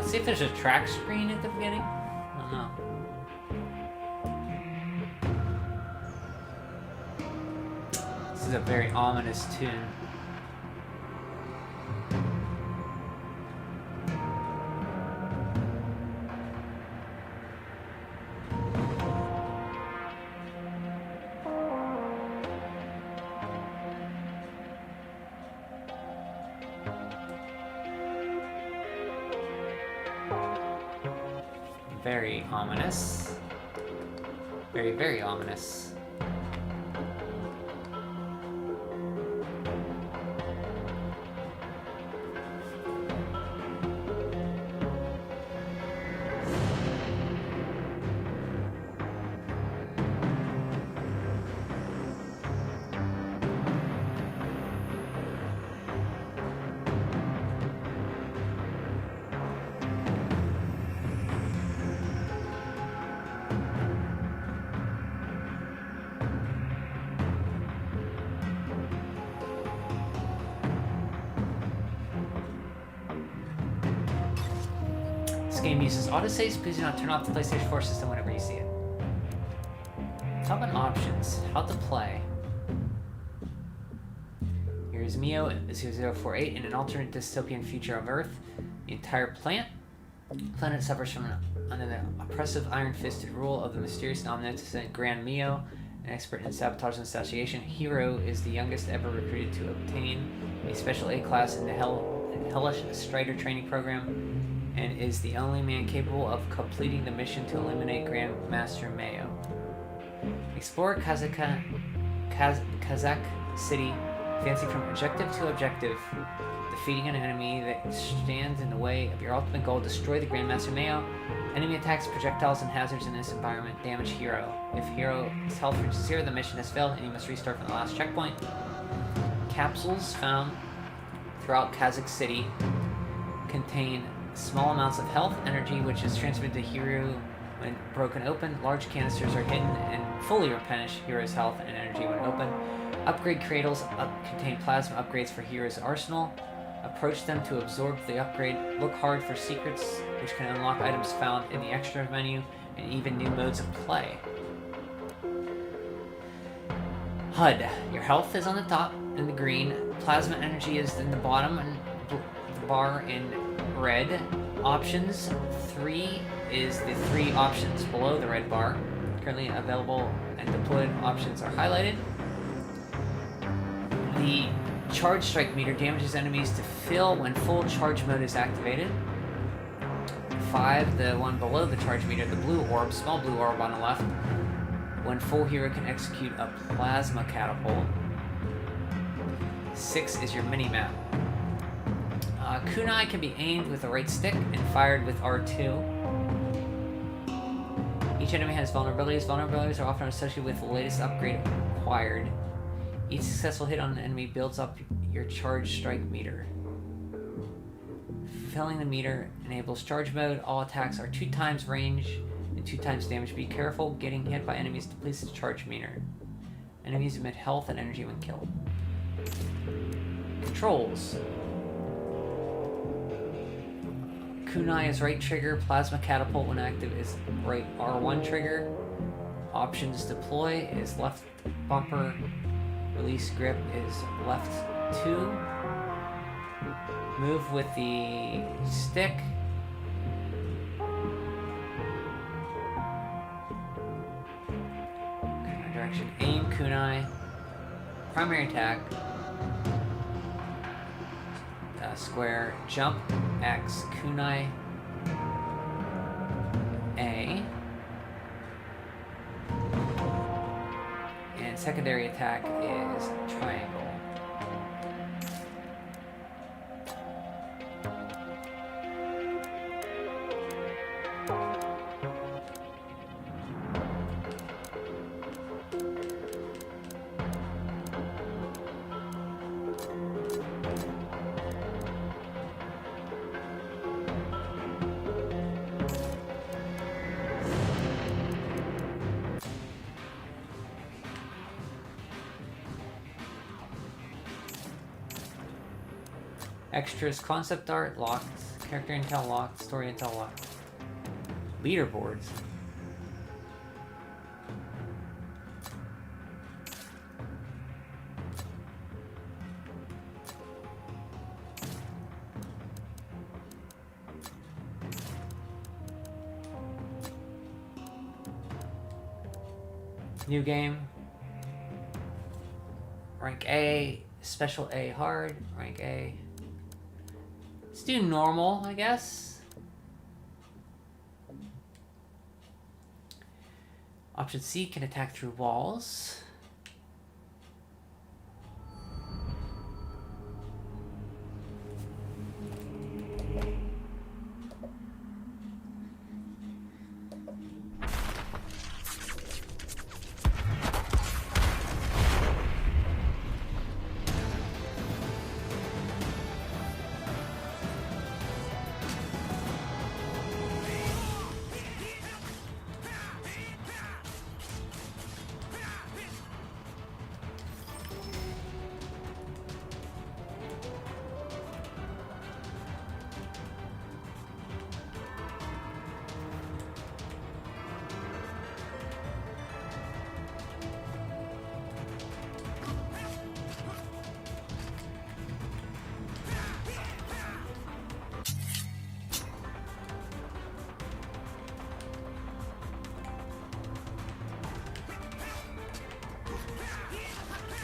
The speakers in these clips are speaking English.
Let's see if there's a track screen at the beginning. I don't know. This is a very ominous tune. Very ominous. Very, very ominous. This game uses autosaves. Please do not turn off the PlayStation 4 system whenever you see it. Top on options. How to play. Here's Mio 0048 in an alternate dystopian future of Earth. The entire planet suffers from under the oppressive iron-fisted rule of the mysterious and omnipotent Grand Mio, an expert in sabotage and assassination. Hiro is the youngest ever recruited to obtain a special A class in the Hellish Strider training program, and is the only man capable of completing the mission to eliminate Grandmaster Mayo. Explore Kazakh City, advancing from objective to objective, defeating an enemy that stands in the way of your ultimate goal. Destroy the Grandmaster Mayo. Enemy attacks, projectiles, and hazards in this environment damage Hiro. If Hiro's health reaches 0, the mission has failed and you must restart from the last checkpoint. Capsules found throughout Kazakh City contain small amounts of health energy, which is transmitted to Hiro when broken open. Large canisters are hidden and fully replenish Hiro's health and energy when open. Upgrade cradles contain plasma upgrades for Hiro's arsenal. Approach them to absorb the upgrade. Look hard for secrets, which can unlock items found in the extra menu and even new modes of play. HUD. Your health is on the top in the green. Plasma energy is in the bottom and the bar in red. Options 3 is the 3 options below the red bar. Currently available and deployed options are highlighted. The charge strike meter damages enemies to fill when full charge mode is activated. 5, the one below the charge meter, the blue orb, small blue orb on the left. When full, Hiro can execute a plasma catapult. 6 is your mini-map. Kunai can be aimed with the right stick and fired with R2. Each enemy has vulnerabilities. Vulnerabilities are often associated with the latest upgrade acquired. Each successful hit on an enemy builds up your charge strike meter. Filling the meter enables charge mode. All attacks are 2 times range and 2 times damage. Be careful, getting hit by enemies depletes the charge meter. Enemies emit health and energy when killed. Controls. Kunai is right trigger. Plasma catapult when active is right R1 trigger. Options deploy is left bumper. Release grip is left 2. Move with the stick. Kunai direction. Aim kunai. Primary attack. Square. Jump. X. Kunai. A. And secondary attack is triangle. Extras, concept art, locked Character intel locked. Story intel locked. Leaderboards. New game. Rank A. Special A hard. Rank A. Let's do normal, I guess. Option C can attack through walls.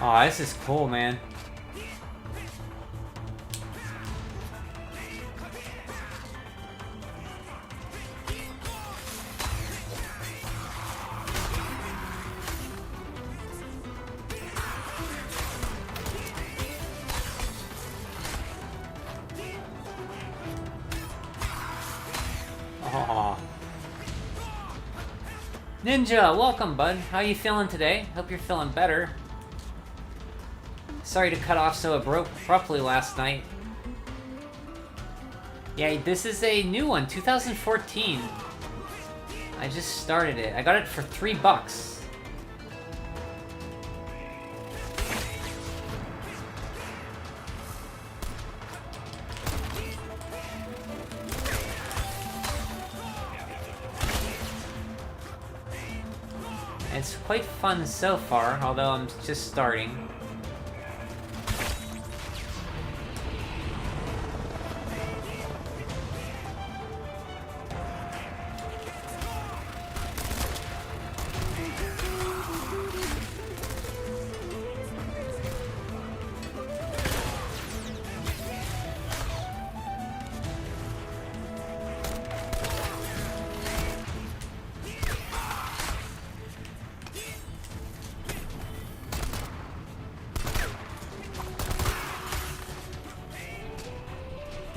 Oh, this is cool, man. Oh. Ninja, welcome, bud. How you feeling today? Hope you're feeling better. Sorry to cut off so abruptly last night. Yeah, this is a new one, 2014. I just started it. I got it for $3. It's quite fun so far, although I'm just starting.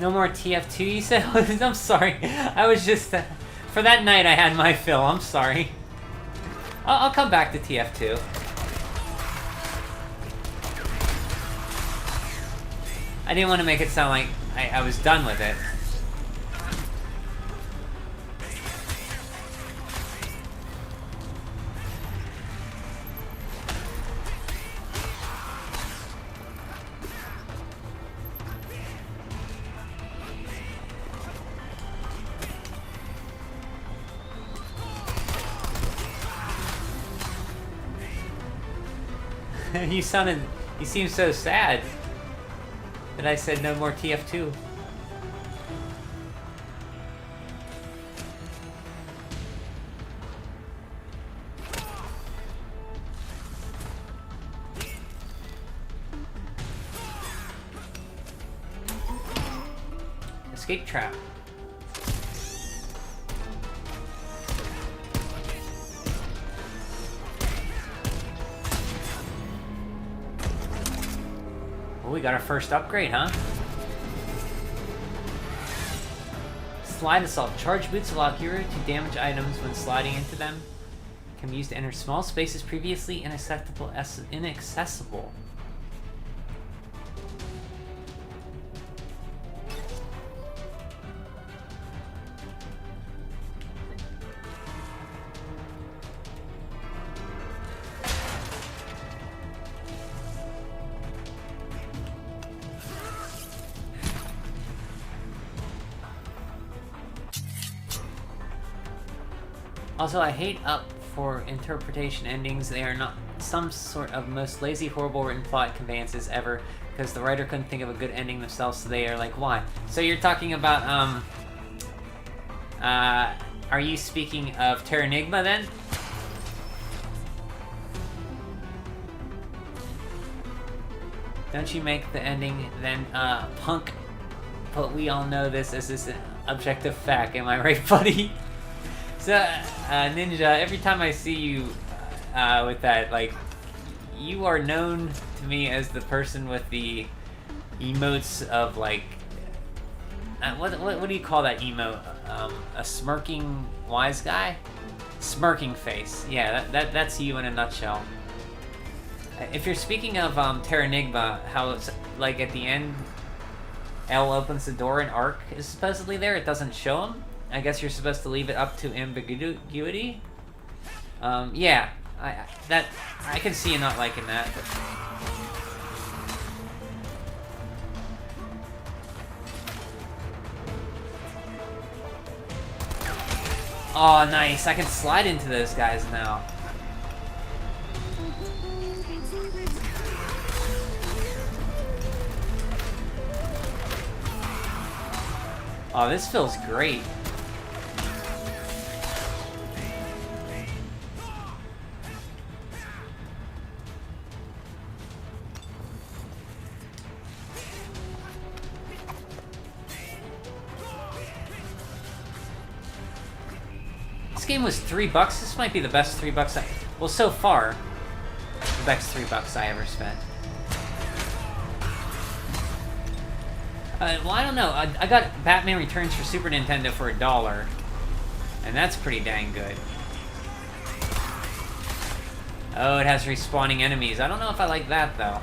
No more TF2, you said? I'm sorry. I was just... for that night, I had my fill. I'm sorry. I'll come back to TF2. I didn't want to make it sound like I was done with it. You seem so sad that I said no more TF2. Escape trap. We got our first upgrade, huh? Slide assault. Charge boots allow hero to damage items when sliding into them. Can be used to enter small spaces previously inaccessible. Also, I hate Up for interpretation endings. They are not some sort of most lazy, horrible written plot conveyances ever, because the writer couldn't think of a good ending themselves, so they are like, why? So you're talking about, are you speaking of Terranigma then? Don't you make the ending then, punk? But we all know this as this objective fact, am I right, buddy? So, Ninja, every time I see you with that, like, you are known to me as the person with the emotes of, like, what do you call that emote? A smirking wise guy? Smirking face. Yeah, that's you in a nutshell. If you're speaking of Terranigma, how it's, like, at the end, L opens the door and Ark is supposedly there, it doesn't show him. I guess you're supposed to leave it up to ambiguity. Yeah, I can see you not liking that. Oh, nice! I can slide into those guys now. Oh, this feels great. This game was $3. This might be the best $3 well, so far, the best $3 I ever spent. Well, I don't know. I got Batman Returns for Super Nintendo for $1, and that's pretty dang good. Oh, it has respawning enemies. I don't know if I like that, though.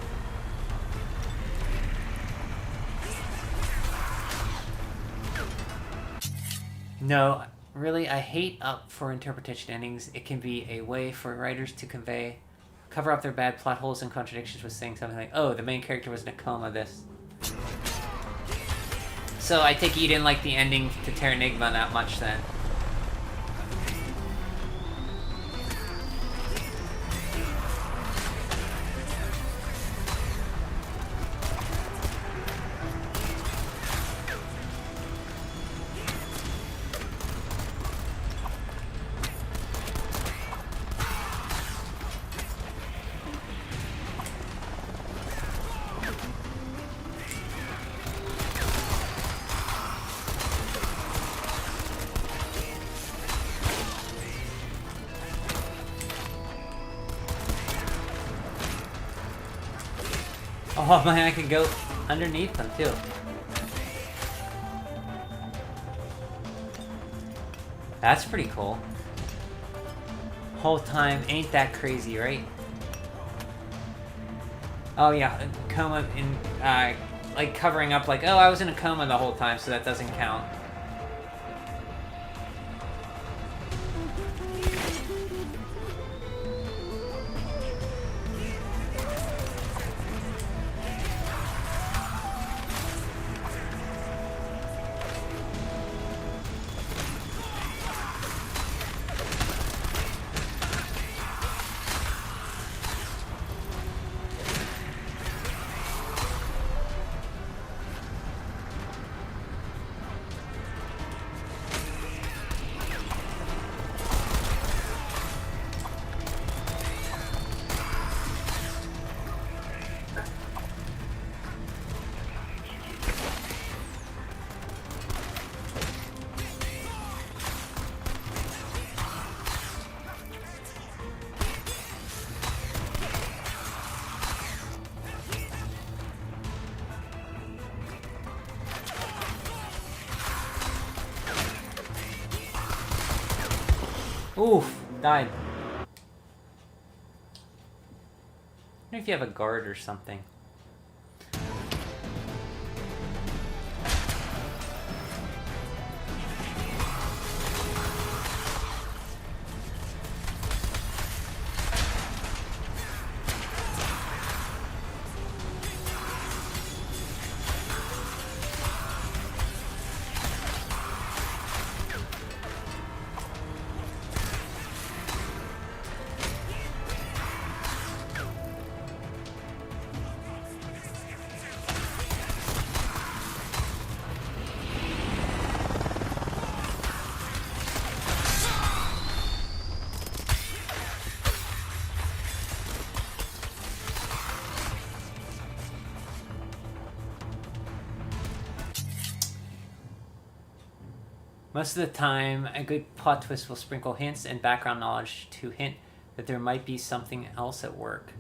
No, really, I hate Up for interpretation endings. It can be a way for writers to cover up their bad plot holes and contradictions with saying something like, oh, the main character was in a coma, this. So I take it you didn't like the ending to Terranigma that much, then. Oh man, I can go underneath them too. That's pretty cool. Whole time ain't that crazy, right? Oh yeah, coma in like covering up like, oh, I was in a coma the whole time, so that doesn't count. Oof, died. I wonder if you have a guard or something. Most of the time, a good plot twist will sprinkle hints and background knowledge to hint that there might be something else at work.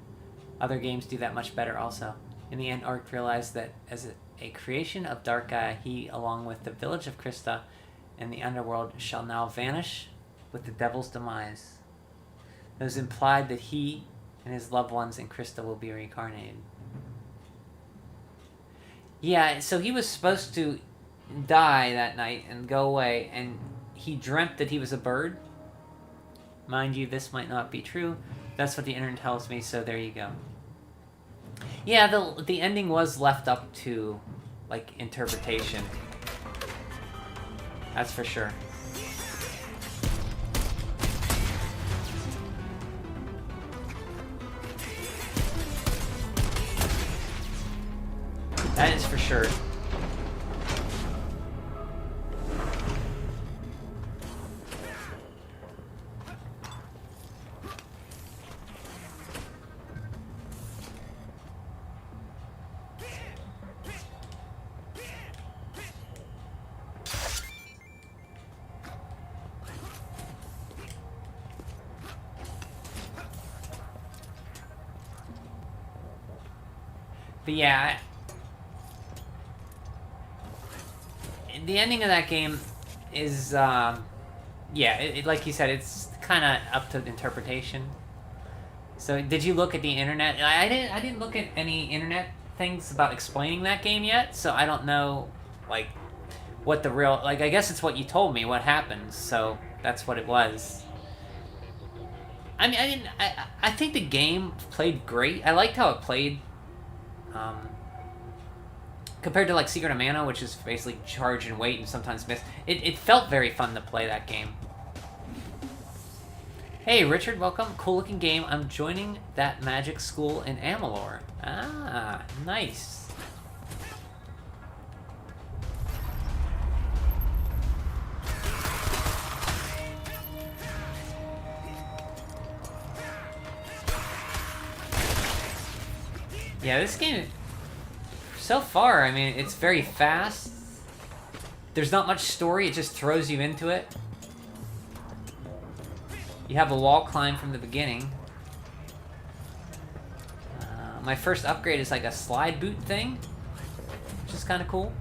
Other games do that much better also. In the end, Ark realized that as a creation of Dark Gaia, he, along with the village of Krista and the underworld, shall now vanish with the devil's demise. It was implied that he and his loved ones in Krista will be reincarnated. Yeah, so he was supposed to die that night and go away, and he dreamt that he was a bird. Mind you, this might not be true. That's what the internet tells me, so there you go. Yeah, the ending was left up to, like, interpretation. That's for sure. That is for sure. But yeah, the ending of that game is, yeah, like you said, it's kind of up to interpretation. So, did you look at the internet? I didn't look at any internet things about explaining that game yet, so I don't know, like, what the real, like, I guess it's what you told me, what happens, so that's what it was. I mean, I think the game played great. I liked how it played. Compared to like Secret of Mana, which is basically charge and wait and sometimes miss, it felt very fun to play that game. Hey Richard, welcome. Cool looking game. I'm joining that magic school in Amalur. Ah, nice. Yeah, this game, so far, I mean, it's very fast. There's not much story, it just throws you into it. You have a wall climb from the beginning. My first upgrade is like a slide boot thing, which is kind of cool.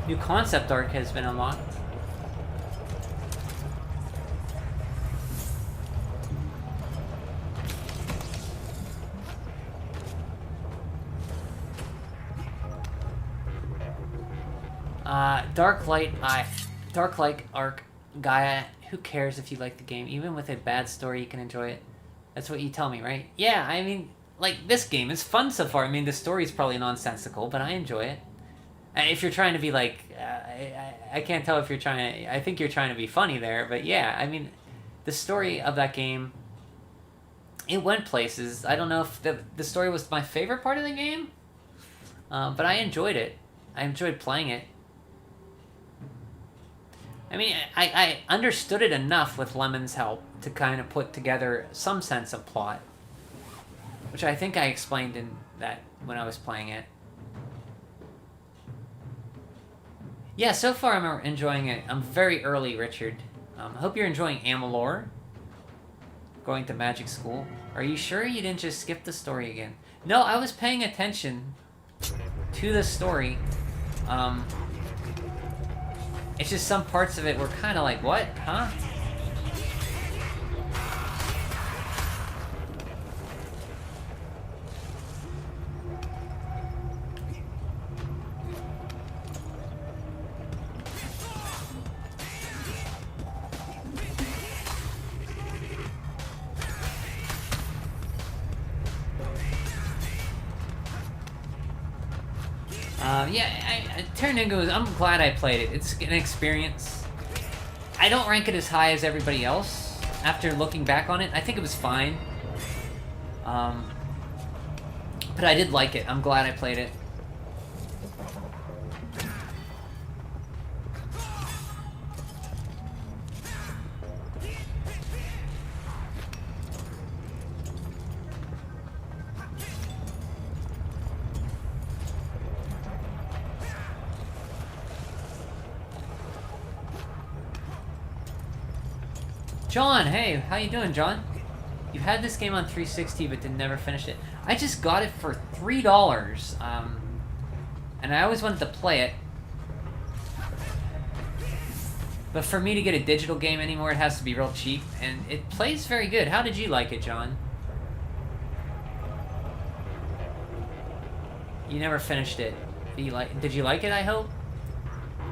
New concept art has been unlocked. Dark Light Arc Gaia. Who cares if you like the game? Even with a bad story, you can enjoy it. That's what you tell me, right? Yeah, I mean, like, this game is fun so far. I mean, the story's probably nonsensical, but I enjoy it. If you're trying to be like, I can't tell if you're trying to, I think you're trying to be funny there, but yeah, I mean, the story of that game, it went places. I don't know if the story was my favorite part of the game, but I enjoyed it. I enjoyed playing it. I mean, I understood it enough with Lemon's help to kind of put together some sense of plot, which I think I explained in that when I was playing it. Yeah, so far I'm enjoying it. I'm very early, Richard. I hope you're enjoying Amalur. Going to magic school. Are you sure you didn't just skip the story again? No, I was paying attention to the story. It's just some parts of it were kind of like, what? Huh? Yeah, Terra Ningo, I'm glad I played it. It's an experience. I don't rank it as high as everybody else. After looking back on it, I think it was fine. But I did like it. I'm glad I played it. John, hey, how you doing, John? You had this game on 360 but never finished it. I just got it for $3, and I always wanted to play it. But for me to get a digital game anymore, it has to be real cheap, and it plays very good. How did you like it, John? You never finished it. Did you like it, I hope?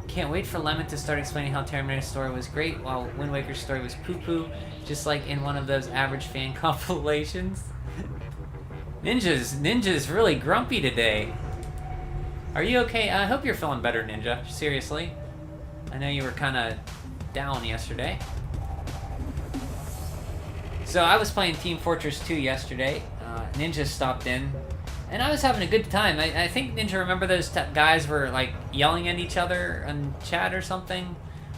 Can't wait for Lemon to start explaining how Terminator's story was great, while Wind Waker's story was poo-poo, just like in one of those average fan compilations. Ninja's really grumpy today. Are you okay? I hope you're feeling better, Ninja. Seriously. I know you were kind of down yesterday. So I was playing Team Fortress 2 yesterday. Ninja stopped in. And I was having a good time. I think, Ninja, remember those guys were, like, yelling at each other on chat or something?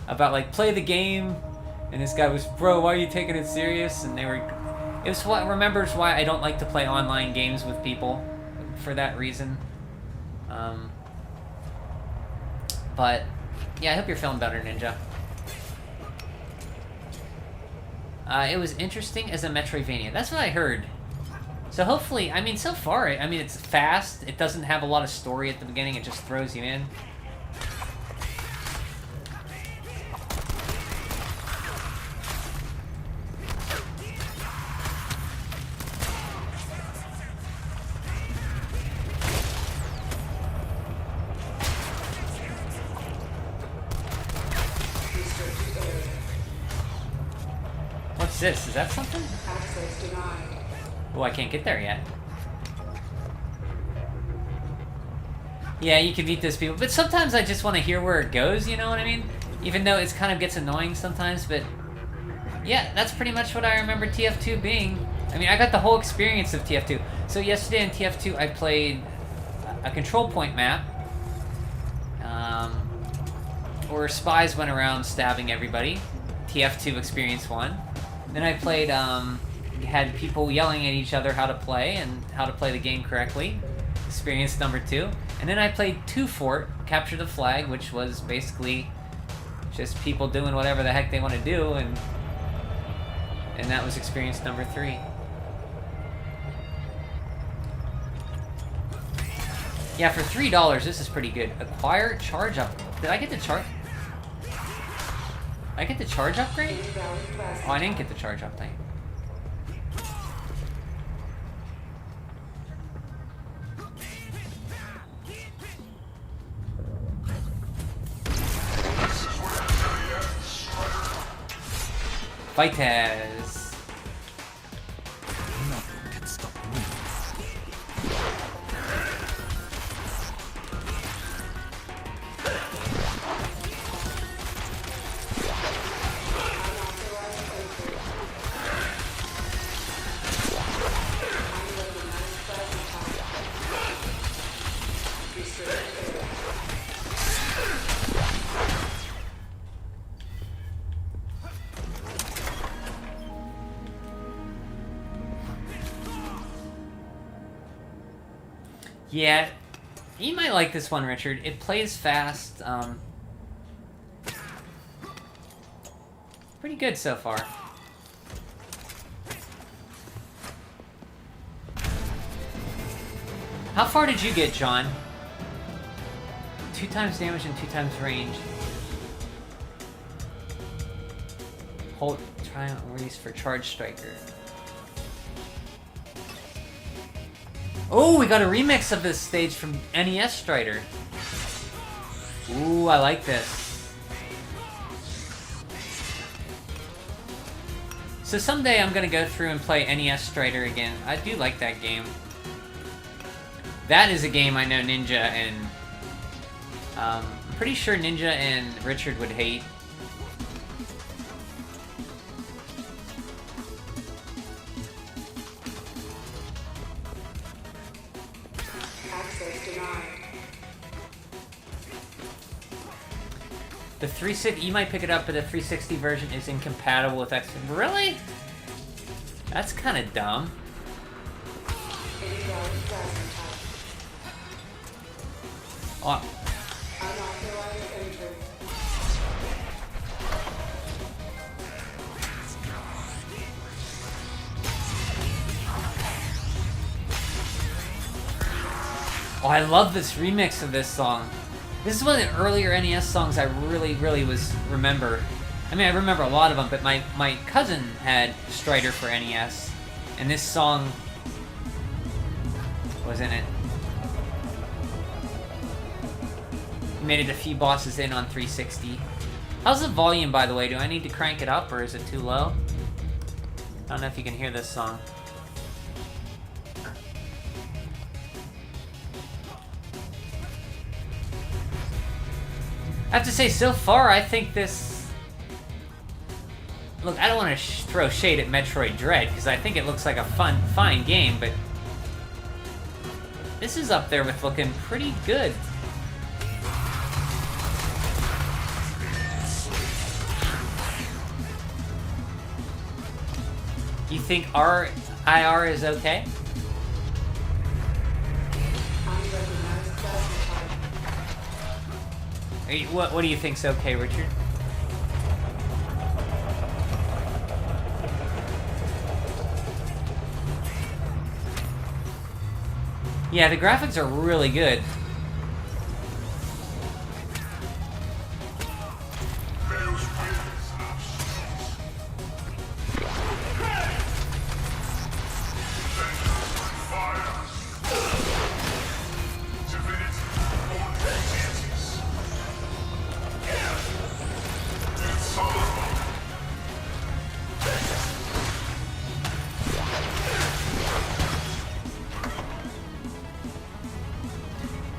About, like, play the game. And this guy was, bro, why are you taking it serious? And they were... It was what remembers why I don't like to play online games with people. For that reason. But, yeah, I hope you're feeling better, Ninja. It was interesting as a Metroidvania. That's what I heard. So hopefully, I mean, so far, I mean, it's fast. It doesn't have a lot of story at the beginning. It just throws you in. What's this? Is that something? Access denied. Oh, I can't get there yet. Yeah, you can meet those people, but sometimes I just want to hear where it goes, you know what I mean? Even though it kind of gets annoying sometimes, but... Yeah, that's pretty much what I remember TF2 being. I mean, I got the whole experience of TF2. So yesterday in TF2, I played a control point map. Where spies went around stabbing everybody. TF2 Experience 1. Then I played, had people yelling at each other how to play and how to play the game correctly. Experience number 2. And then I played 2 Fort, Capture the Flag, which was basically just people doing whatever the heck they want to do, and that was experience number 3. Yeah, for $3, this is pretty good. Acquire charge up. Did I get the charge? I get the charge upgrade? Oh, I didn't get the charge upgrade. Fighters. Nothing can stop me. Yeah, you might like this one, Richard. It plays fast. Pretty good so far. How far did you get, John? 2 times damage and 2 times range. Hold triangle release for Charge Striker. Oh, we got a remix of this stage from NES Strider. Ooh, I like this. So someday I'm gonna go through and play NES Strider again. I do like that game. That is a game I know Ninja and... I'm pretty sure Ninja and Richard would hate. The 360, you might pick it up, but the 360 version is incompatible with X. Really? That's kind of dumb. Oh. Oh, I love this remix of this song. This is one of the earlier NES songs I really remember. I mean, I remember a lot of them, but my cousin had Strider for NES, and this song was in it. Made it a few bosses in on 360. How's the volume, by the way? Do I need to crank it up, or is it too low? I don't know if you can hear this song. I have to say, so far, I think this... Look, I don't want to throw shade at Metroid Dread, because I think it looks like a fine game, but... This is up there with looking pretty good. You think IR is okay? What do you think's okay, Richard? Yeah, the graphics are really good.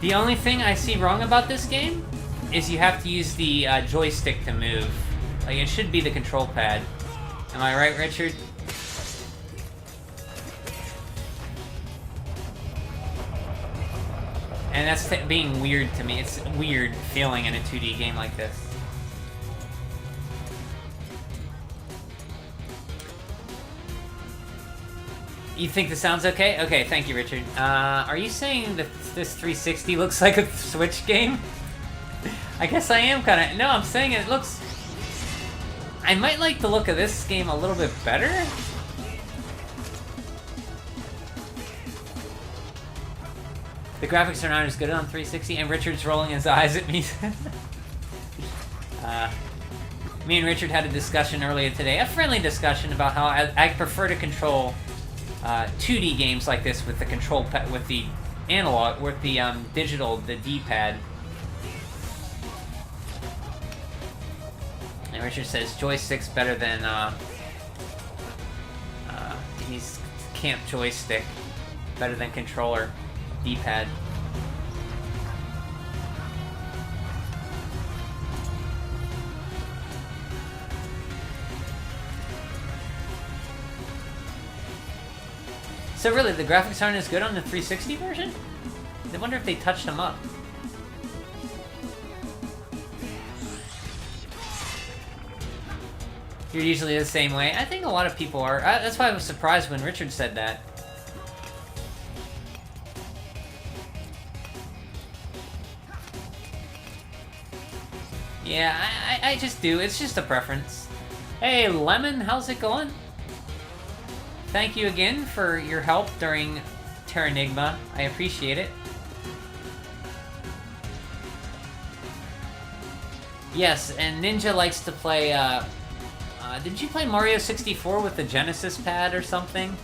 The only thing I see wrong about this game is you have to use the joystick to move. Like, it should be the control pad. Am I right, Richard? And that's being weird to me. It's weird feeling in a 2D game like this. You think the sound's okay? Okay, thank you, Richard. Are you saying that this 360 looks like a Switch game? I guess I am kind of... No, I'm saying it looks... I might like the look of this game a little bit better. The graphics are not as good on 360, and Richard's rolling his eyes at me. Me and Richard had a discussion earlier today, a friendly discussion about how I prefer to control 2D games like this with the control pad, with the analog, with the digital, the D-pad. And Richard says joystick's better than he's camp joystick, better than controller D-pad. So really, the graphics aren't as good on the 360 version? I wonder if they touched them up. You're usually the same way. I think a lot of people are. That's why I was surprised when Richard said that. Yeah, I just do. It's just a preference. Hey, Lemon, how's it going? Thank you again for your help during Terranigma. I appreciate it. Yes, and Ninja likes to play, did you play Mario 64 with the Genesis pad or something?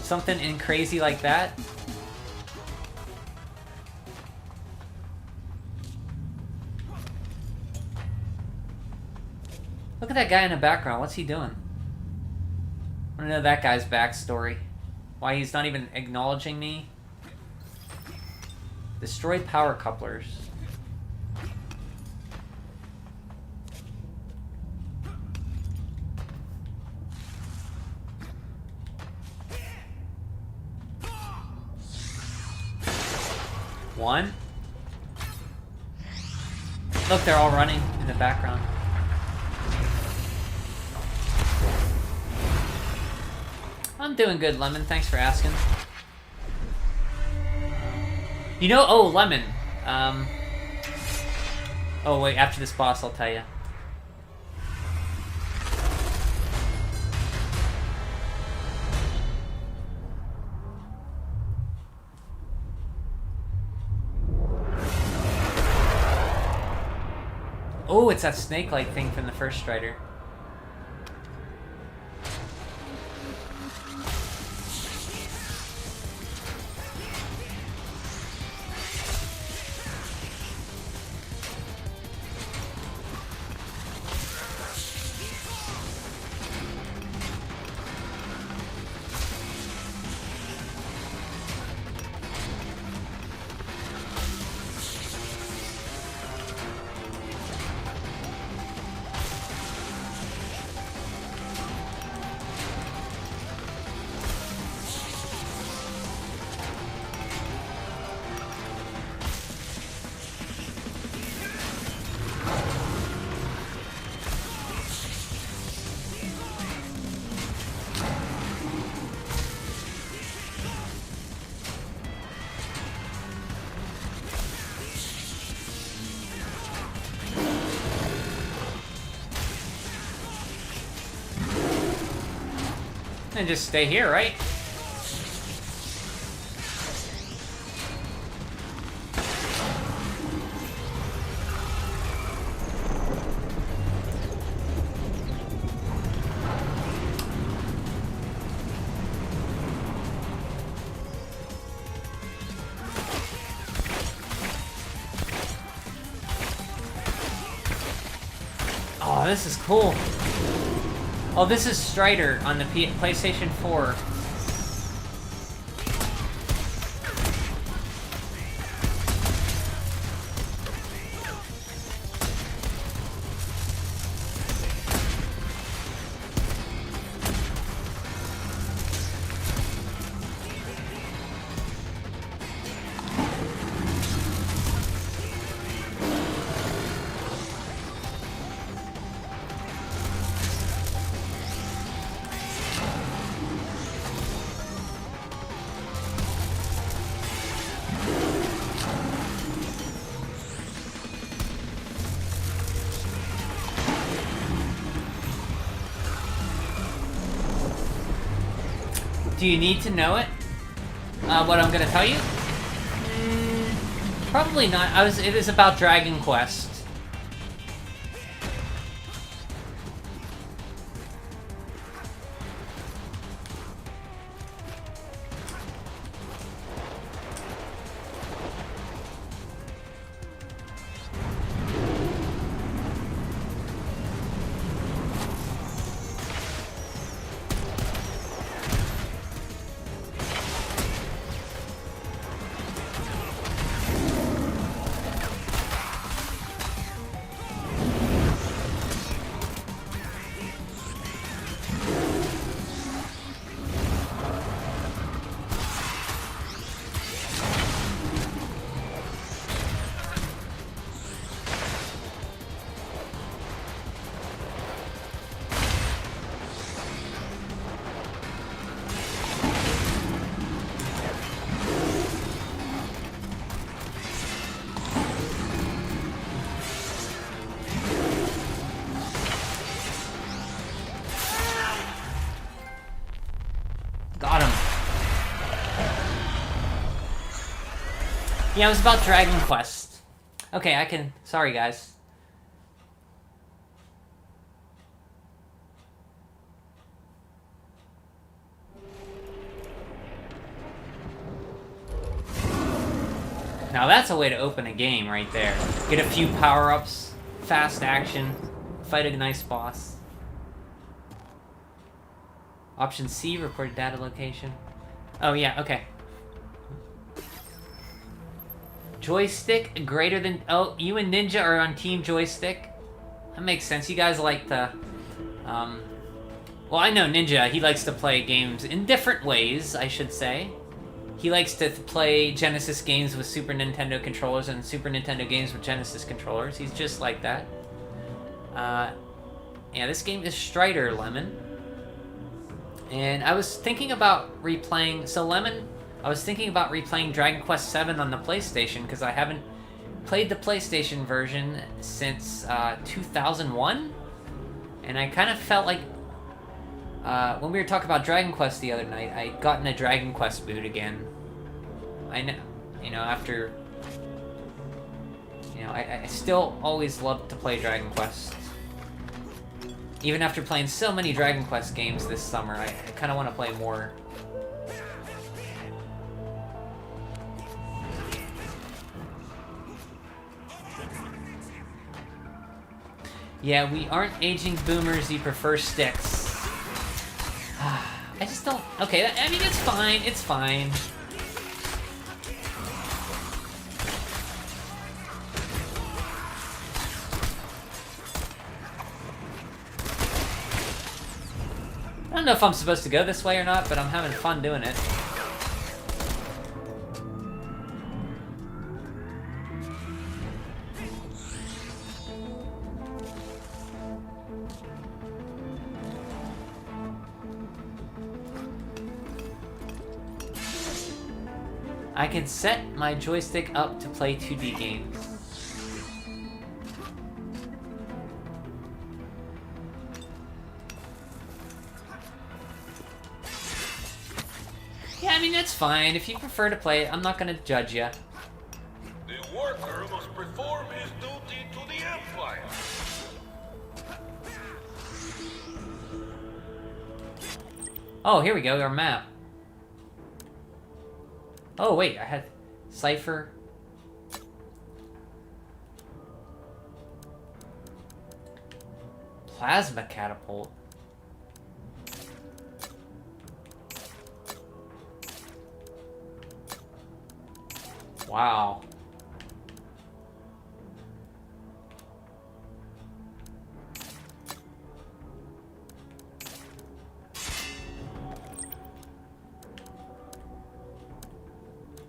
Something crazy like that? Look at that guy in the background. What's he doing? I want to know that guy's backstory. Why he's not even acknowledging me. Destroyed power couplers. One. Look, they're all running in the background. I'm doing good, Lemon. Thanks for asking. You know, oh, Lemon. Oh, wait, after this boss, I'll tell you. Oh, it's that snake-like thing from the first Strider. And just stay here, right? Oh, this is cool. Oh, this is Strider on the PlayStation 4. Do you need to know it? What I'm gonna tell you? Probably not. It was about Dragon Quest. Got him. Yeah, it was about Dragon Quest. Okay, I can... Sorry, guys. Now that's a way to open a game right there. Get a few power-ups, fast action, fight a nice boss. Option C, report data location. Oh yeah, okay. Joystick greater than... Oh, you and Ninja are on Team Joystick. That makes sense. You guys like to... Well, I know Ninja, he likes to play games in different ways, I should say. He likes to play Genesis games with Super Nintendo controllers and Super Nintendo games with Genesis controllers. He's just like that. Yeah, this game is Strider, Lemon. And I was thinking about replaying... So, Lemon, I was thinking about replaying Dragon Quest VII on the PlayStation, because I haven't played the PlayStation version since 2001. And I kind of felt like... when we were talking about Dragon Quest the other night, I got in a Dragon Quest mood again. I know, after... You know, I still always love to play Dragon Quest. Even after playing so many Dragon Quest games this summer, I kind of want to play more. Yeah, we aren't aging boomers, you prefer sticks. I just don't... Okay, I mean, it's fine, it's fine. I don't know if I'm supposed to go this way or not, but I'm having fun doing it. I can set my joystick up to play 2D games. Yeah, I mean, that's fine. If you prefer to play it, I'm not gonna judge you. The worker must perform his duty to the Empire. Oh, here we go, our map. Oh, wait, I had Cypher. Plasma catapult. Wow.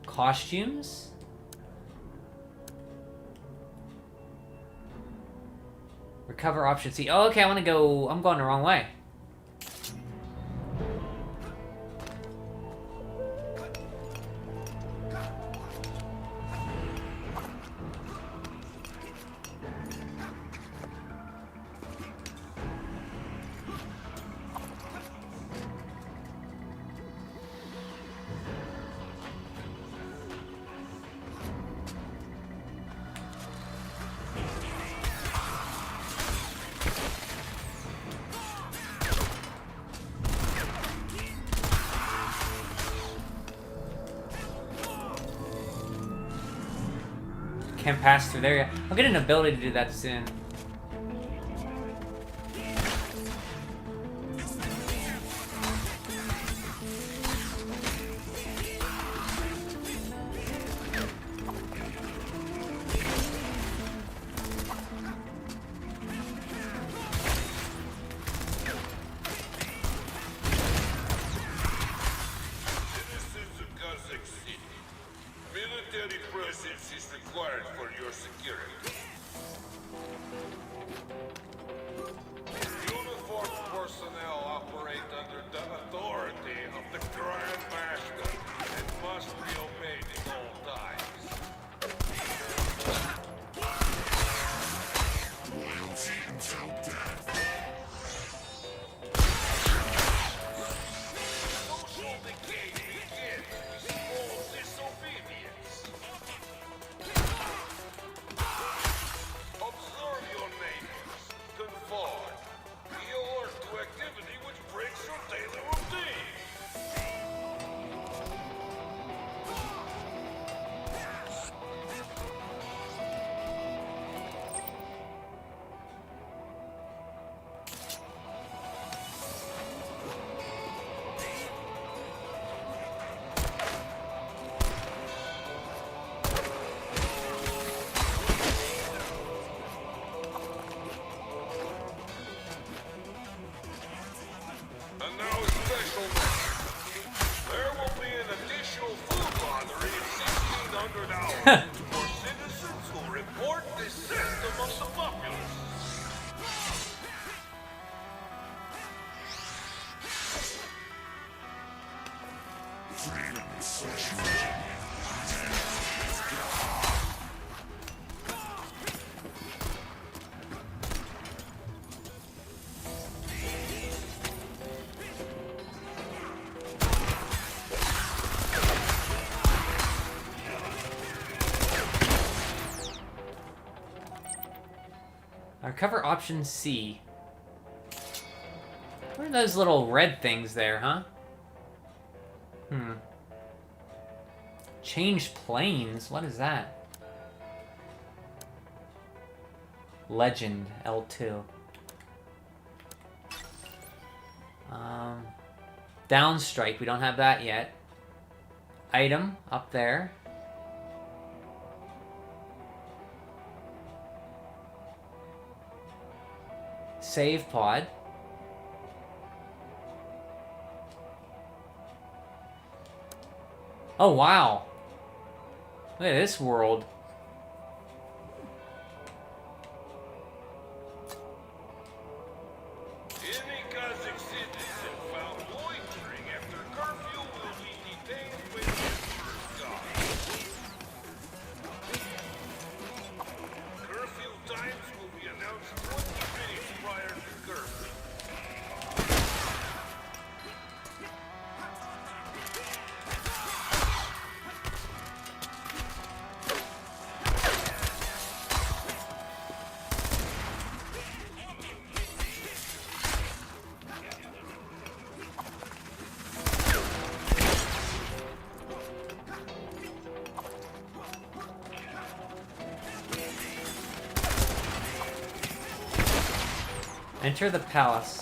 Costumes? Recover option C. Oh, okay, I'm going the wrong way. Can't pass through there yet. I'll get an ability to do that soon. Citizens of Kazakh City, military presence is required for your security. Uniformed personnel operate under the authority of the Grand Master and must be obeyed at all times. Loyalty until death. Social decay begins with small disobedience. Observe your neighbors. Conform. Be alert to activity which breaks your daily routine. And now a special message. There will be an additional food lottery at 1600 hours for citizens who report dissent among the populace. Freedom is such magic. Recover option C. What are those little red things there, huh? Change planes? What is that? Legend, L2. Downstrike, we don't have that yet. Item, up there. Save pod. Oh, wow. Look at this world. Any Kazakh citizen found loitering after curfew will be detained with Emperor's guard. Curfew times will be announced 20 minutes prior to curfew. Enter the palace.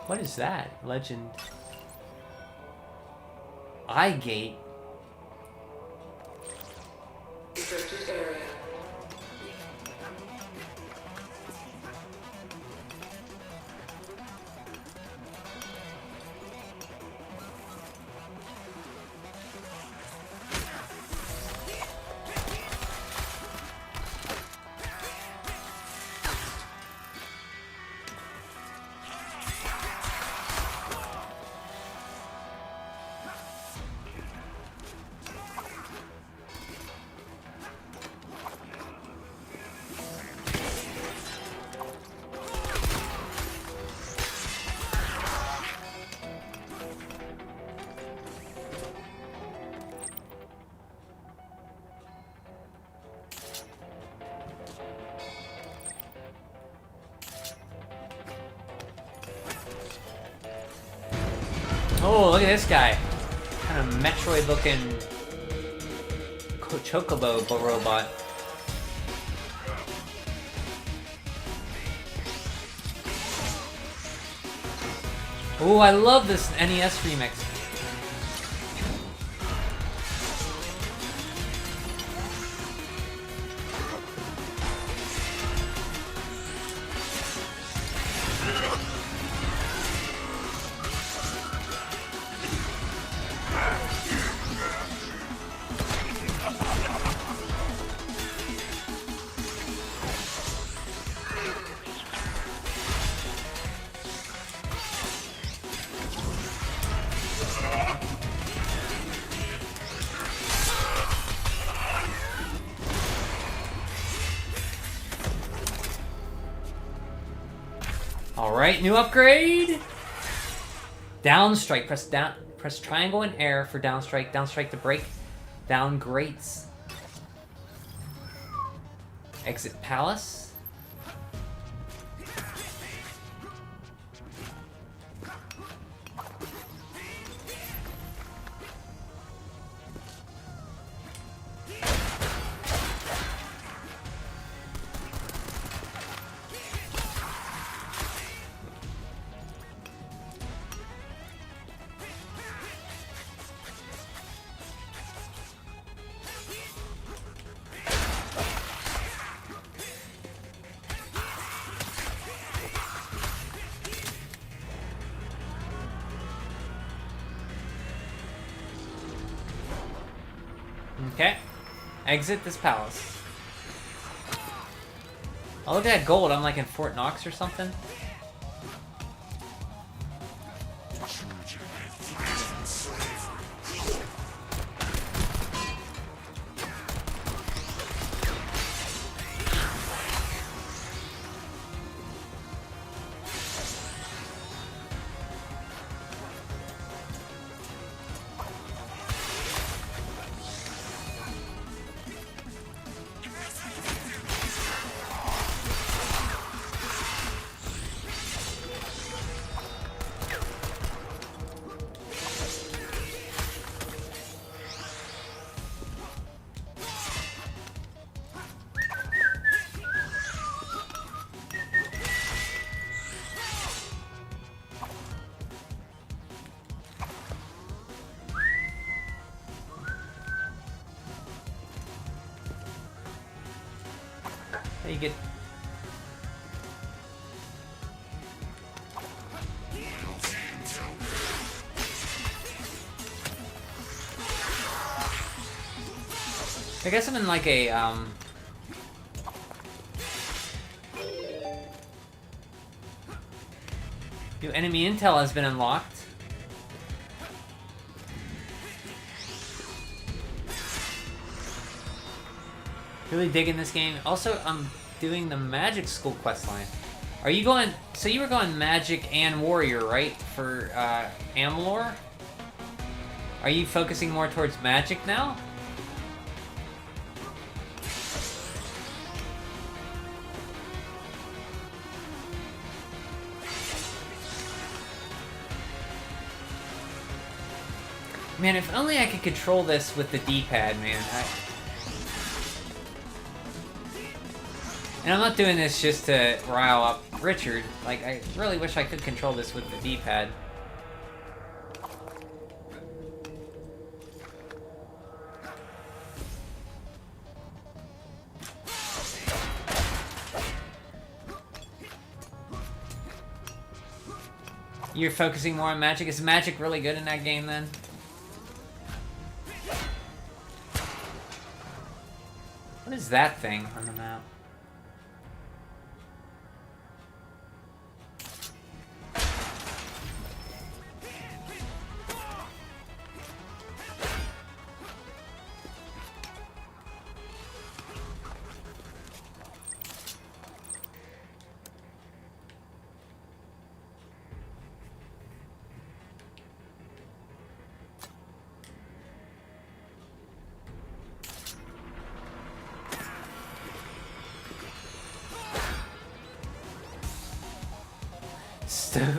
What is that? Legend. Eye gate. Restricted area. Oh, look at this guy. Kind of Metroid looking Chocobo robot. Oh, I love this NES remix. Alright, new upgrade! Down strike. Press triangle and air for down strike. Down strike to break down grates. Exit palace. Okay. Exit this palace. Oh, look at that gold. I'm like in Fort Knox or something. You get. I guess I'm in like a New enemy intel has been unlocked. Really digging this game. Also, I'm doing the Magic School questline. Are you going... So you were going Magic and Warrior, right? For, Amalur? Are you focusing more towards Magic now? Man, if only I could control this with the D-pad, man. And I'm not doing this just to rile up Richard. Like, I really wish I could control this with the D-pad. You're focusing more on Magic? Is Magic really good in that game, then? What is that thing on the map?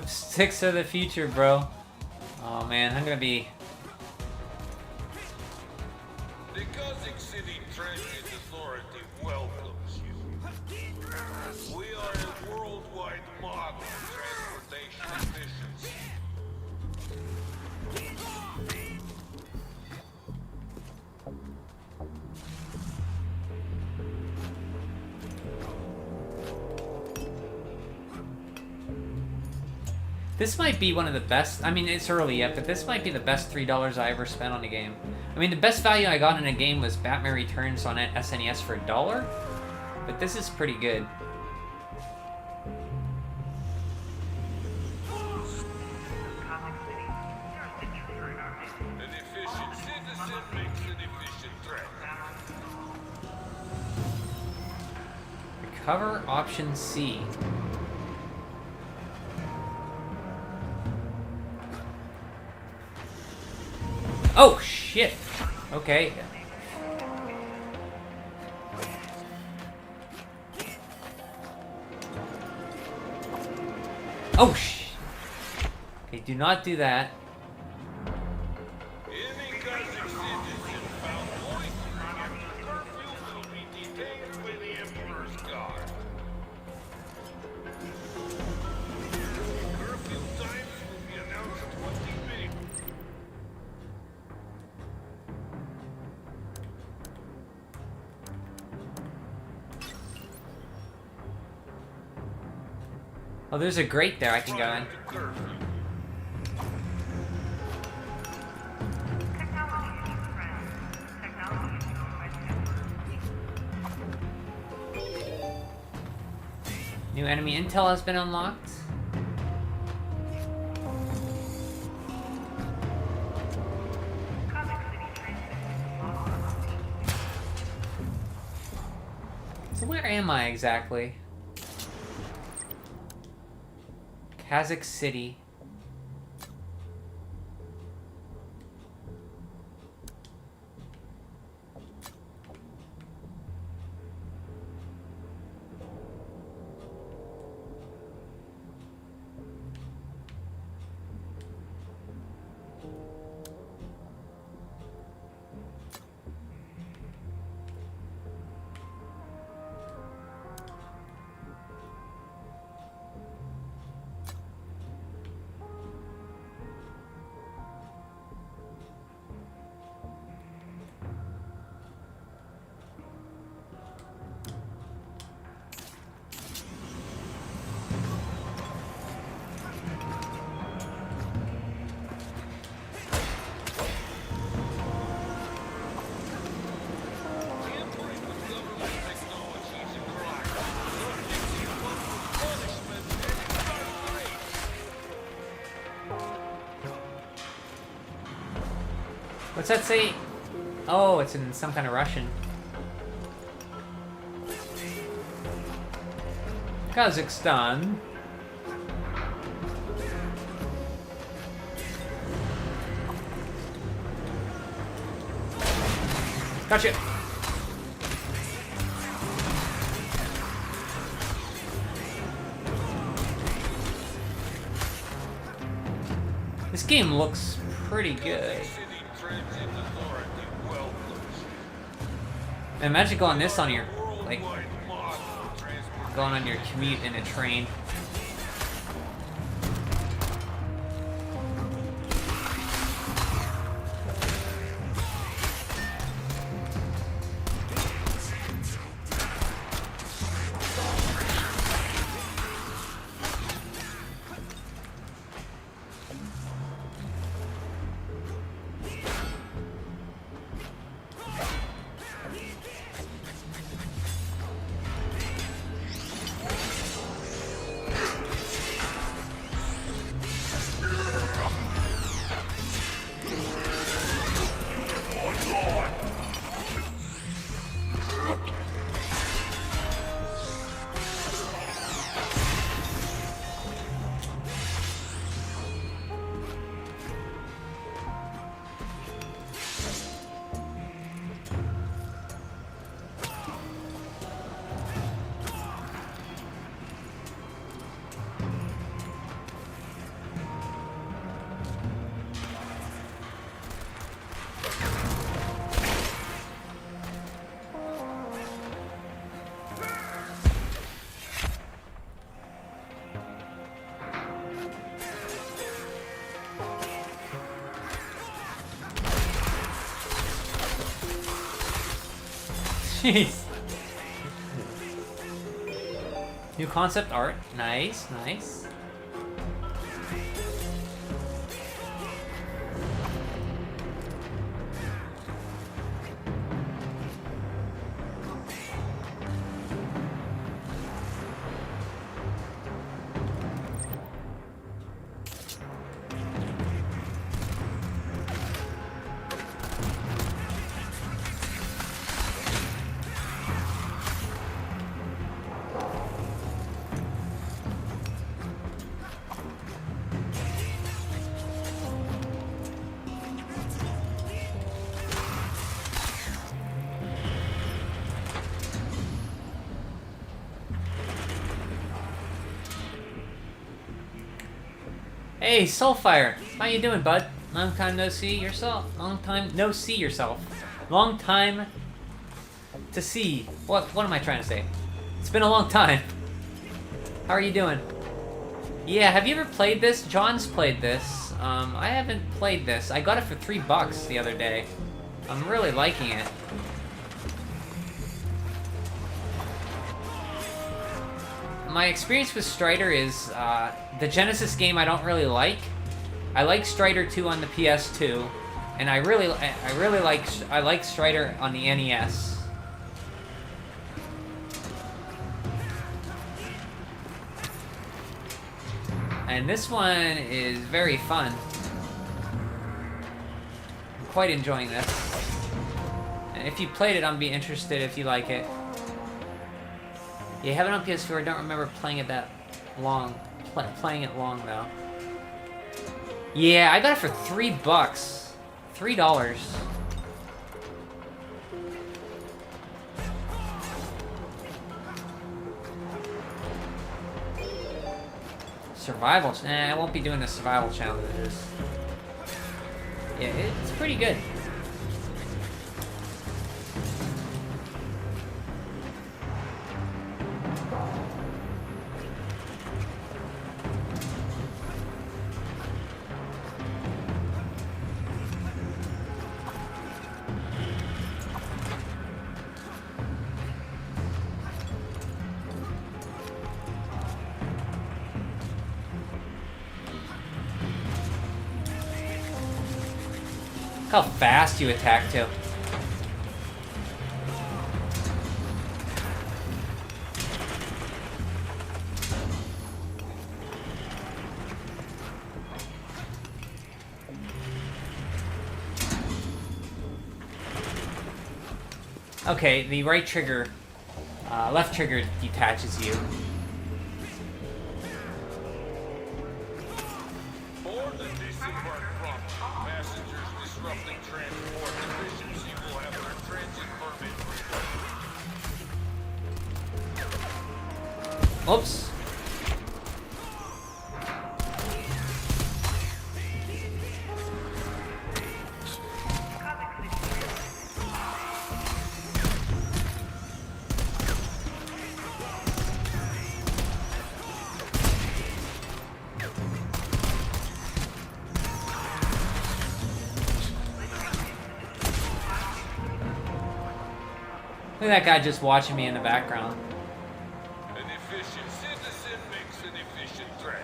Sticks of the future, bro. Oh man, I'm gonna be... The Gothic City Transit Authority welcomes you. We are a worldwide model of transportation efficiency. This might be one of the best... I mean, it's early yet, but this might be the best $3 I ever spent on a game. I mean, the best value I got in a game was Batman Returns on SNES for $1. But this is pretty good. An efficient citizen makes an efficient threat. Recover option C. Oh, shit. Okay. Oh, okay, do not do that. Any Gothic citizen found loitering after curfew will be detained by the Emperor's Guard. Curfew times will be announced 20 minutes. Oh, there's a grate there I can go in. New enemy intel has been unlocked. So where am I exactly? Kazakh City. Tampering with government technology is a crime. Punishment and incarceration. What's that say? Oh, it's in some kind of Russian. Kazakhstan. Gotcha. This game looks pretty good. City Transit Authority welcomes And imagine going this on your, like, worldwide model transport. going on your commute in a train. Jeez. New concept art. Nice, nice. Hey, Soulfire, how you doing, bud? Long time no see yourself. Long time no see yourself. Long time to see. What am I trying to say? It's been a long time. How are you doing? Yeah, have you ever played this? John's played this. I haven't played this. I got it for $3 the other day. I'm really liking it. My experience with Strider is the Genesis game I don't really like. I like Strider 2 on the PS2, and I like Strider on the NES. And this one is very fun. I'm quite enjoying this. And if you played it, I'd be interested if you like it. Yeah, I have it on PS4. I don't remember playing it that long. Playing it long though. Yeah, I got it for $3. $3. Survival. Nah, I won't be doing the survival challenges. Yeah, it's pretty good. How fast you attack too. Okay, the right trigger, left trigger detaches you. More than disembark from passengers disrupting transport efficiency will have their transit permit. Oops. Look at that guy just watching me in the background. An efficient citizen makes an efficient threat.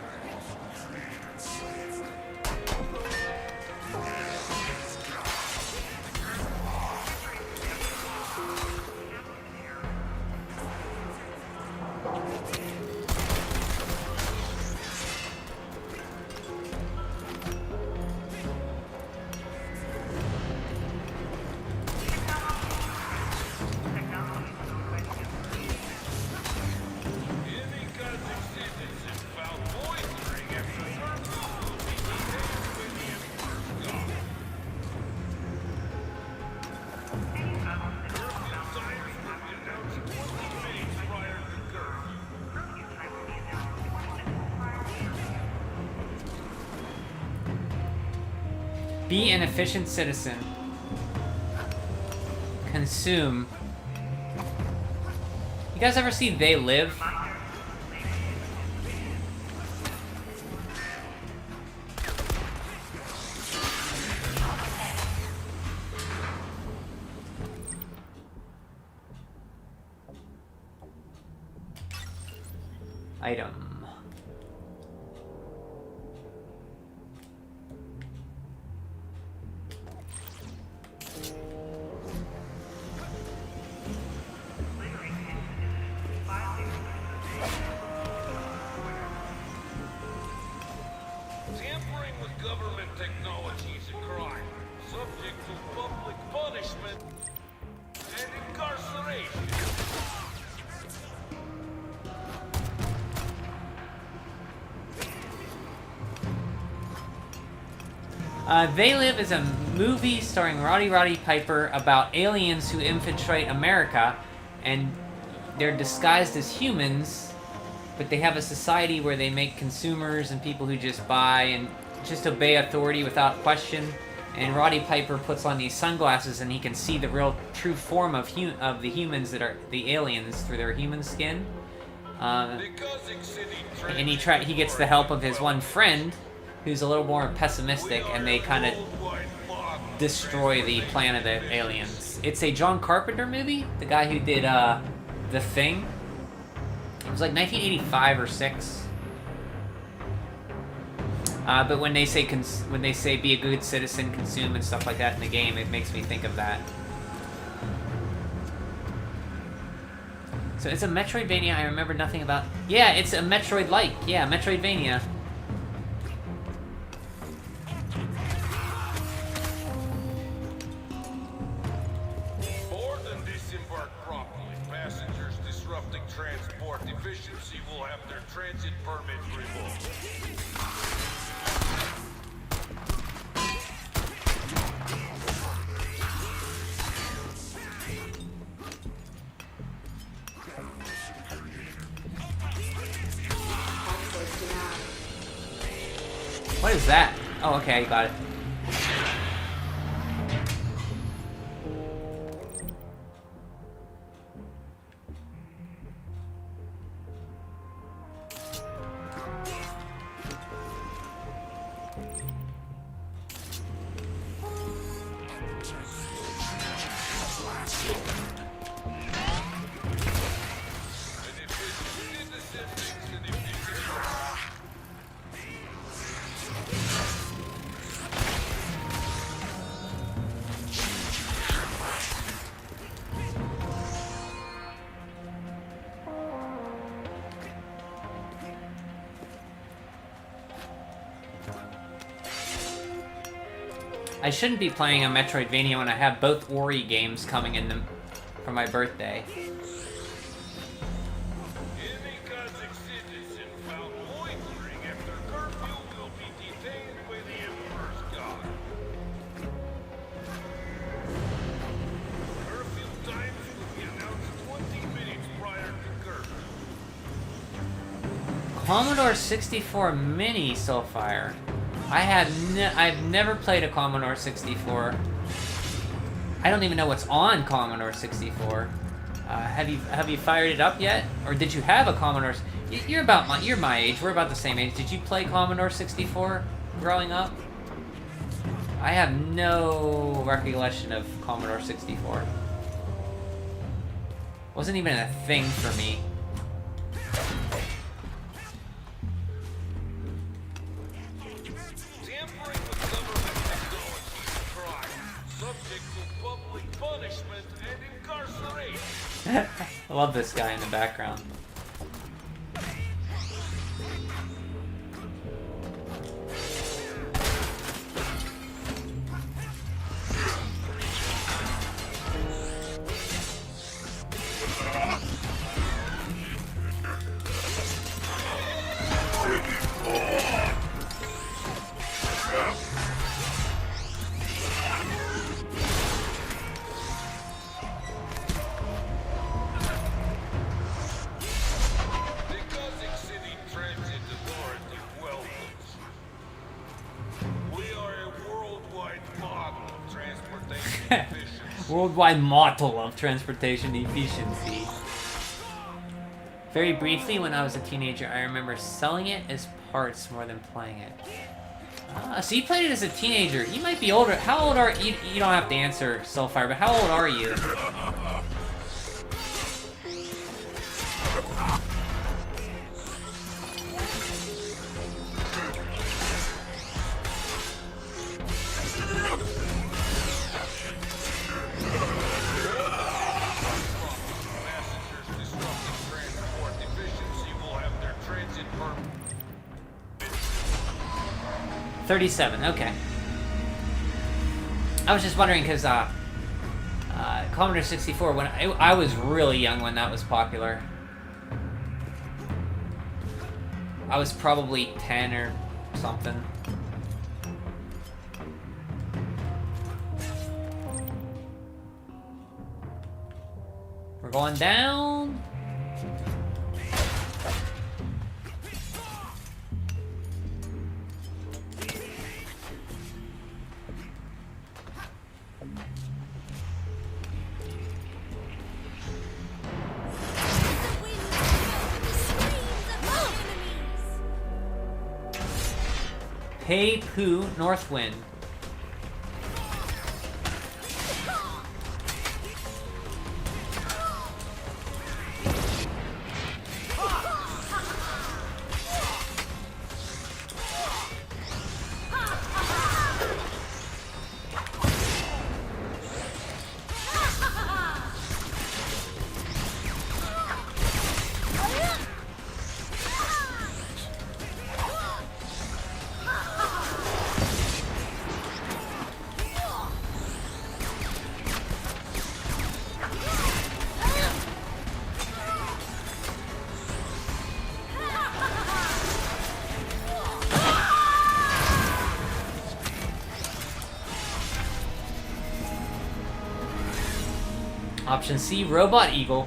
Any Gothic citizen found loitering after curfew will be detained when the Emperor's gone. Curfew signs will be announced 20 minutes prior to curfew. Be an efficient citizen. Consume. You guys ever see They Live? Item. Tampering with government technology is a crime, subject to public punishment and incarceration. They Live is a movie starring Roddy Piper about aliens who infiltrate America, and they're disguised as humans, but they have a society where they make consumers and people who just buy and just obey authority without question. And Roddy Piper puts on these sunglasses and he can see the real true form of the humans that are the aliens through their human skin. And he gets the help of his one friend, who's a little more pessimistic, and they kind of destroy the plan of the aliens. It's a John Carpenter movie, the guy who did The Thing. It was like 1985 or 6. But when they say be a good citizen, consume and stuff like that in the game, it makes me think of that. So it's a Metroidvania I remember nothing about. Yeah, it's a Metroid-like. Yeah, Metroidvania. will have their transit permits revoked. Access denied. What is that? Oh, okay, I got it. And if it's innocent things and if you I shouldn't be playing a Metroidvania when I have both Ori games coming in them for my birthday. Any Kazakh citizen found loitering after curfew will be detained by the Emperor's guard. Curfew times will be announced 20 minutes prior to curfew. Commodore 64 Mini Soulfire. I've never played a Commodore 64. I don't even know what's on Commodore 64. Have you fired it up yet, or did you have a Commodore? You're my age. We're about the same age. Did you play Commodore 64 growing up? I have no recollection of Commodore 64. Wasn't even a thing for me. Tampering with government technology is a crime, subject to public punishment and incarceration. I love this guy in the background. The Kazakh City Transit Authority welcomes you. We are a worldwide model of transportation efficiency. Worldwide model of transportation efficiency. Very briefly, when I was a teenager, I remember selling it as parts more than playing it. So you played it as a teenager. You might be older. How old are you? You don't have to answer, Soulfire, but how old are you? Passengers disrupting transport efficiency will have their transit permit. 37, okay. I was just wondering because Commodore 64, when I was really young when that was popular. I was probably 10 or something. We're going down. Hey Poo Northwind. Option C, Robot Eagle.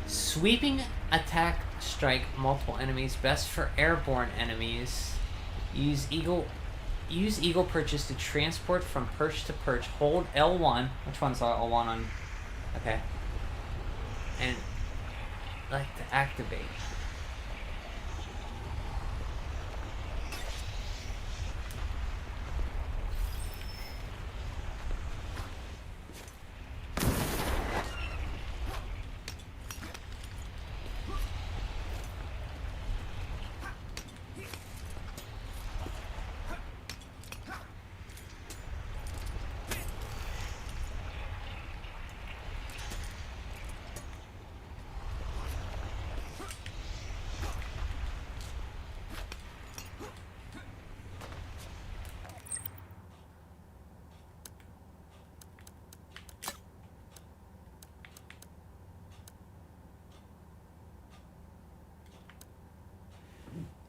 Sweeping attack strike multiple enemies. Best for airborne enemies. Use Eagle purchase to transport from perch to perch. Hold L1. Which one's L1 on? Okay. And like to activate.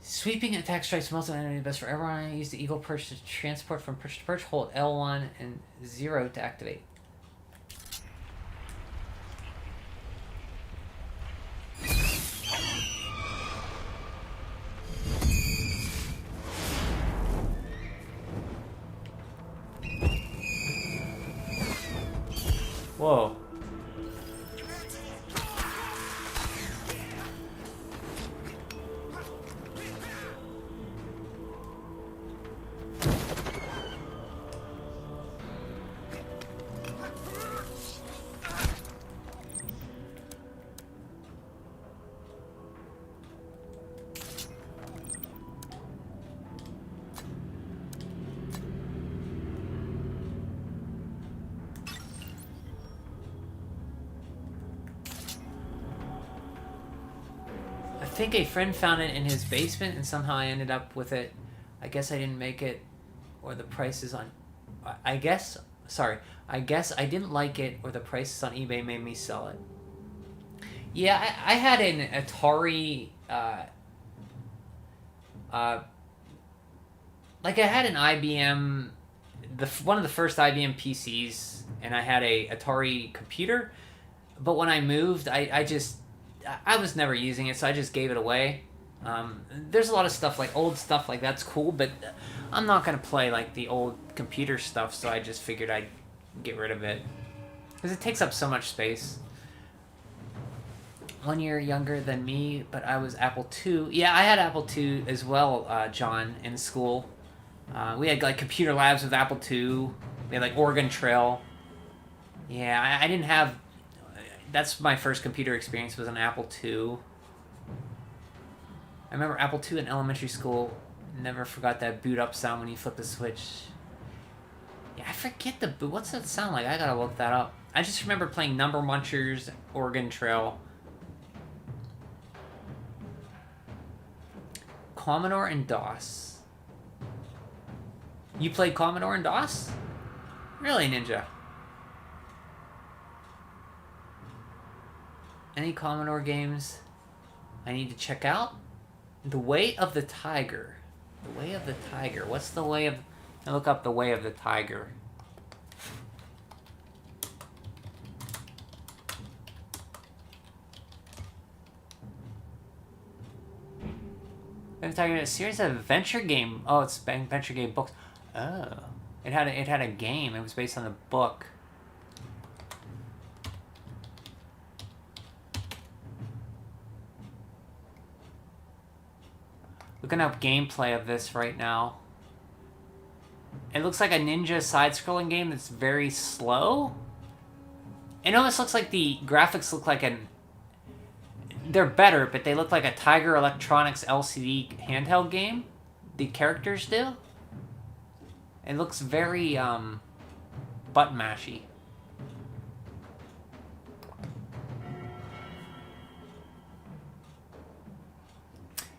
Sweeping attack strikes multiple enemy. Best for everyone. Use the Eagle perch to transport from perch to perch. Hold L1 and 0 to activate. Whoa. I think a friend found it in his basement and somehow I ended up with it. I guess I didn't make it, or the price is on... I guess I didn't like it, or the prices on eBay made me sell it. Yeah, I had an Atari... like I had an IBM... one of the first IBM PCs, and I had a Atari computer, but when I moved, I was never using it, so I just gave it away. There's a lot of stuff, like old stuff like that's cool, but I'm not going to play like the old computer stuff, so I just figured I'd get rid of it. Because it takes up so much space. 1 year younger than me, but I was Apple II. Yeah, I had Apple II as well, John, in school. We had like computer labs with Apple II. We had like Oregon Trail. Yeah, I didn't have... That's my first computer experience, was an Apple II. I remember Apple II in elementary school. Never forgot that boot up sound when you flip the switch. Yeah, I forget the boot. What's that sound like? I gotta look that up. I just remember playing Number Munchers, Oregon Trail. Commodore and DOS. You played Commodore and DOS? Really, Ninja? Any Commodore games I need to check out? The Way of the Tiger. The Way of the Tiger. What's the way of... I look up The Way of the Tiger. I'm talking about a series of adventure game. Oh, it's adventure game books. Oh, it had a game. It was based on a book. Looking up gameplay of this right now. It looks like a ninja side-scrolling game that's very slow. It almost looks like the graphics look like an... They're better, but they look like a Tiger Electronics LCD handheld game. The characters do. It looks very, button mashy.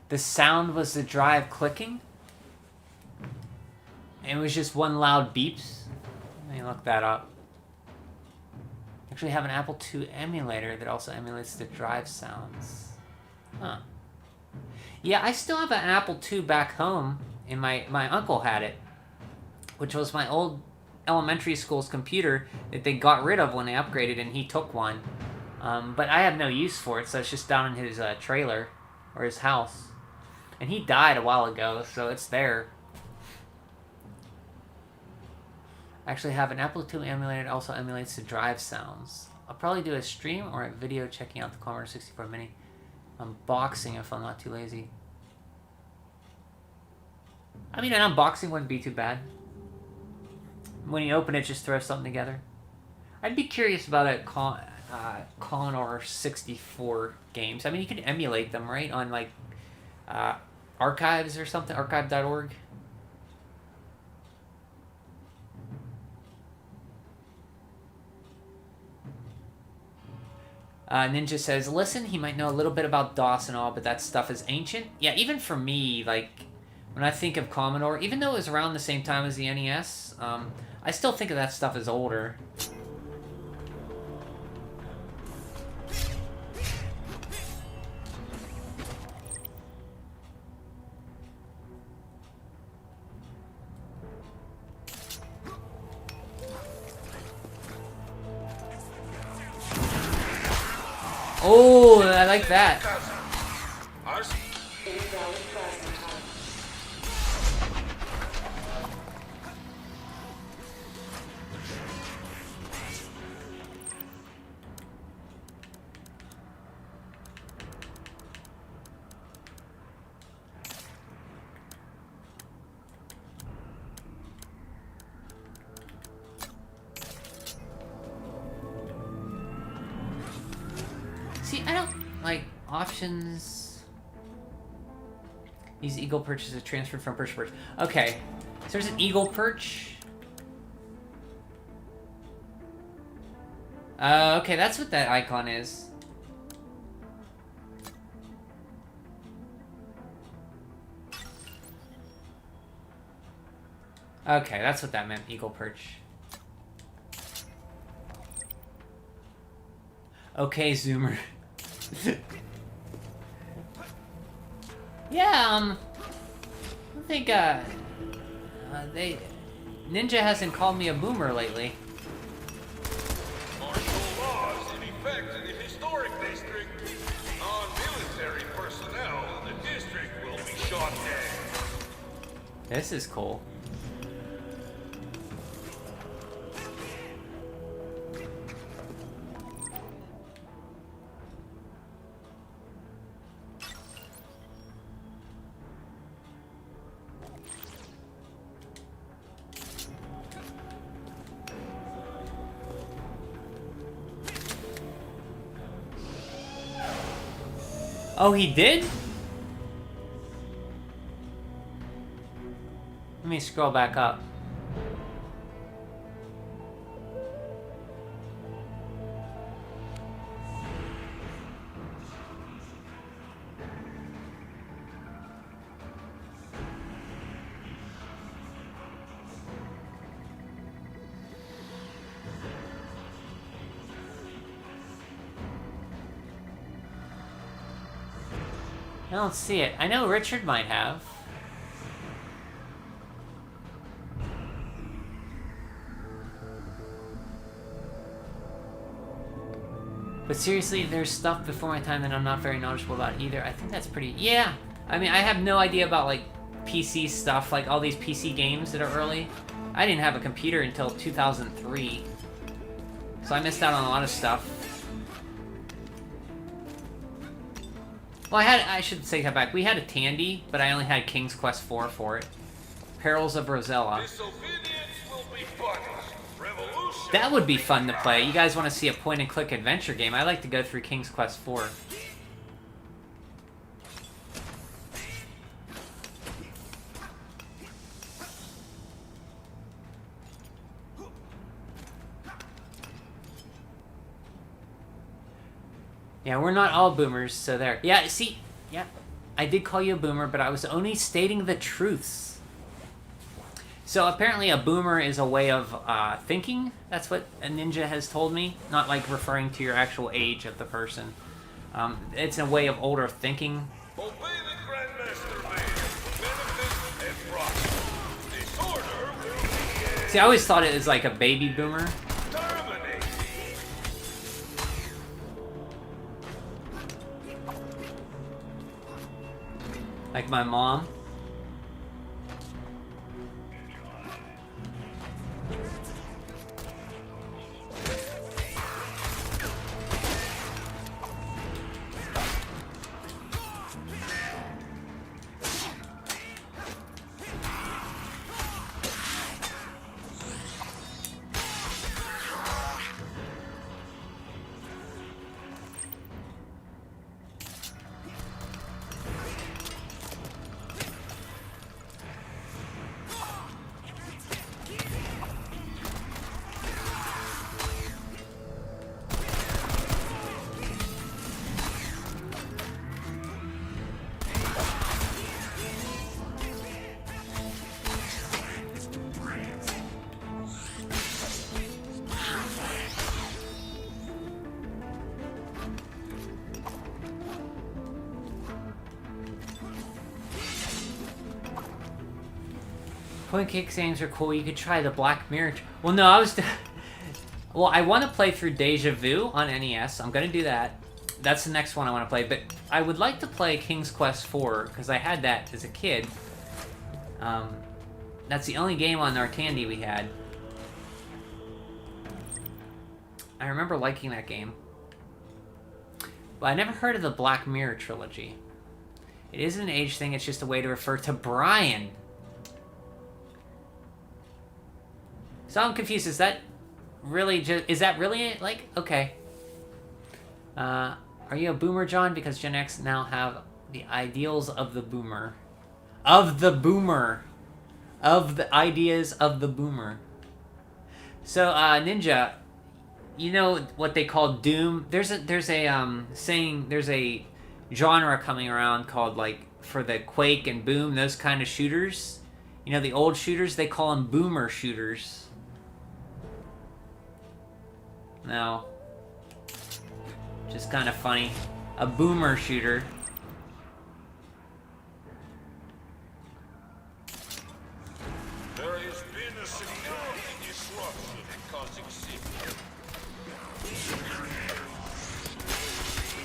The sound was the drive clicking. It was just one loud beeps. Let me look that up. Actually have an Apple II emulator that also emulates the drive sounds. Huh. Yeah, I still have an Apple II back home. My uncle had it, which was my old elementary school's computer that they got rid of when they upgraded, and he took one. But I have no use for it, so it's just down in his trailer or his house. And he died a while ago, so it's there. I actually have an Apple II emulator that also emulates the drive sounds. I'll probably do a stream or a video checking out the Commodore 64 Mini. Unboxing if I'm not too lazy. I mean, an unboxing wouldn't be too bad. When you open it, just throw something together. I'd be curious about a Commodore 64 games. I mean, you could emulate them, right? On, like, archives or something, archive.org. Ninja says, listen, he might know a little bit about DOS and all, but that stuff is ancient. Yeah, even for me, like, when I think of Commodore, even though it was around the same time as the NES, I still think of that stuff as older. Oh, I like that. Invalid plasma type. See, I don't like options. These Eagle Perches are transferred from perch to perch. Okay, so there's an Eagle Perch. Okay, that's what that icon is. Okay, that's what that meant, Eagle Perch. Okay, Zoomer. Yeah, I think, Ninja hasn't called me a boomer lately. Martial laws in effect in the historic district. Non-military personnel in the district will be shot dead. This is cool. Oh, he did? Let me scroll back up. I don't see it. I know Richard might have. But seriously, there's stuff before my time that I'm not very knowledgeable about either. I think that's pretty... Yeah! I mean, I have no idea about, like, PC stuff, like all these PC games that are early. I didn't have a computer until 2003. So I missed out on a lot of stuff. Well, I should say that back. We had a Tandy, but I only had King's Quest IV for it. Perils of Rosella. Disobedience will be punished. Revolution. That would be fun to play. You guys want to see a point-and-click adventure game? I like to go through King's Quest IV. Yeah, we're not all boomers, so there. Yeah, see, yeah, I did call you a boomer, but I was only stating the truths. So apparently a boomer is a way of thinking. That's what a ninja has told me. Not like referring to your actual age of the person. It's a way of older thinking. Obey the Grandmaster Man. Benefit and prosper. Disorder will be See, I always thought it was like a baby boomer. Terminate. Like my mom. Point kick games are cool. You could try the Black Mirror. Well, no, I was. Well, I want to play through Deja Vu on NES. I'm gonna do that. That's the next one I want to play. But I would like to play King's Quest IV because I had that as a kid. That's the only game on our Tandy we had. I remember liking that game. But I never heard of the Black Mirror trilogy. It isn't an age thing. It's just a way to refer to Brian. So I'm confused. Is that really just... Is that really it? Like, okay. Are you a boomer, John? Because Gen X now have the ideals of the boomer. Of the boomer. Of the ideas of the boomer. So, Ninja, you know what they call Doom? There's a saying, there's a genre coming around called, like, for the Quake and Boom, those kind of shooters. You know, the old shooters, they call them boomer shooters. No. Just kind of funny. A boomer shooter. There has been a security disruption causing safety.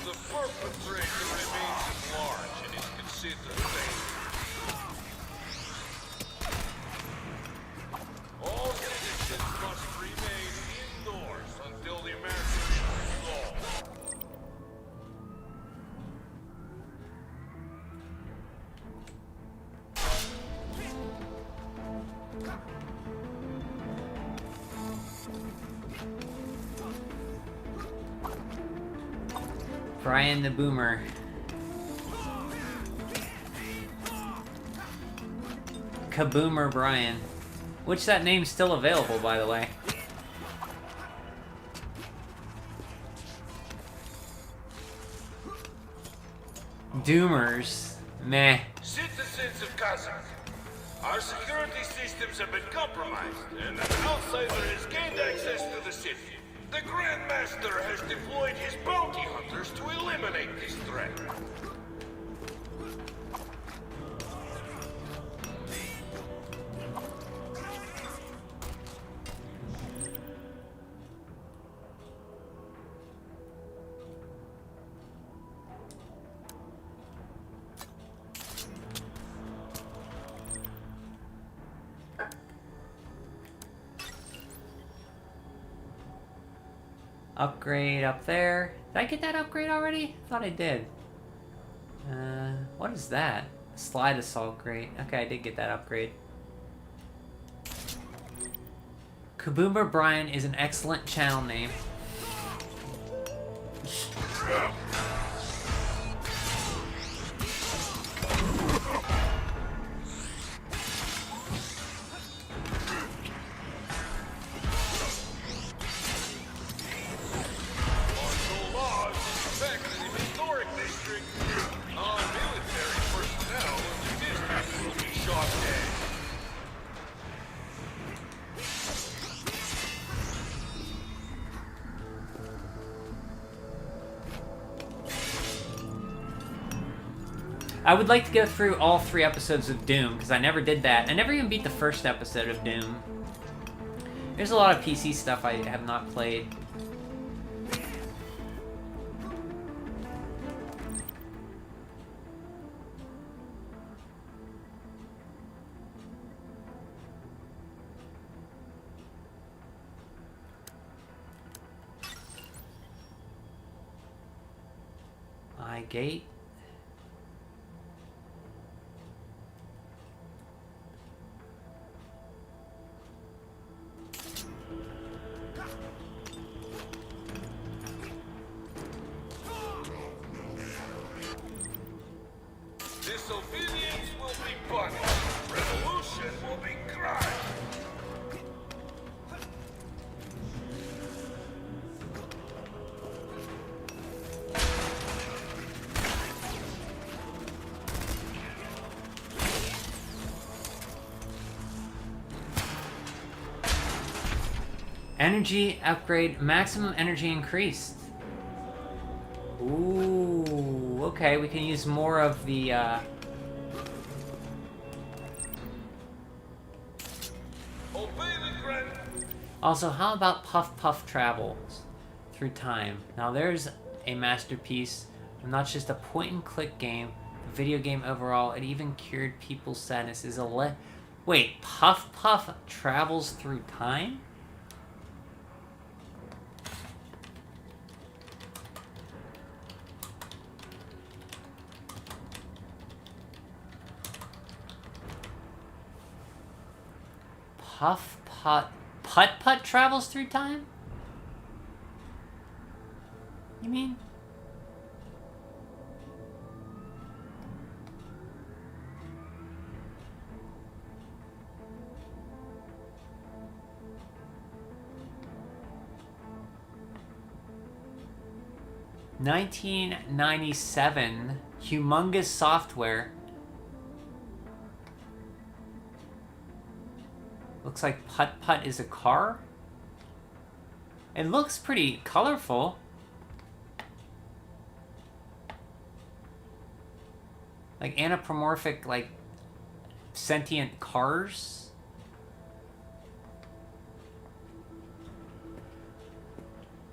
The perpetrator remains at large and is considered safe. All citizens must remain indoors until the emergency is resolved. Brian the Boomer. Kaboomer Brian. Which that name's still available, by the way. Doomers. Meh. Citizens of Kazakh, our security systems have been compromised, and an outsider has gained access to the city. The Grandmaster has deployed his bounty hunters to eliminate this threat. Upgrade up there. Did I get that upgrade already? I thought I did. What is that? Slide assault grate. Okay, I did get that upgrade. Kaboomer Brian is an excellent channel name. I would like to go through all 3 episodes of Doom, because I never did that. I never even beat the first episode of Doom. There's a lot of PC stuff I have not played. Gate. Disobedience will be punished. Revolution will be crime. Energy upgrade, maximum energy increased. Ooh, okay, we can use more of the, Obey the grand. Also, how about Puff Puff Travels through time? Now there's a masterpiece, not just a point-and-click game, a video game overall. It even cured people's sadness. Wait, Puff Puff travels through time? Putt travels through time? You mean? $1997, Humongous Software. Looks like Putt Putt is a car. It looks pretty colorful. Like anthropomorphic, like sentient cars.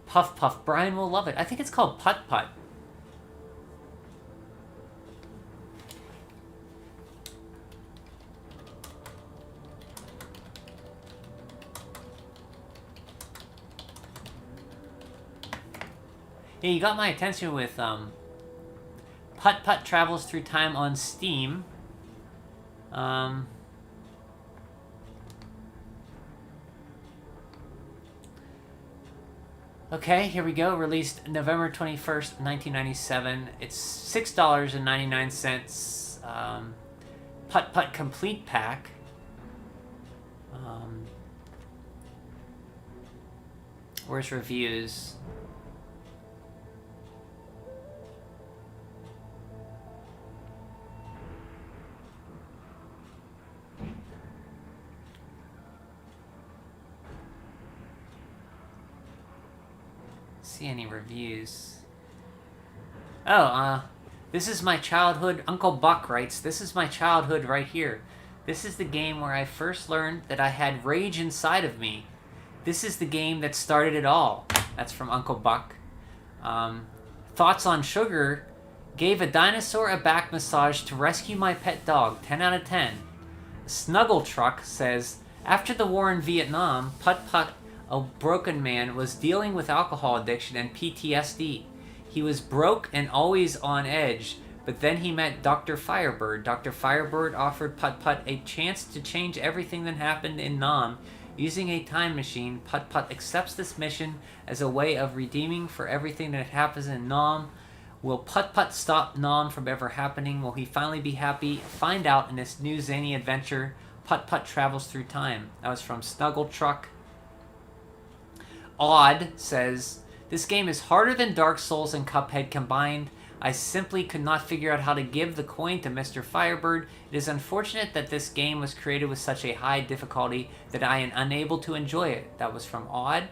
Puff Puff, Brian will love it. I think it's called Putt Putt. Yeah, you got my attention with Putt Putt Travels Through Time on Steam. Okay, here we go. Released November 21st, 1997. It's $6.99. Putt Putt Complete Pack. Where's reviews? See any reviews. Oh, this is my childhood. Uncle Buck writes, this is my childhood right here. This is the game where I first learned that I had rage inside of me. This is the game that started it all. That's from Uncle Buck. Thoughts on Sugar. Gave a dinosaur a back massage to rescue my pet dog. 10 out of 10. Snuggle Truck says, after the war in Vietnam, Putt Putt, a broken man, was dealing with alcohol addiction and PTSD. He was broke and always on edge, but then he met Dr. Firebird. Dr. Firebird offered Putt Putt a chance to change everything that happened in Nam. Using a time machine, Putt Putt accepts this mission as a way of redeeming for everything that happens in Nam. Will Putt Putt stop Nam from ever happening? Will he finally be happy? Find out in this new zany adventure, Putt Putt Travels Through Time. That was from Snuggle Truck. Odd says, this game is harder than Dark Souls and Cuphead combined. I simply could not figure out how to give the coin to Mr. Firebird. It is unfortunate that this game was created with such a high difficulty that I am unable to enjoy it. That was from Odd.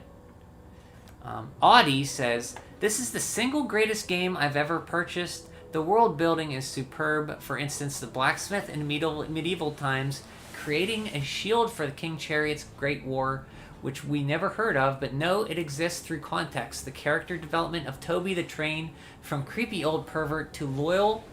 Audie says, this is the single greatest game I've ever purchased. The world building is superb. For instance, the blacksmith in medieval times, creating a shield for the King Chariot's Great War, which we never heard of, but know it exists through context. The character development of Toby the Train, from creepy old pervert to loyal,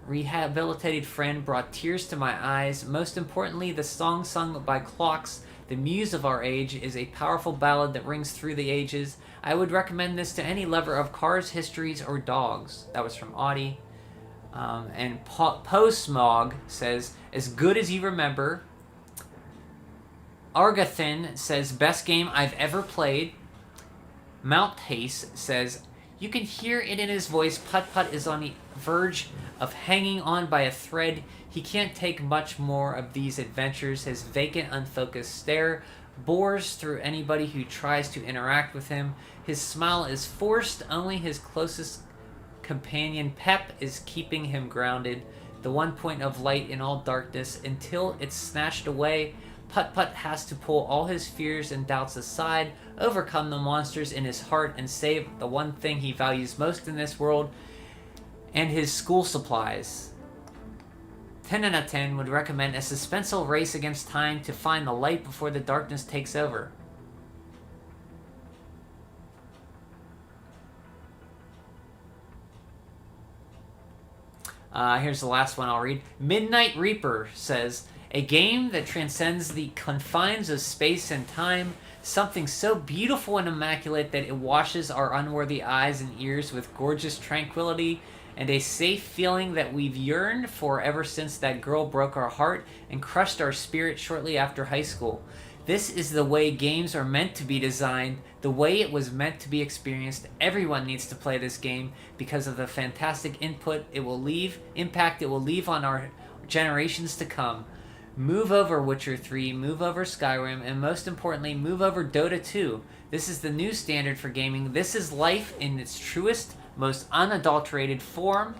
rehabilitated friend, brought tears to my eyes. Most importantly, the song sung by Clocks, the muse of our age, is a powerful ballad that rings through the ages. I would recommend this to any lover of cars, histories, or dogs. That was from Audie. And Smog says, as good as you remember. Argathin says, best game I've ever played. Mount Pace says, you can hear it in his voice. Putt Putt is on the verge of hanging on by a thread. He can't take much more of these adventures. His vacant, unfocused stare bores through anybody who tries to interact with him. His smile is forced. Only his closest companion, Pep, is keeping him grounded. The one point of light in all darkness. Until it's snatched away, Putt Putt has to pull all his fears and doubts aside, overcome the monsters in his heart, and save the one thing he values most in this world, and his school supplies. 10 out of 10 would recommend a suspenseful race against time to find the light before the darkness takes over. Here's the last one I'll read. Midnight Reaper says, a game that transcends the confines of space and time, something so beautiful and immaculate that it washes our unworthy eyes and ears with gorgeous tranquility, and a safe feeling that we've yearned for ever since that girl broke our heart and crushed our spirit shortly after high school. This is the way games are meant to be designed, the way it was meant to be experienced. Everyone needs to play this game because of the fantastic impact it will leave on our generations to come. Move over Witcher 3, move over Skyrim, and most importantly, move over Dota 2. This is the new standard for gaming. This is life in its truest, most unadulterated form.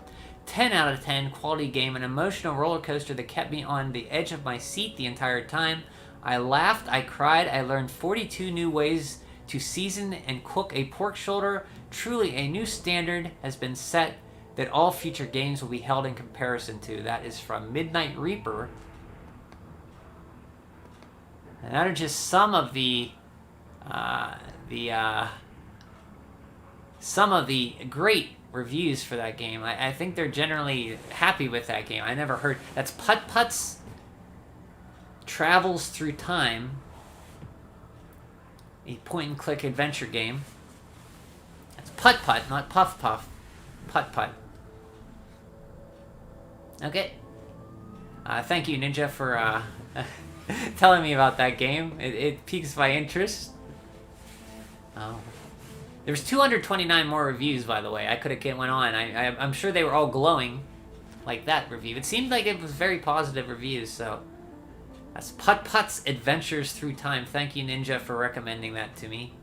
10 out of 10 quality game, an emotional roller coaster that kept me on the edge of my seat the entire time. I laughed, I cried, I learned 42 new ways to season and cook a pork shoulder. Truly a new standard has been set that all future games will be held in comparison to. That is from Midnight Reaper. And that are just some of the great reviews for that game. I think they're generally happy with that game. I never heard... That's Putt Putt's Travels Through Time, a point-and-click adventure game. That's Putt Putt, not Puff Puff. Putt Putt. Okay. Thank you, Ninja, for telling me about that game. It piques my interest. There's 229 more reviews, by the way. I could have went on. I'm sure they were all glowing, like that review. It seemed like it was very positive reviews, so... That's Putt Putt's Adventures Through Time. Thank you, Ninja, for recommending that to me.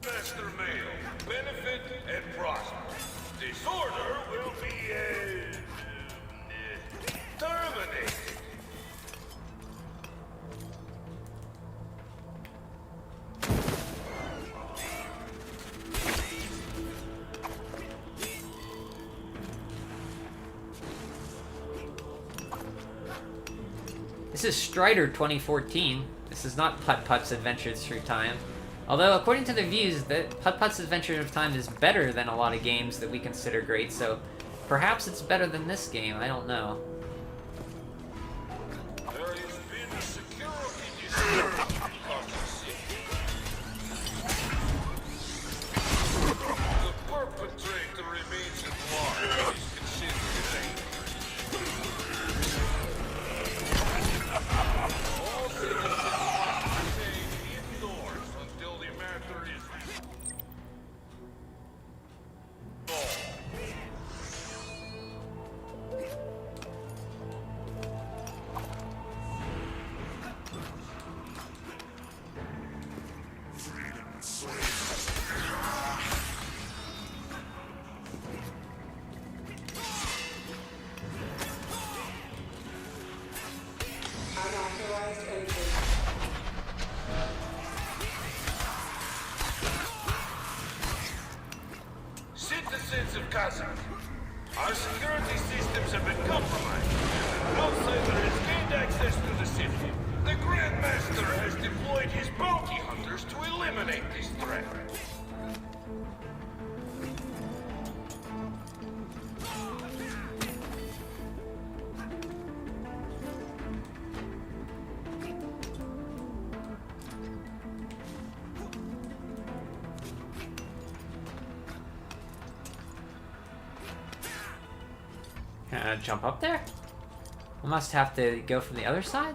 Master Male, benefit and prosper. Disorder will be terminated. This is Strider 2014. This is not Putt Putt's Adventures Through Time. Although, according to the reviews, Putt Putt's Adventures of Time is better than a lot of games that we consider great, so perhaps it's better than this game. I don't know. There has been security disturbance across the city. The perpetrator remains at large and is considered dangerous. All citizens must remain indoors until the matter is resolved. Unauthorized entry. Citizens of Kazakh, our security systems have been compromised. An outsider has gained access to the city. The Grand Master has deployed his bounty hunters eliminate this threat. Can I jump up there? I must have to go from the other side?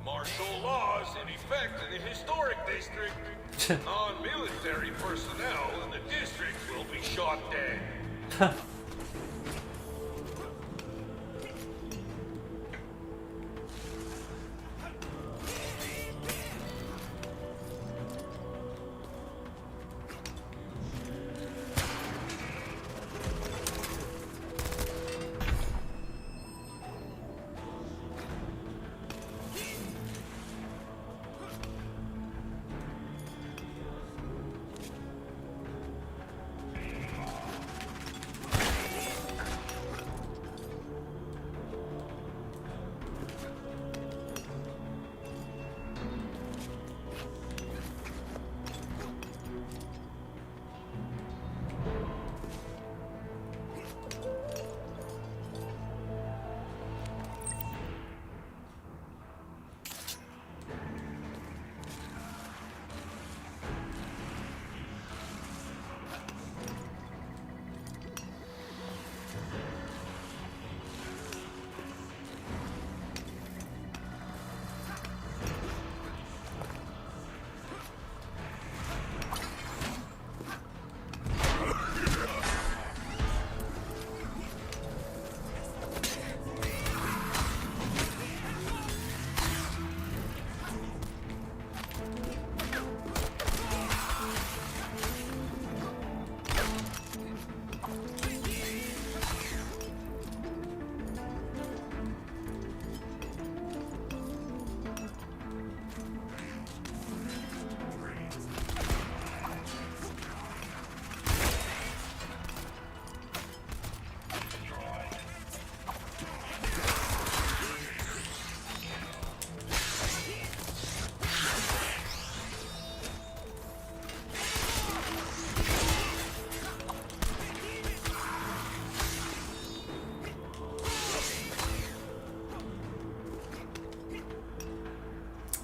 Martial laws in effect in the historic district. Non-military personnel in the district will be shot dead.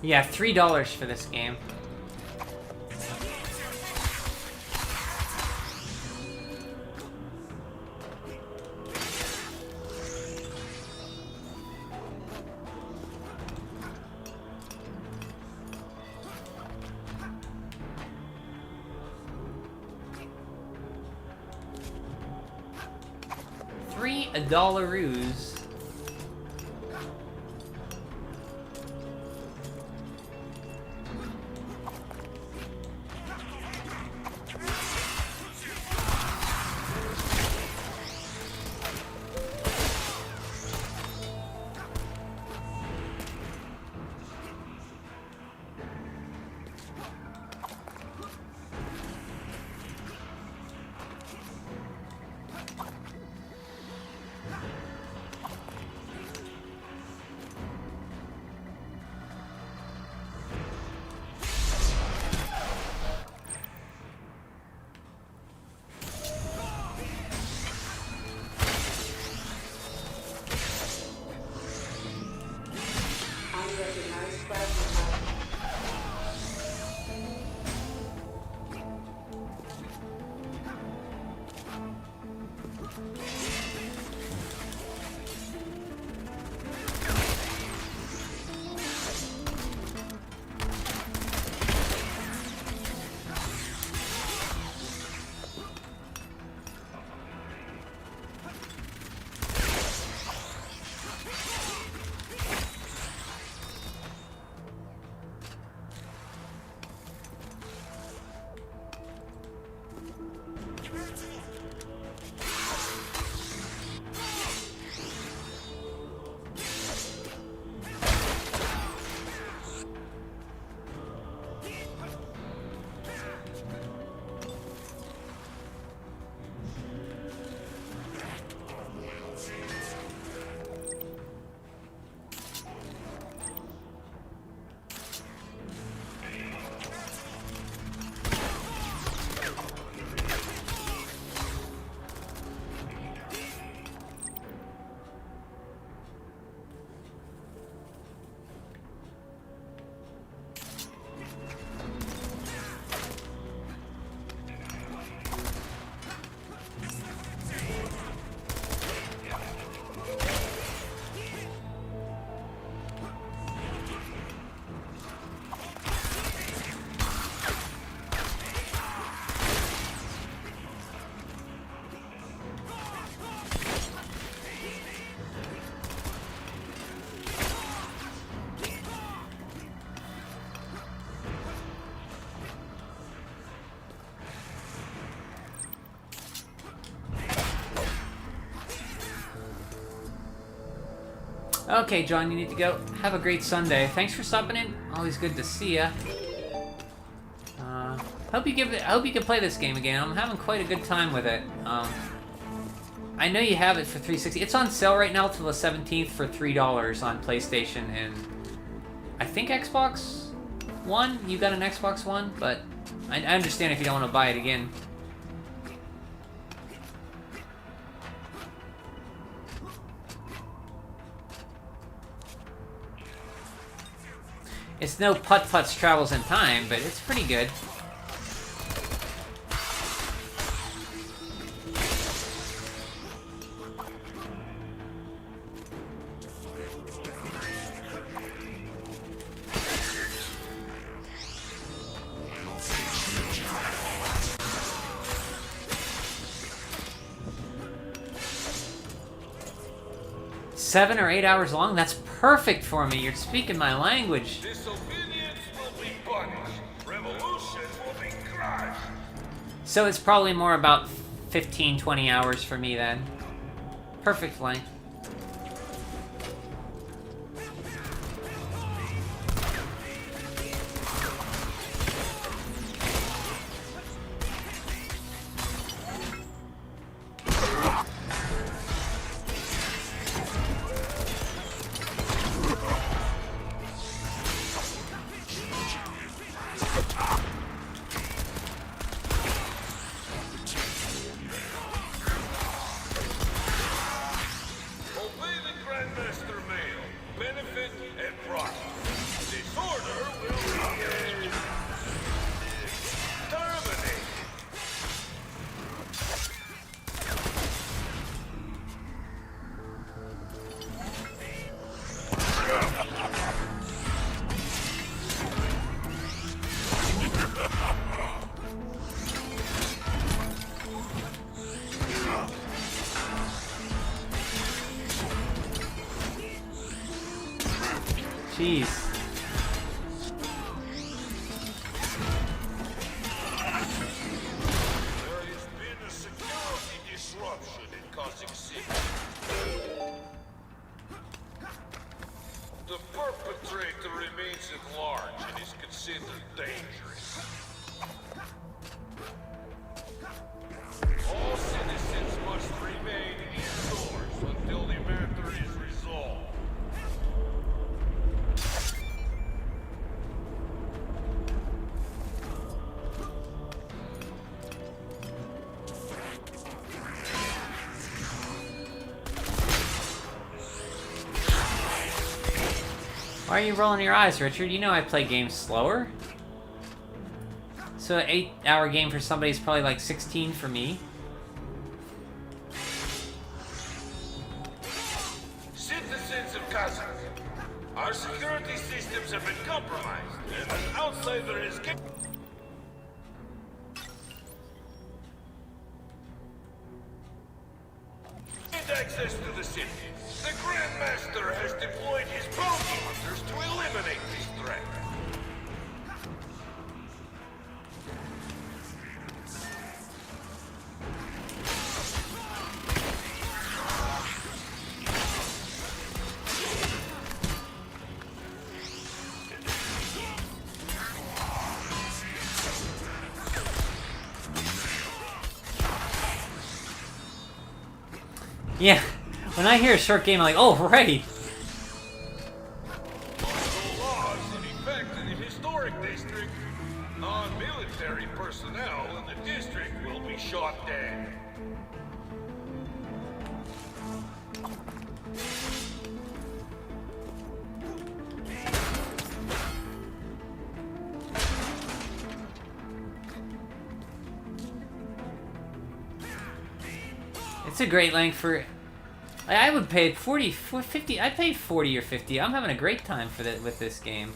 Yeah, $3 for this game. $3. Okay, John, you need to go. Have a great Sunday. Thanks for stopping in. Always good to see ya. Hope you can play this game again. I'm having quite a good time with it. I know you have it for 360. It's on sale right now till the 17th for $3 on PlayStation and I think Xbox One. You got an Xbox One, but I understand if you don't want to buy it again. It's no Putt-Putt's Travels in Time, but it's pretty good. $7 or 8 hours long? That's perfect for me. You're speaking my language. Disobedience will be punished. Revolution will be crushed. So it's probably more about 15, 20 hours for me then. Perfect length. Obey the Grandmaster Mail. Benefit and profit. Disorder will be terminated. Jeez. There has been a security disruption in Cossack City. The perpetrator remains at large and is considered dangerous. All citizens must remain indoors until the matter is resolved. Why are you rolling your eyes, Richard? You know I play games slower. So an 8-hour game for somebody is probably like 16 for me. Citizens of Kazakh, our security systems have been compromised, and an outsider is gained access to the city. The Grandmaster has deployed his bounty hunters to eliminate this threat. Yeah, when I hear a short game, I'm like, oh, right. The laws in effect in the historic district, non-military personnel in the district will be shot dead. It's a great length for... I would pay 40, 50... I'd pay 40 or 50. I'm having a great time with this game.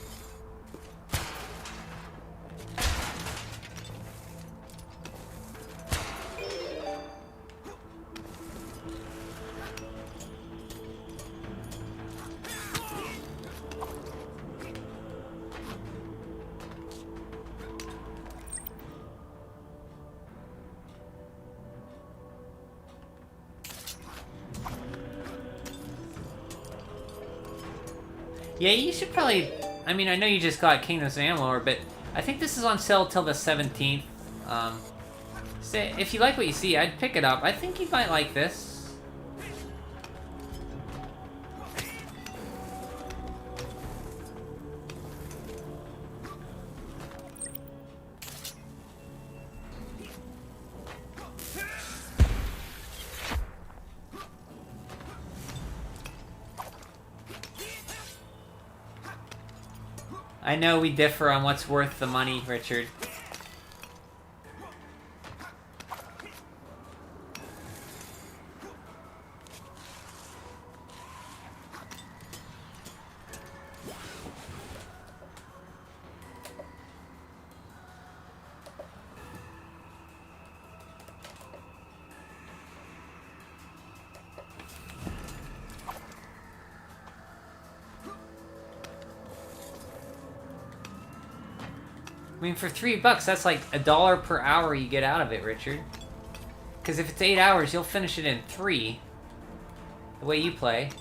Yeah, you should probably... I mean, I know you just got Kingdoms of Amalur, but I think this is on sale till the 17th. Say, if you like what you see, I'd pick it up. I think you might like this. I know we differ on what's worth the money, Richard. I mean, for $3, that's like $1 per hour you get out of it, Richard. Because if it's 8 hours, you'll finish it in 3. The way you play.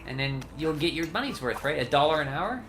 And then you'll get your money's worth, right? $1 an hour?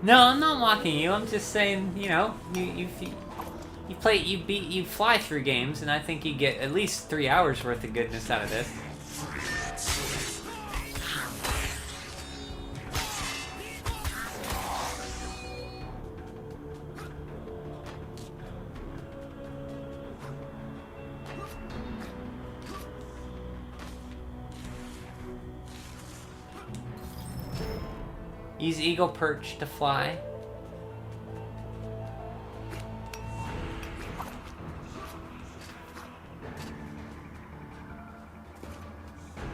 No, I'm not mocking you. I'm just saying, you know, you fly through games, and I think you get at least 3 hours worth of goodness out of this. Use Eagle Perch to fly.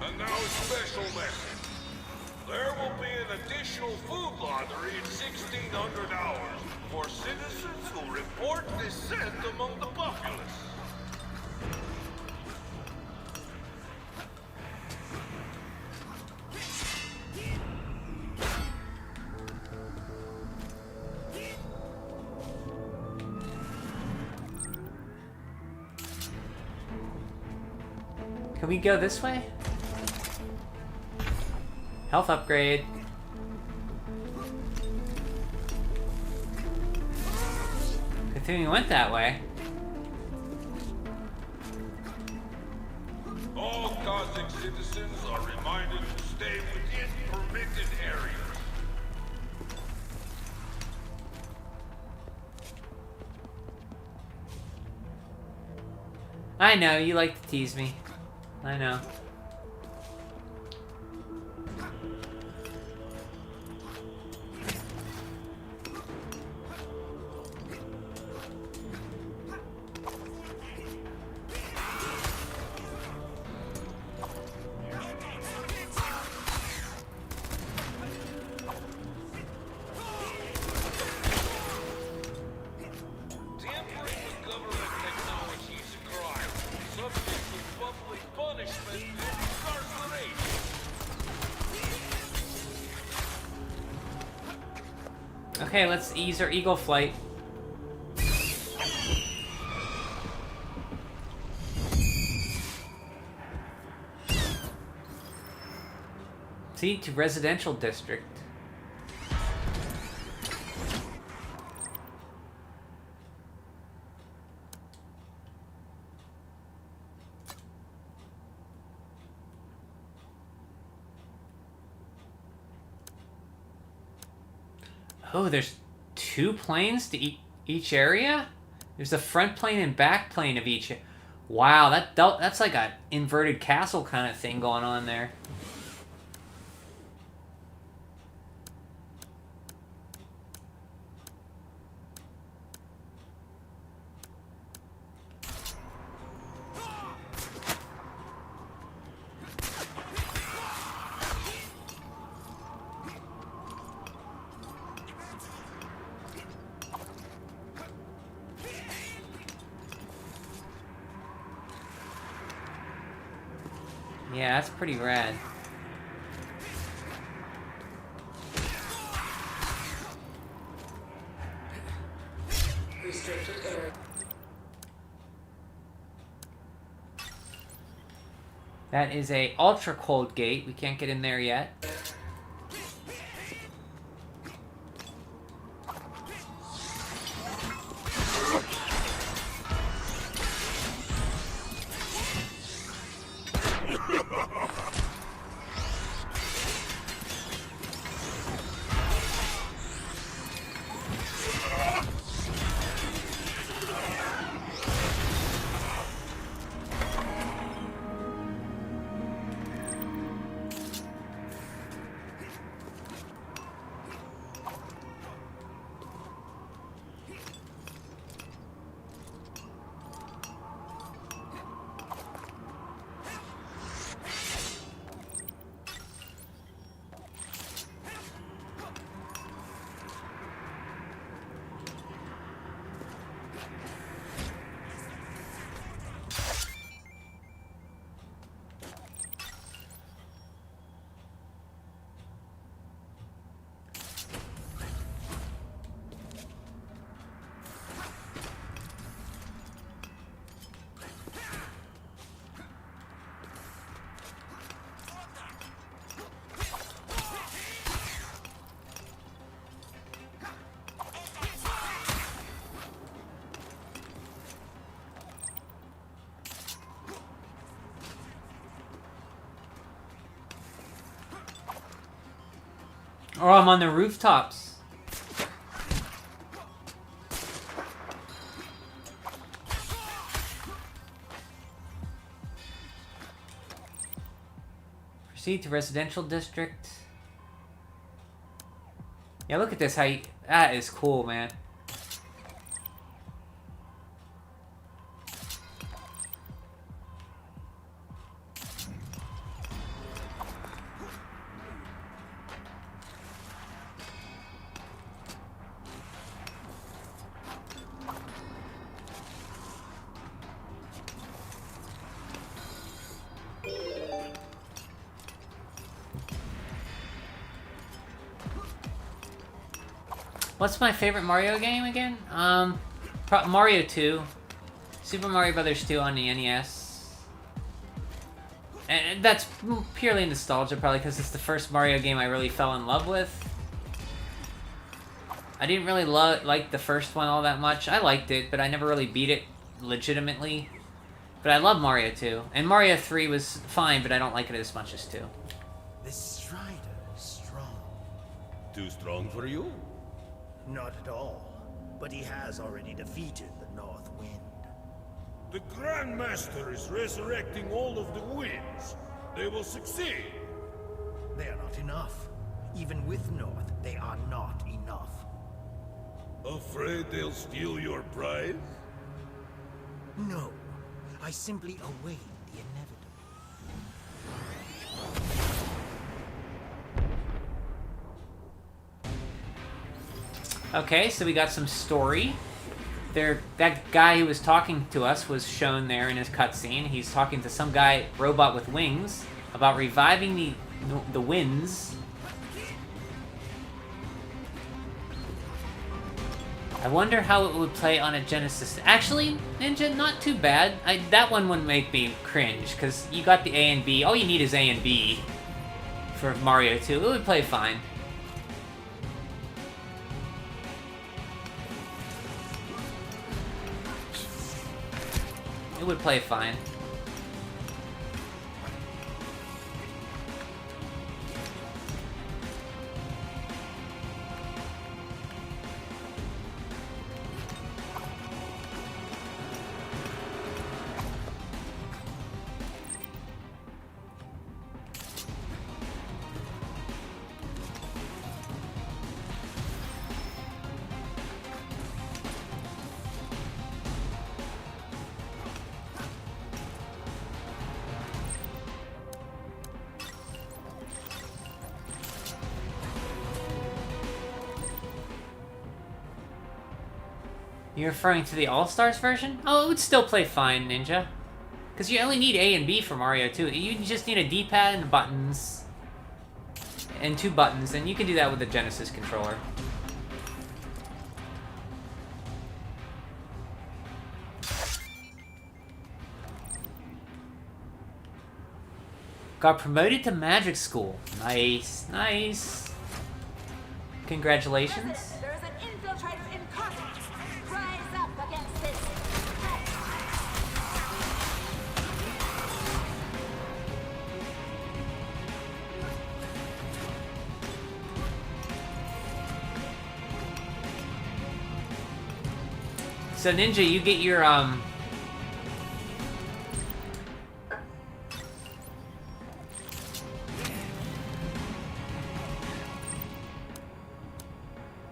And now a special message. There will be an additional food lottery at 1600 hours for citizens who report dissent among the populace. Can we go this way? Health upgrade. Good thing we went that way. All Kazakh citizens are reminded to stay within permitted areas. I know, you like to tease me. I know. Tampering with government technology is a crime, subject to public punishment and incarceration. Okay, let's ease our eagle flight. See, to residential district. Oh, there's 2 planes to each area? There's the front plane and back plane of each. Wow, that's like a inverted castle kind of thing going on there. Yeah, that's pretty rad. Restricted area. That is a ultra cold gate. We can't get in there yet. Oh, I'm on the rooftops. Proceed to residential district. Yeah, look at this. That is cool, man. What's my favorite Mario game again? Mario 2. Super Mario Brothers 2 on the NES. And that's purely nostalgia, probably because it's the first Mario game I really fell in love with. I didn't really like the first one all that much. I liked it, but I never really beat it legitimately. But I love Mario 2. And Mario 3 was fine, but I don't like it as much as 2. This Strider is strong. Too strong for you? Not at all. But he has already defeated the North Wind. The Grandmaster is resurrecting all of the winds. They will succeed. They are not enough. Even with North, they are not enough. Afraid they'll steal your prize? No. I simply await the inevitable. Okay, so we got some story. That guy who was talking to us was shown there in his cutscene. He's talking to some guy, robot with wings, about reviving the winds. I wonder how it would play on a Genesis. Actually, Ninja, not too bad. That one wouldn't make me cringe, because you got the A and B. All you need is A and B for Mario 2. It would play fine. It would play fine. You're referring to the All-Stars version? Oh, it would still play fine, Ninja. Because you only need A and B for Mario 2. You just need a D-pad and buttons. And 2 buttons, and you can do that with the Genesis controller. Got promoted to Magic School. Nice, nice. Congratulations. Listen, there is an infiltrator in Carthage. Rise up against this threat. So Ninja, you get your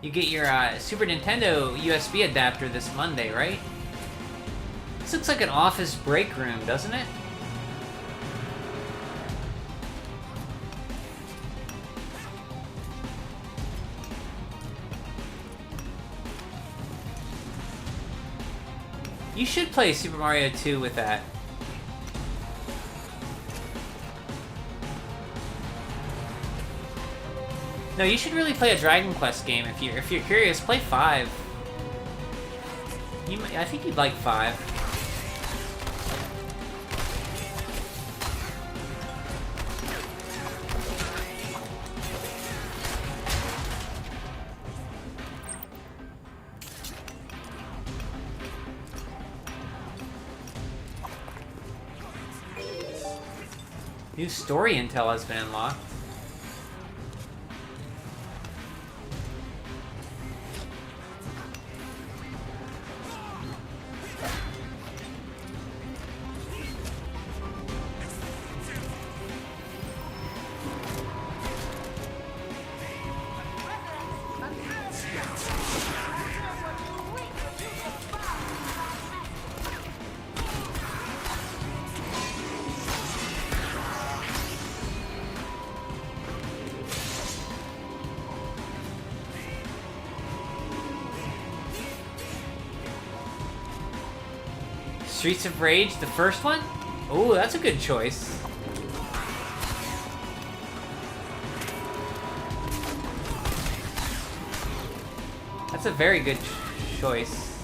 you get your Super Nintendo USB adapter this Monday, right? This looks like an office break room, doesn't it? You should play Super Mario 2 with that. No, you should really play a Dragon Quest game if you're curious. Play 5. I think you'd like 5. New story intel has been unlocked. Streets of Rage, the first one? Oh, that's a good choice. That's a very good choice.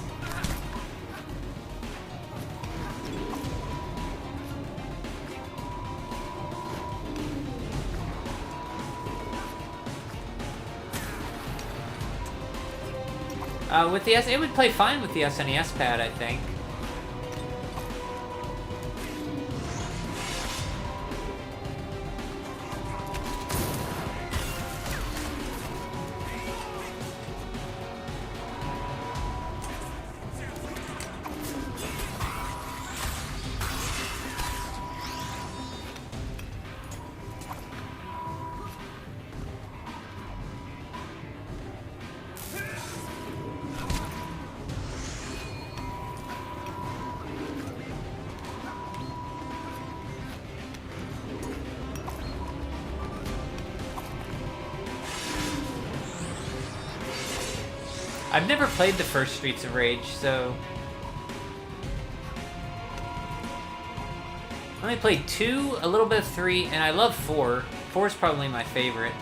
With the it would play fine with the SNES pad, I think. I've never played the first Streets of Rage, so... I only played 2, a little bit of 3, and I love 4. 4 is probably my favorite.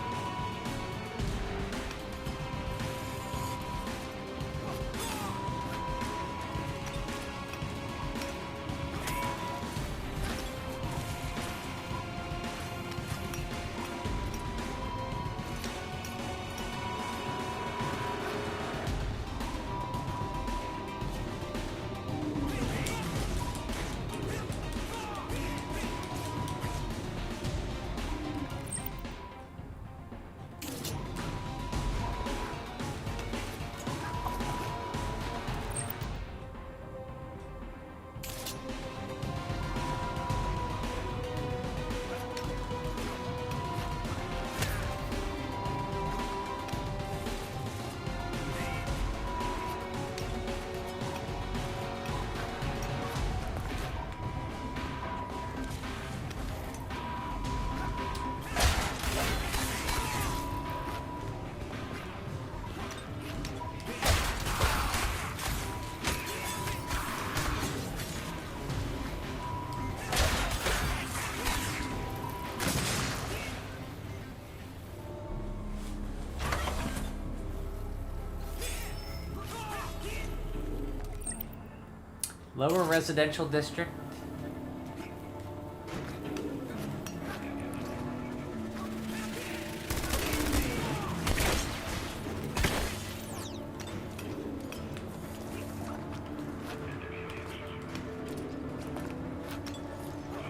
Lower residential district.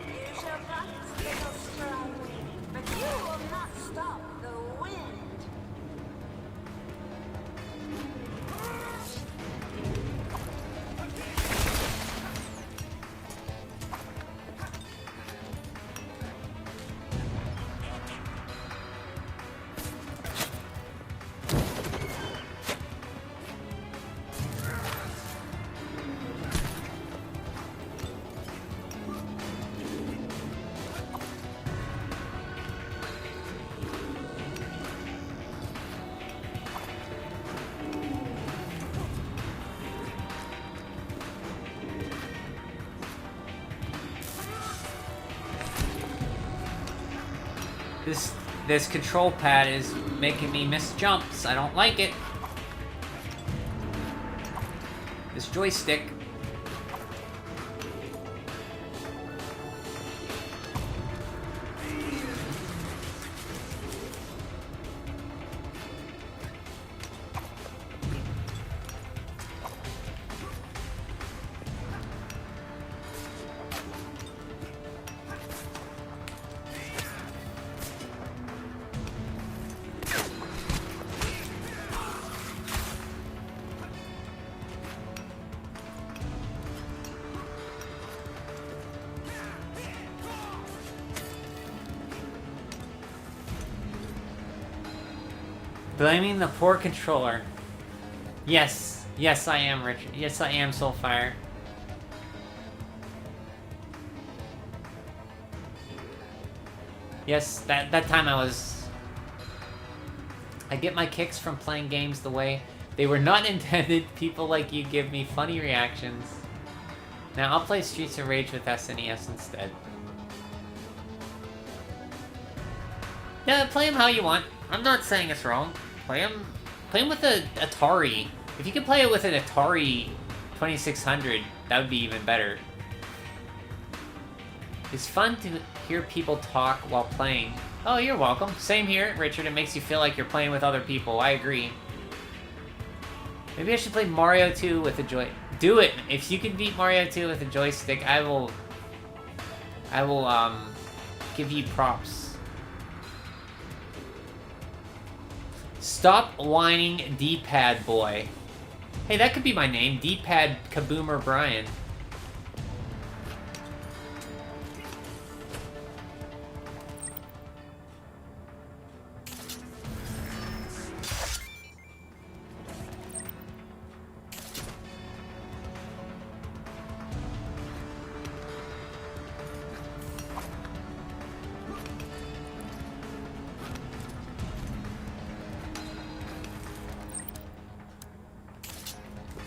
You shall not little stride, but you will not stop the wind. This control pad is making me miss jumps. I don't like it. This joystick. Blaming the poor controller. Yes. Yes, I am, Richard. Yes, I am, Soulfire. Yes, that time I get my kicks from playing games the way they were not intended. People like you give me funny reactions. Now I'll play Streets of Rage with SNES instead. Yeah, play them how you want. I'm not saying it's wrong. Play them with an Atari. If you could play it with an Atari 2600, that would be even better. It's fun to hear people talk while playing. Oh, you're welcome. Same here, Richard. It makes you feel like you're playing with other people. I agree. Maybe I should play Mario 2 with a joy. Do it! If you can beat Mario 2 with a joystick, I will give you props. Stop whining, D-pad boy. Hey, that could be my name, D-pad Kaboomer Brian.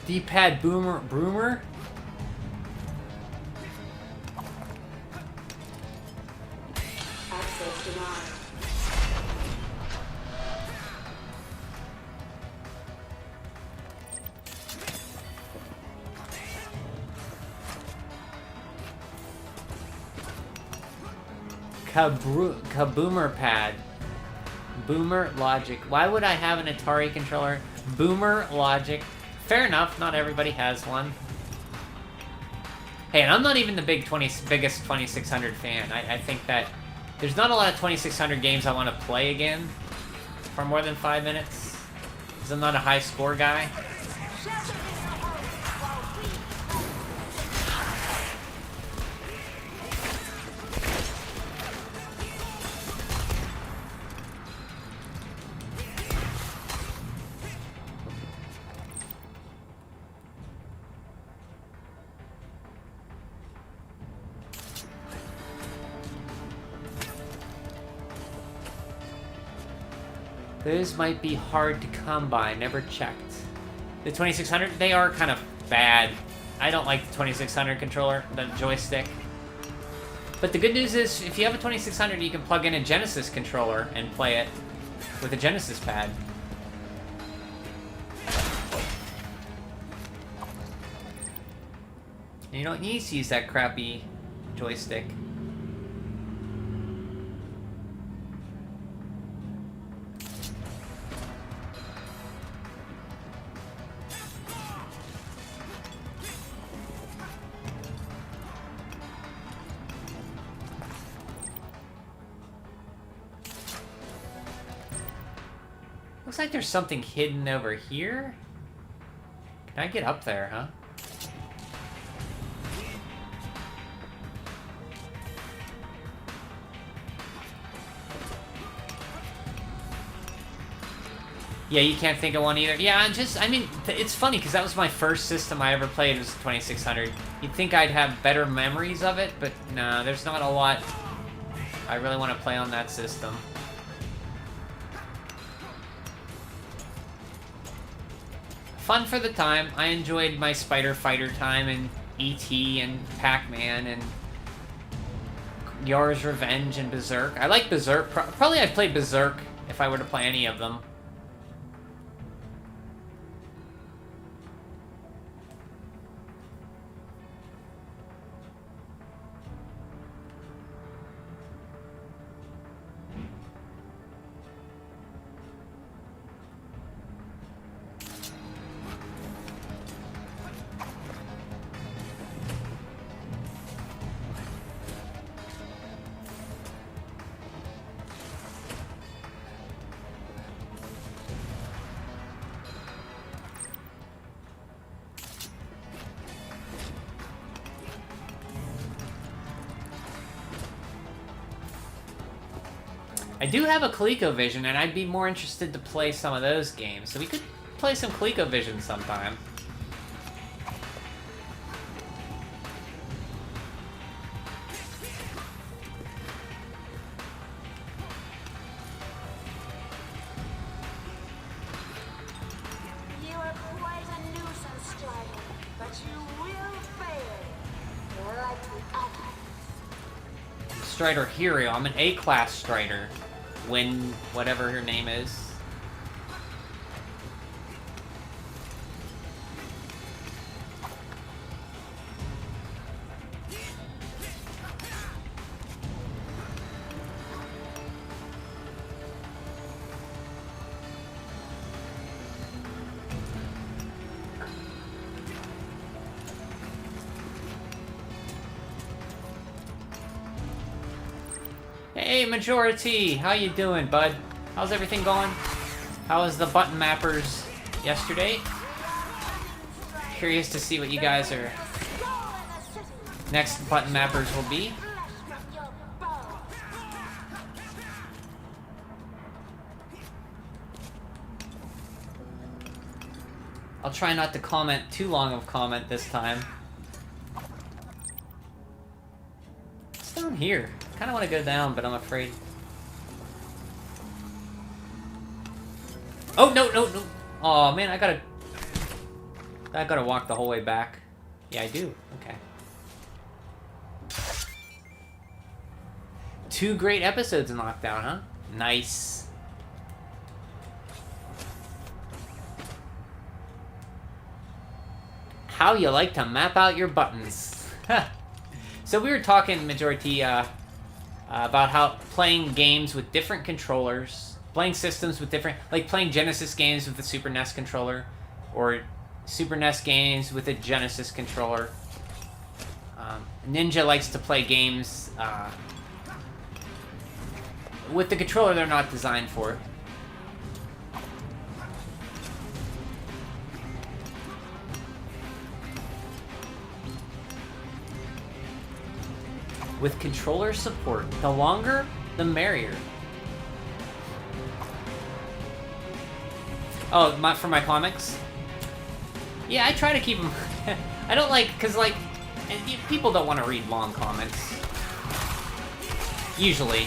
D-pad Broomer? Access denied. Kaboomer pad. Boomer Logic. Why would I have an Atari controller? Boomer Logic. Fair enough, not everybody has one. Hey, and I'm not even the biggest 2600 fan. I think that there's not a lot of 2600 games I want to play again for more than 5 minutes, because I'm not a high score guy. Those might be hard to come by, never checked. The 2600, they are kind of bad. I don't like the 2600 controller, the joystick. But the good news is, if you have a 2600, you can plug in a Genesis controller and play it with a Genesis pad. And you don't need to use that crappy joystick. Looks like there's something hidden over here. Can I get up there, huh? Yeah, you can't think of one either. Yeah, I mean, it's funny because that was my first system I ever played was 2600. You'd think I'd have better memories of it, but nah, there's not a lot I really want to play on that system. Fun for the time. I enjoyed my Spider Fighter time and E.T. and Pac-Man and Yar's Revenge and Berserk. I like Berserk. Probably I'd play Berserk if I were to play any of them. I do have a ColecoVision, and I'd be more interested to play some of those games. So we could play some ColecoVision sometime. You are quite a nuisance, Strider, but you will fail. Like the others. Strider Hero. I'm an A-class Strider. When whatever her name is. Hey, Majority! How you doing, bud? How's everything going? How was the button mappers yesterday? Curious to see what you guys are... next button mappers will be. I'll try not to comment too long of comment this time. It's down here. I kind of want to go down, but I'm afraid. Oh, no, no, no. Oh, man, I gotta walk the whole way back. Yeah, I do. Okay. 2 great episodes in lockdown, huh? Nice. How you like to map out your buttons. So we were talking, Majority, about how playing games with different controllers, playing systems with different, like playing Genesis games with the Super NES controller, or Super NES games with a Genesis controller. Ninja likes to play games with the controller they're not designed for. With controller support, the longer, the merrier. Oh, for my comics? Yeah, I try to keep them... I don't like... Because, like, people don't want to read long comments. Usually.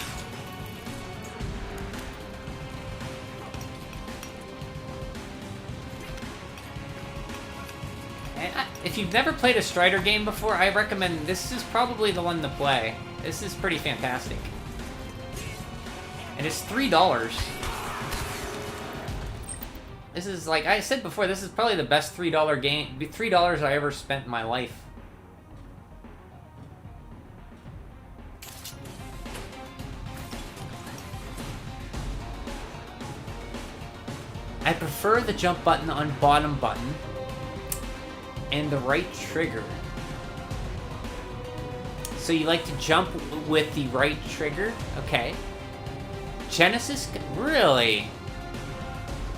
And if you've never played a Strider game before, I recommend this is probably the one to play. This is pretty fantastic. And it's $3. This is, like I said before, this is probably the best $3 game, $3 I ever spent in my life. I prefer the jump button on bottom button and the right trigger. So you like to jump with the right trigger? Okay. Genesis? Really?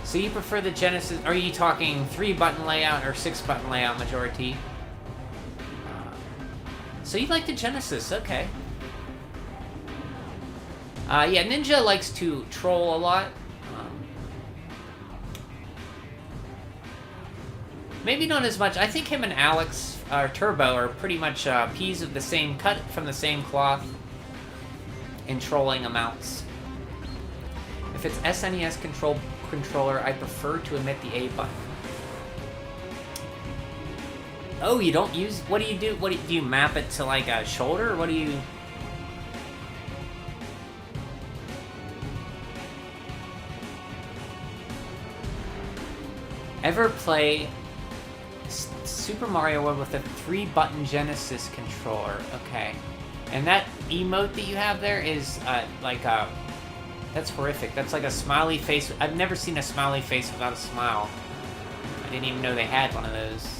So you prefer the Genesis... Are you talking 3-button layout or 6-button layout majority? So you like the Genesis, okay. Yeah, Ninja likes to troll a lot. Maybe not as much. I think him and Alex, Turbo, are pretty much peas of the same, cut from the same cloth in trolling amounts. If it's SNES controller, I prefer to omit the A button. Oh, you don't use... What do you do? Do you map it to, like, a shoulder? Or what do you... Ever play Super Mario World with a 3-button Genesis controller? Okay. And that emote that you have there is, like, that's horrific. That's like a smiley face. I've never seen a smiley face without a smile. I didn't even know they had one of those.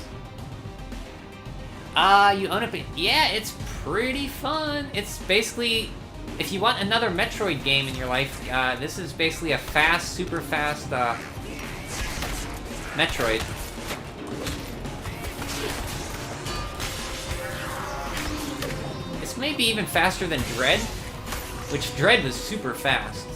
You own it, but yeah, it's pretty fun. It's basically, if you want another Metroid game in your life, this is basically a fast, super fast, Metroid. It's maybe even faster than Dread, which Dread was super fast.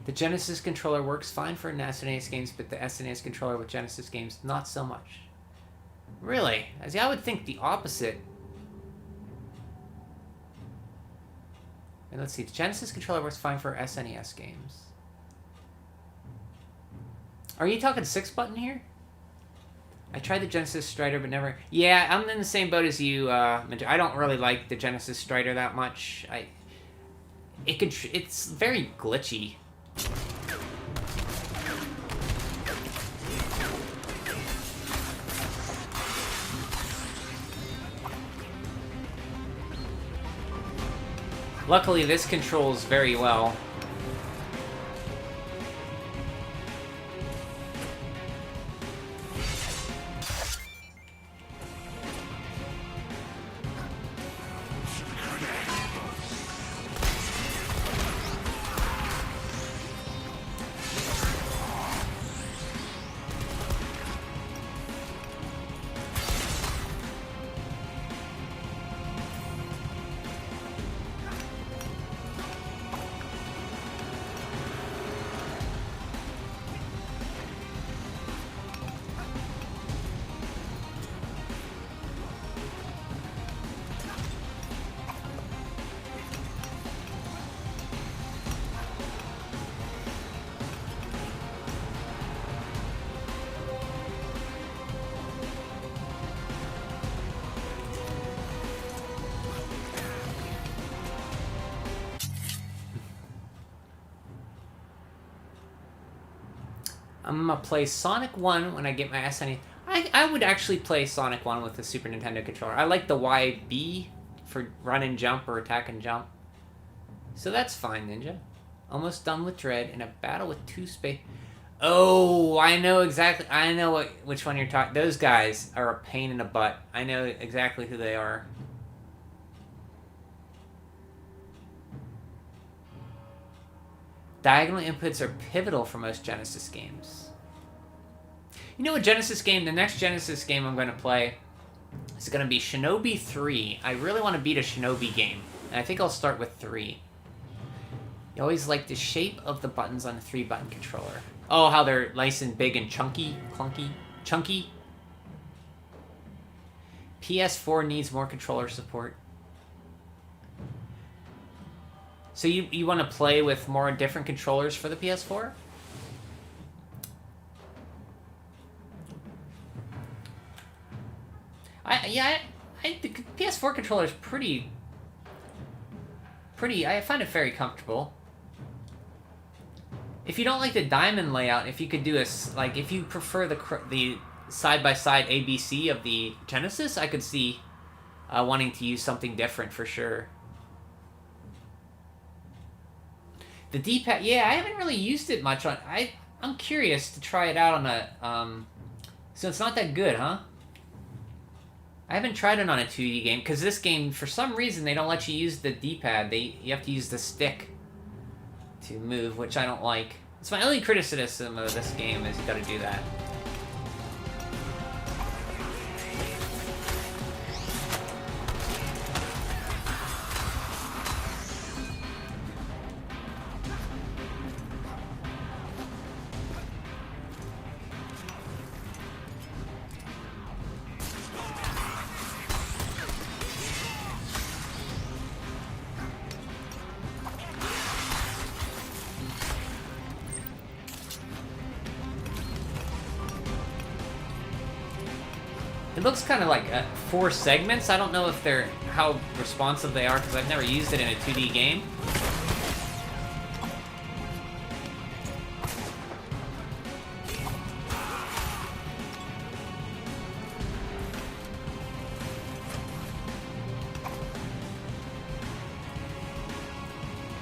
The Genesis controller works fine for SNES games, but the SNES controller with Genesis games, not so much. Really? As I would think the opposite. And let's see, the Genesis controller works fine for SNES games. Are you talking 6-button here? I tried the Genesis Strider, but never... Yeah, I'm in the same boat as you, I don't really like the Genesis Strider that much. It's very glitchy. Luckily, this controls very well. I'm gonna play Sonic 1 when I get my SNES. I would actually play Sonic 1 with the Super Nintendo controller. I like the YB for run and jump or attack and jump. So that's fine, Ninja. Almost done with Dread in a battle with 2 space... Oh, I know exactly... I know which one you're talking... Those guys are a pain in the butt. I know exactly who they are. Diagonal inputs are pivotal for most Genesis games. You know what Genesis game, the next Genesis game I'm going to play is going to be Shinobi 3. I really want to beat a Shinobi game, and I think I'll start with 3. You always like the shape of the buttons on a 3-button controller. Oh, how they're nice and big and chunky. Chunky. PS4 needs more controller support. So you want to play with more different controllers for the PS4? the PS4 controller is pretty. I find it very comfortable. If you don't like the diamond layout, if you could do if you prefer the side-by-side ABC of the Genesis, I could see wanting to use something different for sure. The D-pad, yeah, I haven't really used it much on. I'm curious to try it out on a. So it's not that good, huh? I haven't tried it on a 2D game because this game, for some reason, they don't let you use the D-pad. You have to use the stick to move, which I don't like. It's my only criticism of this game is you got to do that. It looks kind of like 4 segments. I don't know if how responsive they are because I've never used it in a 2D game.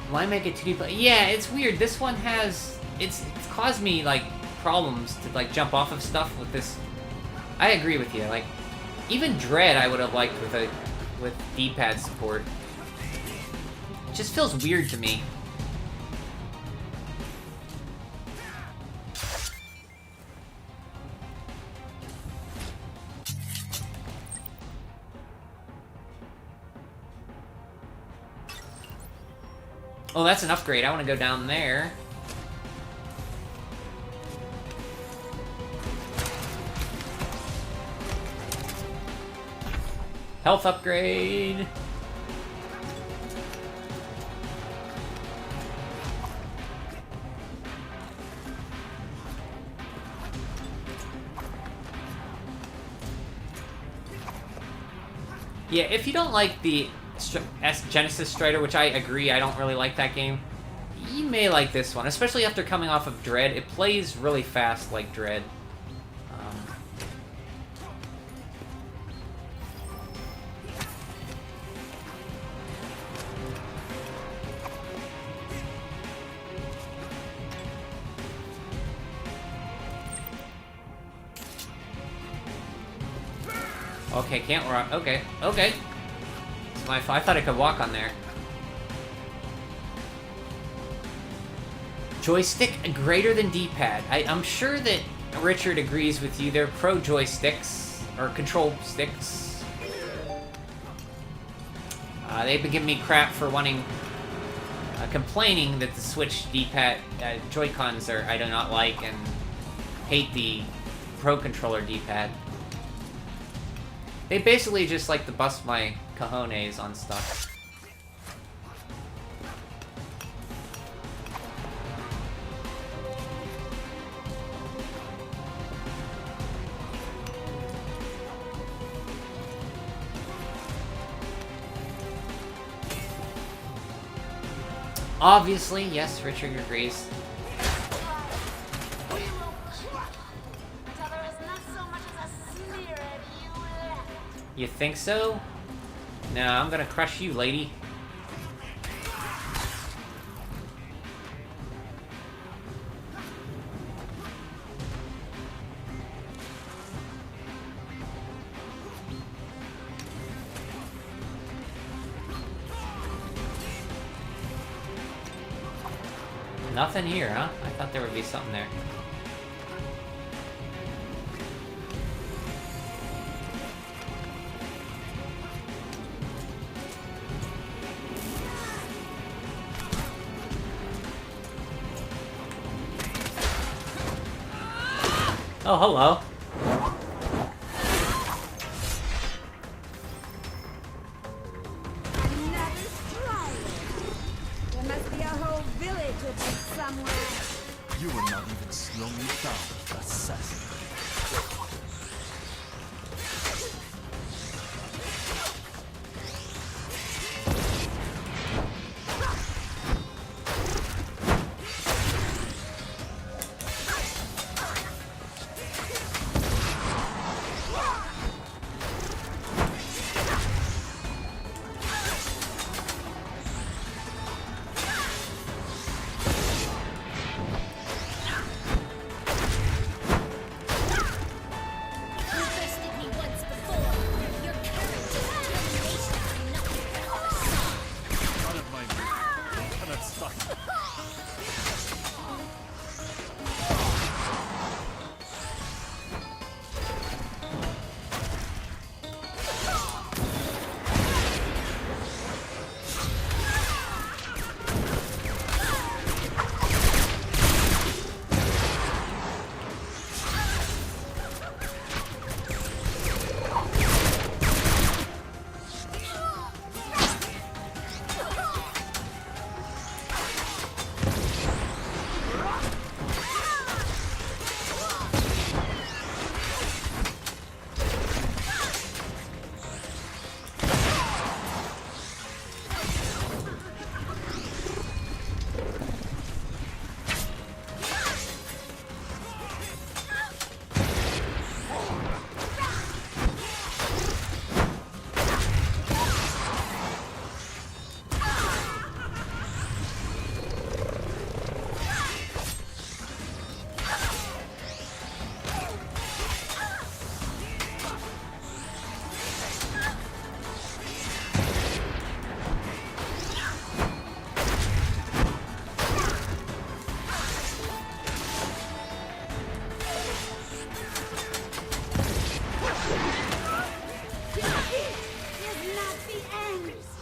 Why make it 2D play? Yeah, it's weird. This one has it's caused me like problems to like jump off of stuff with this. I agree with you. Like, even Dread I would have liked with D-pad support. It just feels weird to me. Oh, that's an upgrade. I want to go down there. Health upgrade. Yeah, if you don't like the Genesis Strider, which I agree, I don't really like that game, you may like this one, especially after coming off of Dread. It plays really fast like Dread. Okay, can't walk. Okay. It's my fault. I thought I could walk on there. Joystick greater than D-pad. I'm sure that Richard agrees with you. They're pro joysticks or control sticks. They've been giving me crap for complaining that the Switch D-pad Joy-Cons I do not like and hate the Pro Controller D-pad. They basically just like to bust my cojones on stuff. Obviously, yes, Richard agrees. You think so? No, I'm gonna crush you, lady. Nothing here, huh? I thought there would be something there. Oh, hello. Another strike. There must be a whole village of them somewhere. You will not even slow me down, assassin.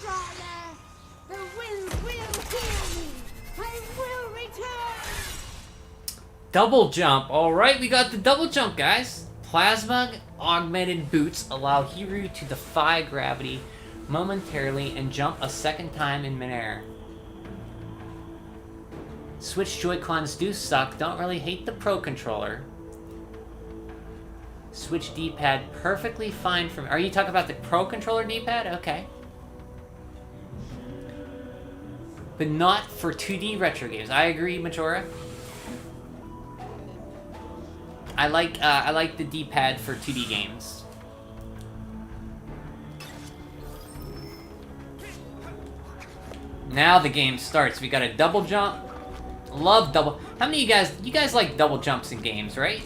darling. The wind will heal me. I will return. Double jump. Alright, we got the double jump, guys. Plasma augmented boots allow Hiru to defy gravity momentarily and jump a second time in midair. Switch Joy-Cons do suck. Don't really hate the Pro Controller. Switch D-pad perfectly fine from... Are you talking about the Pro Controller D-pad? Okay. But not for 2D retro games. I agree, Majora. I like the D-pad for 2D games. Now the game starts. We got a double jump. Love double. How many of you guys like double jumps in games, right?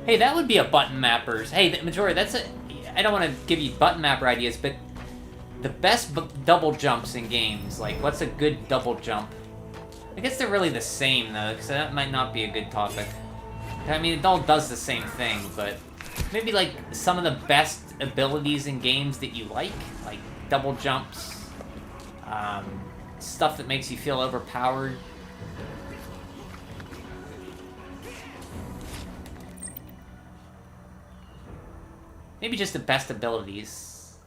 Hey, that would be a button mappers. Hey, Majora, that's a... I don't want to give you button mapper ideas, but the best double jumps in games, like what's a good double jump? I guess they're really the same though, because that might not be a good topic. I mean, it all does the same thing, but maybe like some of the best abilities in games that you like double jumps, stuff that makes you feel overpowered. Maybe just the best abilities.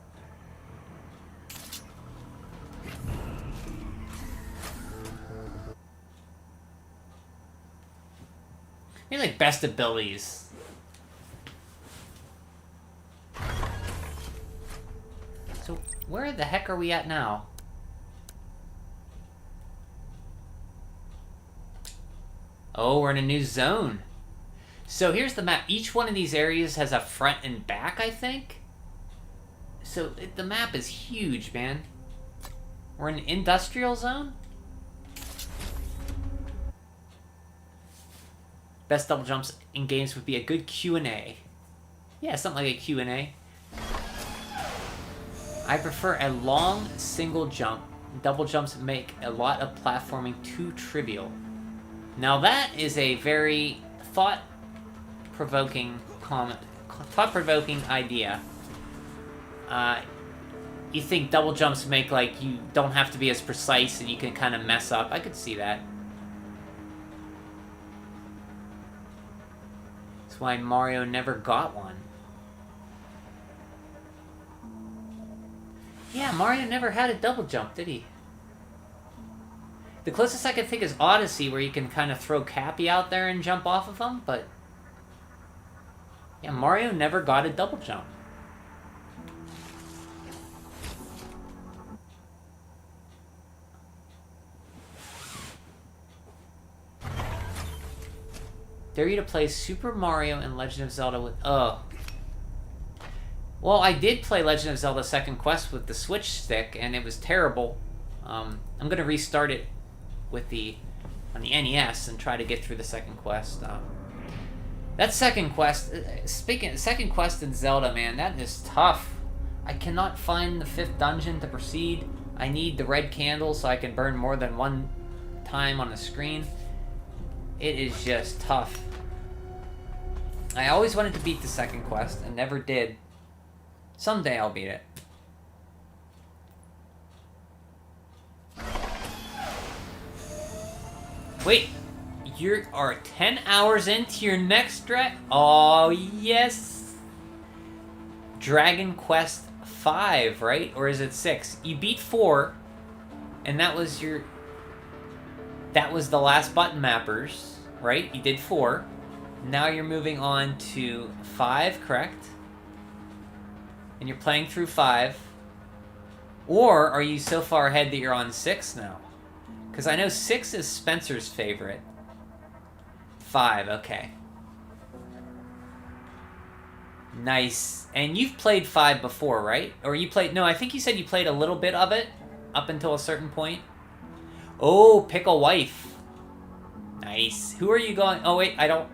Maybe like best abilities. So where the heck are we at now? Oh, we're in a new zone. So here's the map. Each one of these areas has a front and back, I think. So the map is huge, man. We're in an industrial zone. Best double jumps in games would be a good Q&A. Yeah, something like a Q&A. I prefer a long single jump. Double jumps make a lot of platforming too trivial. Now that is a very thought-provoking comment, thought-provoking idea. You think double jumps make, like, you don't have to be as precise and you can kind of mess up. I could see that. That's why Mario never got one. Yeah, Mario never had a double jump, did he? The closest I can think is Odyssey, where you can kind of throw Cappy out there and jump off of him, but... yeah, Mario never got a double jump. Dare you to play Super Mario and Legend of Zelda with... oh. Well, I did play Legend of Zelda Second Quest with the Switch stick, and it was terrible. I'm going to restart it with on the NES and try to get through the second quest. That second quest... second quest in Zelda, man, that is tough. I cannot find the 5th dungeon to proceed. I need the red candle so I can burn more than one time on the screen. It is just tough. I always wanted to beat the second quest and never did. Someday I'll beat it. Wait, you are 10 hours into your next oh yes! Dragon Quest V, right? Or is it 6? You beat 4, and that was the last button mappers, right? You did 4. Now you're moving on to 5, correct? And you're playing through 5. Or are you so far ahead that you're on 6 now? Because I know 6 is Spencer's favorite. 5, okay. Nice. And you've played 5 before, right? Or you played... no, I think you said you played a little bit of it up until a certain point. Oh, pick a wife. Nice. Who are you going... oh, wait, I don't...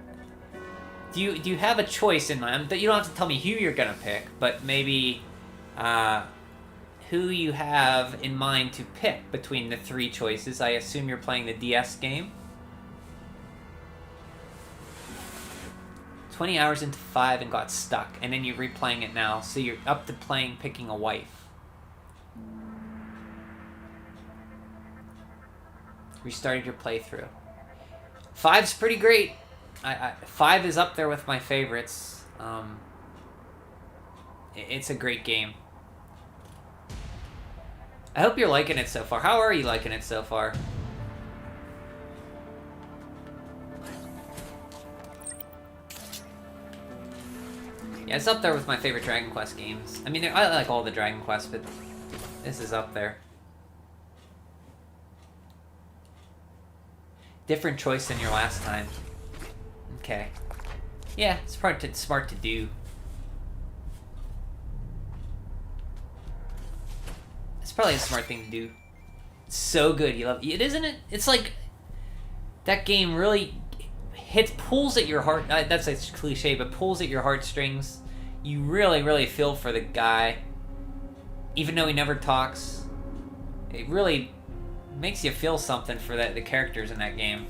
Do you have a choice in mind? You don't have to tell me who you're gonna pick, but maybe who you have in mind to pick between the 3 choices. I assume you're playing the DS game. 20 hours into 5 and got stuck, and then you're replaying it now, so you're up to picking a wife. Restarted your playthrough. 5's pretty great. 5 is up there with my favorites. It's a great game. I hope you're liking it so far. How are you liking it so far? Yeah, it's up there with my favorite Dragon Quest games. I mean, I like all the Dragon Quests, but this is up there. Different choice than your last time. Okay. Yeah, it's probably smart to do. It's probably a smart thing to do. It's so good. You love it, isn't it? It's like that game really pulls at your heart. That's a cliche, but pulls at your heartstrings. You really, really feel for the guy, even though he never talks. It really makes you feel something for the characters in that game.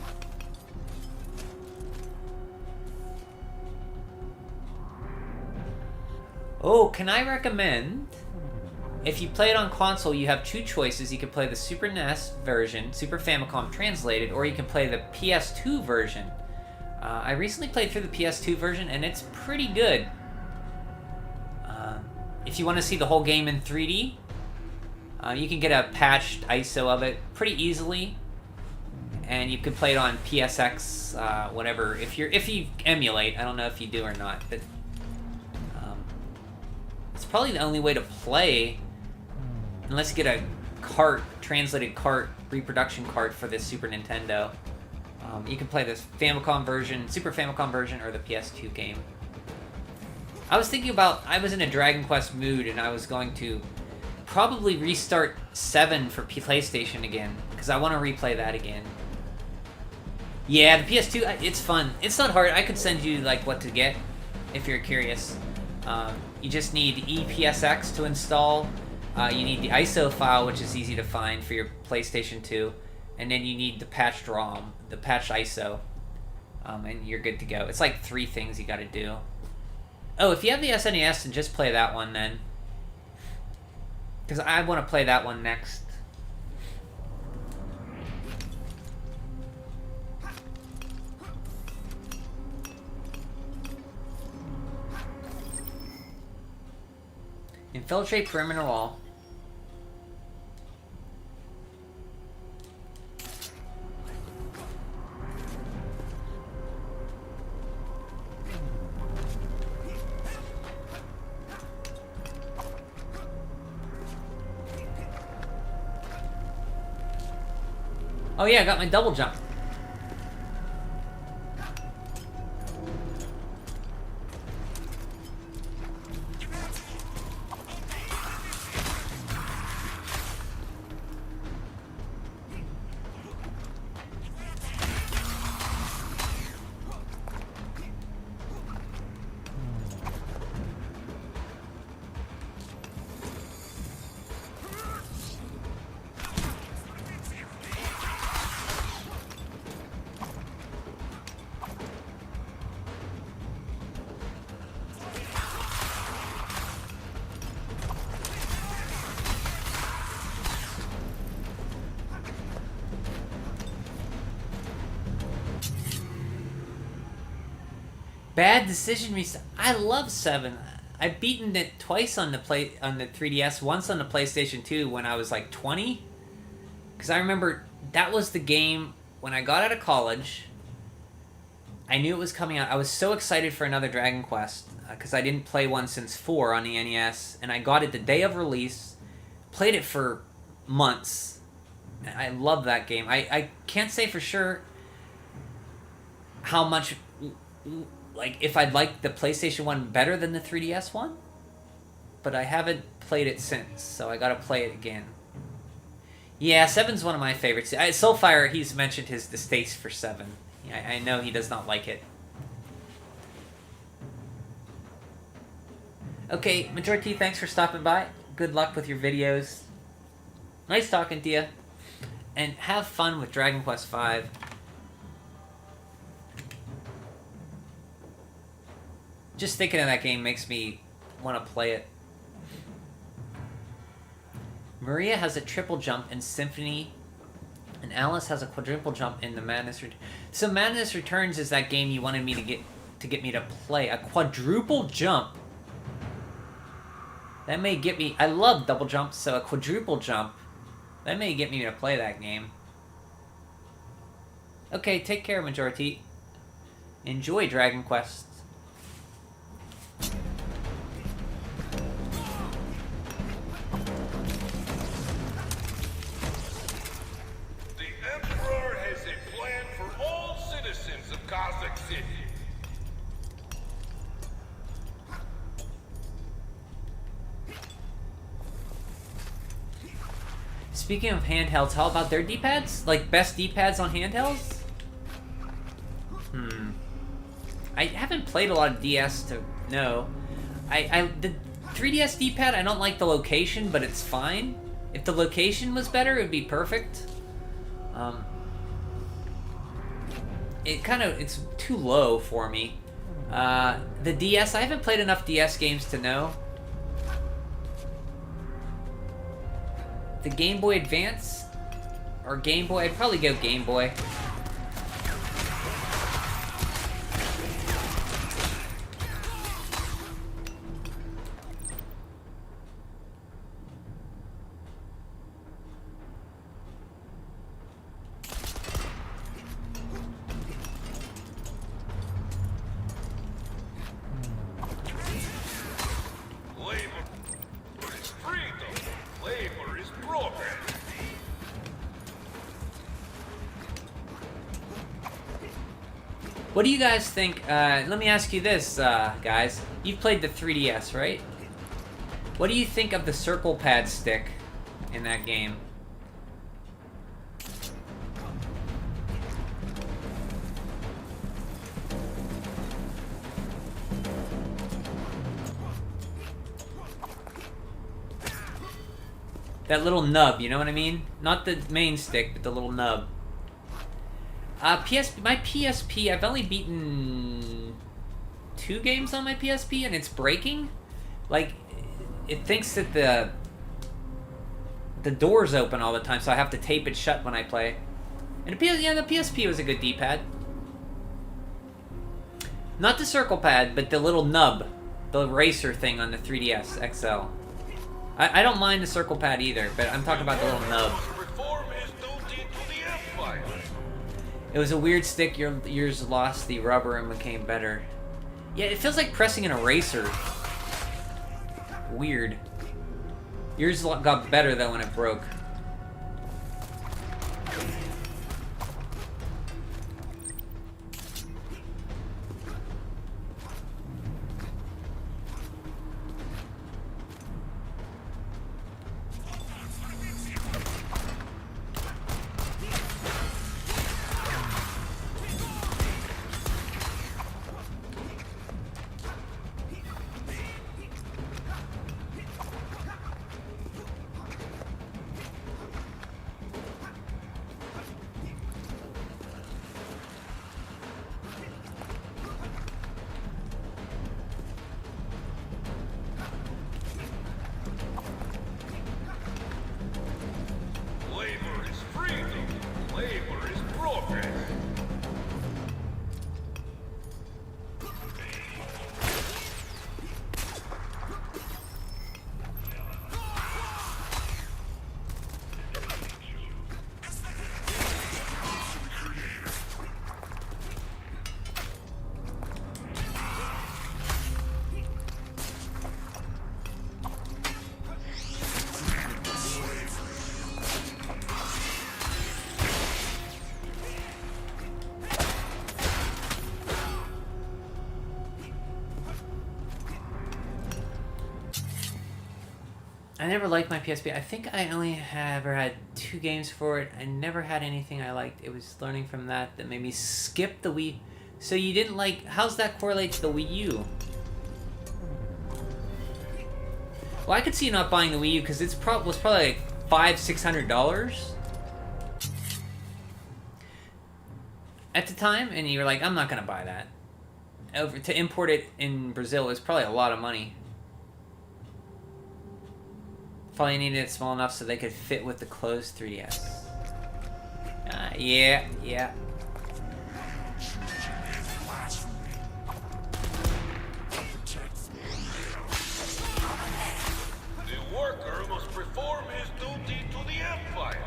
Oh, can I recommend? If you play it on console, you have two choices. You can play the Super NES version, Super Famicom translated, or you can play the PS2 version. I recently played through the PS2 version, and it's pretty good. If you want to see the whole game in 3D, you can get a patched ISO of it pretty easily, and you can play it on PSX, whatever. If you emulate, I don't know if you do or not, but it's probably the only way to play, unless you get a translated cart, reproduction cart for this Super Nintendo. You can play this Famicom version, Super Famicom version, or the PS2 game. I was thinking about, I was in a Dragon Quest mood, and I was going to probably restart 7 for PlayStation again, because I want to replay that again. Yeah, the PS2, it's fun. It's not hard. I could send you like what to get, if you're curious. You just need EPSX to install. You need the ISO file, which is easy to find for your PlayStation 2. And then you need the patched ROM, the patched ISO. And you're good to go. It's like 3 things you gotta do. Oh, if you have the SNES, then just play that one then. Because I want to play that one next. Infiltrate perimeter wall. Oh yeah, I got my double jump. Bad decision reset. I love 7. I've beaten it twice on the 3DS, once on the PlayStation 2 when I was like 20. Because I remember that was the game when I got out of college. I knew it was coming out. I was so excited for another Dragon Quest because I didn't play one since 4 on the NES, and I got it the day of release. Played it for months. I love that game. I can't say for sure how much, like, if I'd like the PlayStation 1 better than the 3DS one, but I haven't played it since, so I gotta play it again. Yeah, 7's one of my favorites. Soulfire, he's mentioned his distaste for 7. I know he does not like it. Okay, Majority, thanks for stopping by. Good luck with your videos. Nice talking to you. And have fun with Dragon Quest V. Just thinking of that game makes me want to play it. Maria has a triple jump in Symphony And Alice has a quadruple jump in the Madness Returns. So Madness Returns is that game you wanted me to get me to play. A quadruple jump. That may get me... I love double jumps, so a quadruple jump. That may get me to play that game. Okay, take care, Majority. Enjoy Dragon Quest. The Emperor has a plan for all citizens of Kazakh City. Speaking of handhelds, how about their D-pads? Like, best D-pads on handhelds? I haven't played a lot of DS to know. The 3DS D-pad, I don't like the location, but it's fine. If the location was better, it would be perfect. It's too low for me. The DS, I haven't played enough DS games to know. The Game Boy Advance? Or Game Boy? I'd probably go Game Boy. Labor is freedom. Labor is progress. What do you guys think? Let me ask you this, guys. You've played the 3DS, right? What do you think of the circle pad stick in that game? That little nub, you know what I mean? Not the main stick, but the little nub. My PSP, I've only beaten 2 games on my PSP, and it's breaking. Like, it thinks that the door's open all the time, so I have to tape it shut when I play. And the PSP was a good D-pad. Not the circle pad, but the little nub. The eraser thing on the 3DS XL. I don't mind the circle pad either, but I'm talking about the little nub. Reform his duty to the Empire. It was a weird stick. Yours lost the rubber and became better. Yeah, it feels like pressing an eraser. Weird. Yours got better though when it broke. Labor is freedom. Labor is progress. I never liked my PSP. I think I only ever had 2 games for it. I never had anything I liked. It was learning from that made me skip the Wii. So you didn't like... How's that correlate to the Wii U? Well, I could see you not buying the Wii U because it's was probably like $500-600 at the time, and you were like, I'm not gonna buy that. To import it in Brazil is probably a lot of money. Probably needed it small enough so they could fit with the closed 3DS. Yeah, yeah. The worker must perform his duty to the Empire.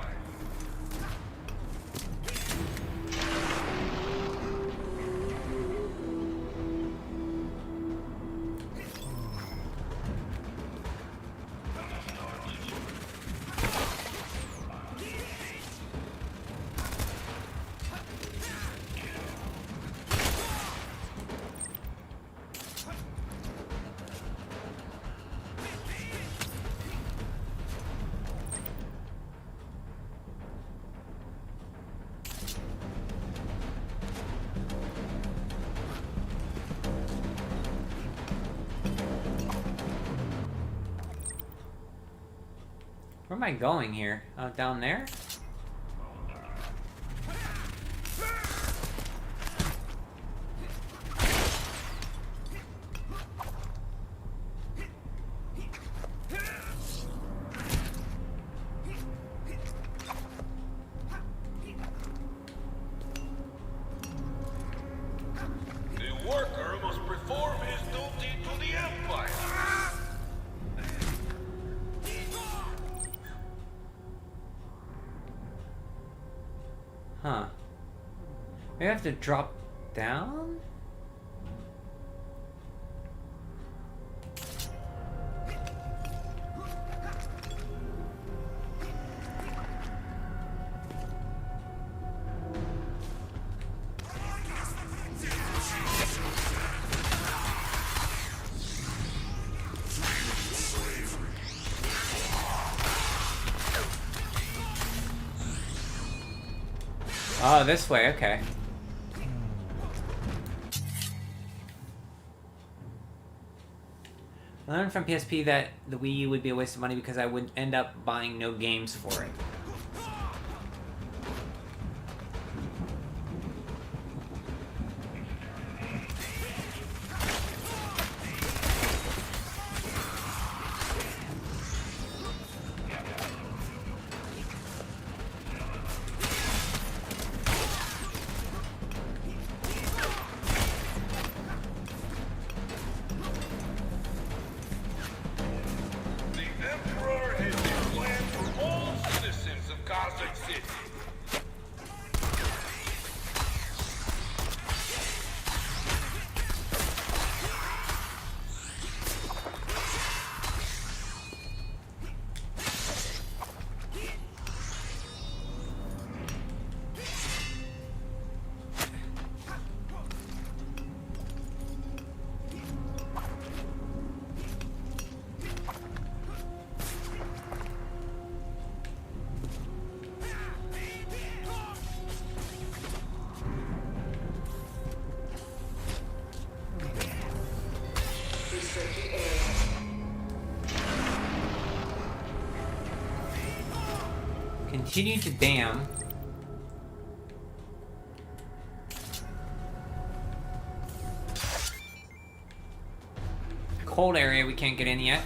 Where am I going here? Oh, down there? The worker must perform his duty to the Empire. Huh. Maybe I have to drop down? Oh, this way, okay. I learned from PSP that the Wii U would be a waste of money because I would end up buying no games for it. The Emperor has a plan for all citizens of Kazakh City. Restricted area. Continue to dam. Cold area we can't get in yet.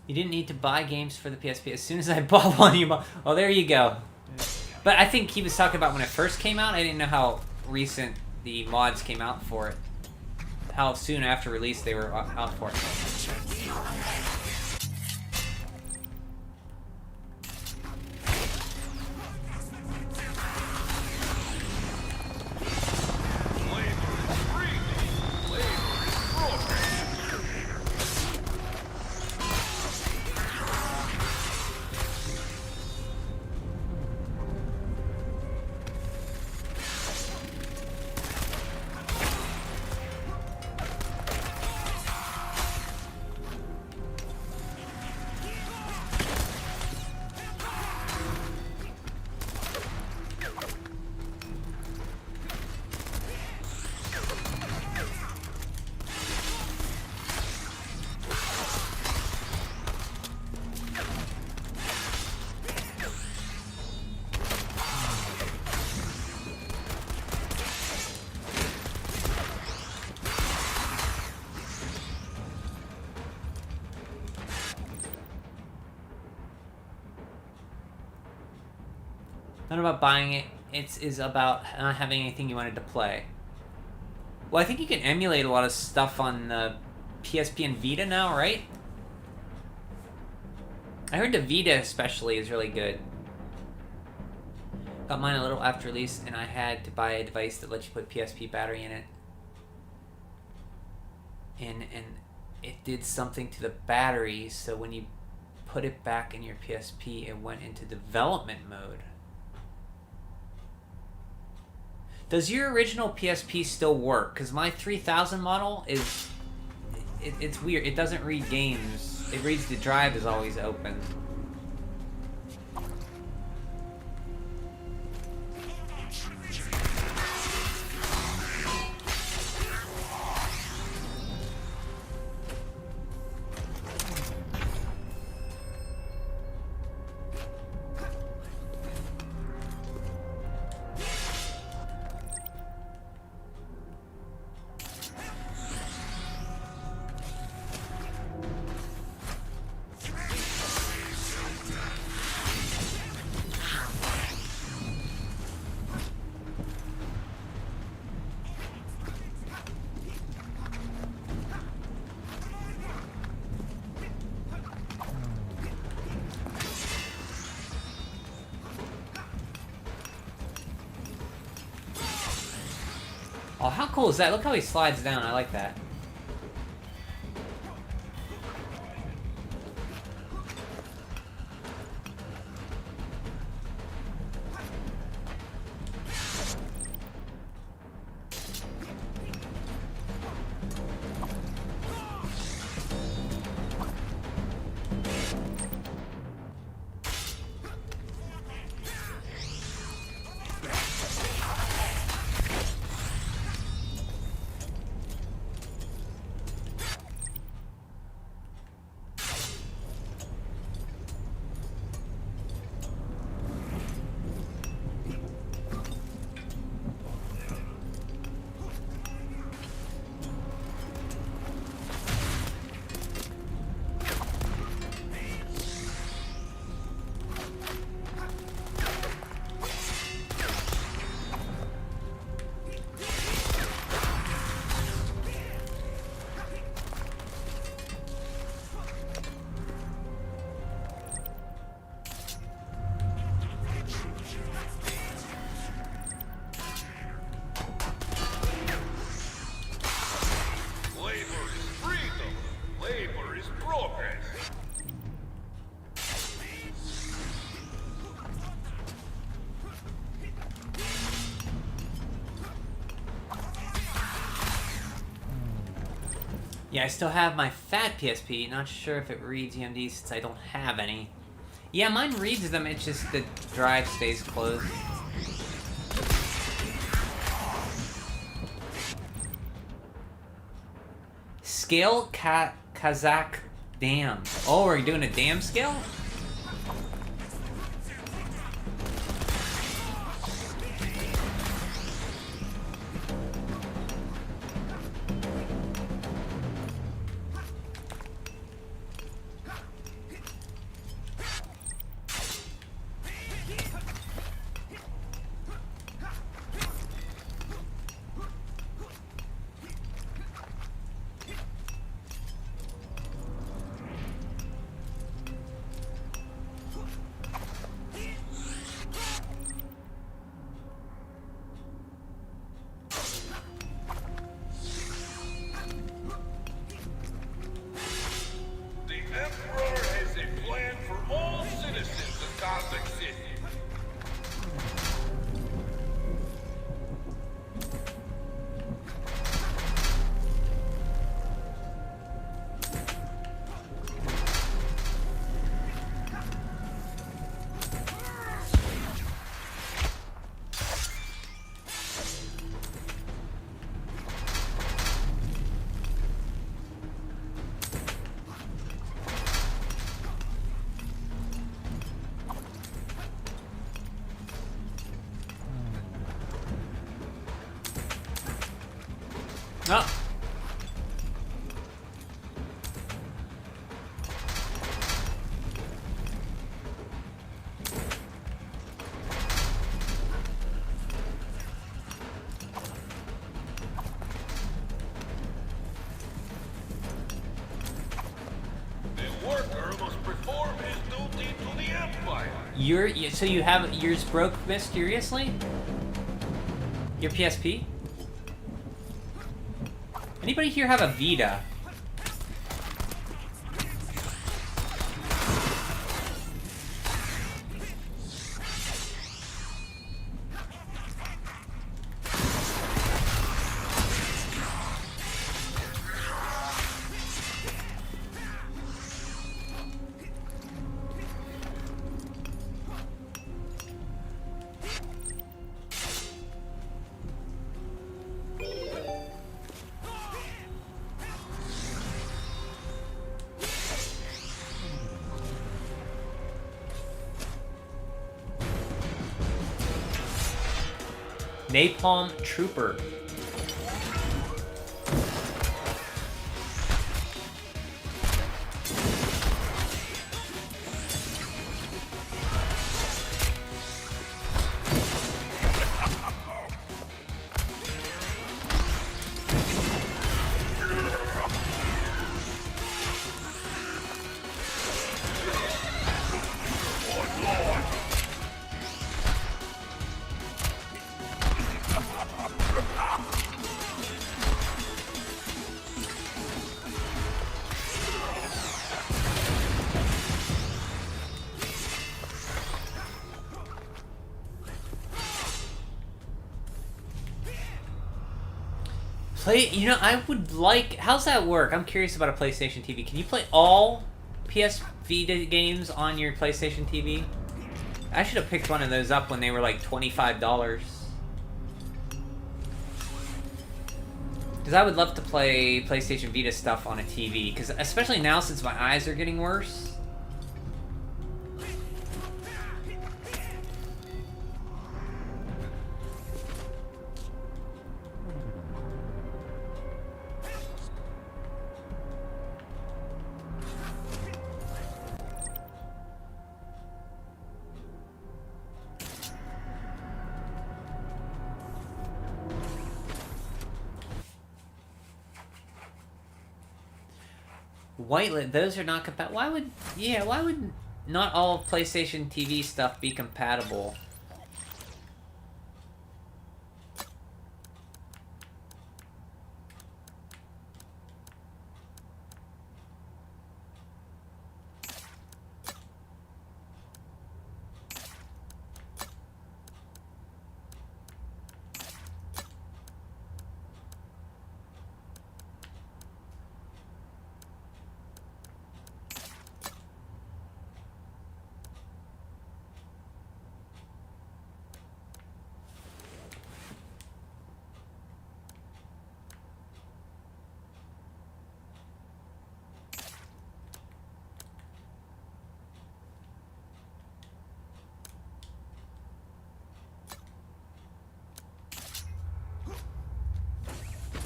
You didn't need to buy games for the PSP. As soon as I bought one, you bought... Oh, there you go. But I think he was talking about when it first came out. I didn't know how recent the mods came out for it. How soon after release they were out for it. Labor is free. Labor is progress. Not about buying it. Is about not having anything you wanted to play. Well, I think you can emulate a lot of stuff on the PSP and Vita now, right? I heard the Vita especially is really good. Got mine a little after release, and I had to buy a device that lets you put PSP battery in it. And it did something to the battery, so when you put it back in your PSP, it went into development mode. Does your original PSP still work? Because my 3000 model is... It's weird. It doesn't read games. It reads the drive is always open. Oh, how cool is that? Look how he slides down. I like that. Yeah, I still have my fat PSP. Not sure if it reads EMD since I don't have any. Yeah, mine reads them, it's just the drive stays closed. Scale Kazakh Dam. Oh, are you doing a dam scale? Oh. So you have yours broke mysteriously? Your PSP? Anybody here have a Vita? Napalm Trooper. You know, I would like... How's that work? I'm curious about a PlayStation TV. Can you play all PS Vita games on your PlayStation TV? I should have picked one of those up when they were like $25. Because I would love to play PlayStation Vita stuff on a TV. Because especially now since my eyes are getting worse. Whitelist, those are not compatible. Why would not all PlayStation TV stuff be compatible?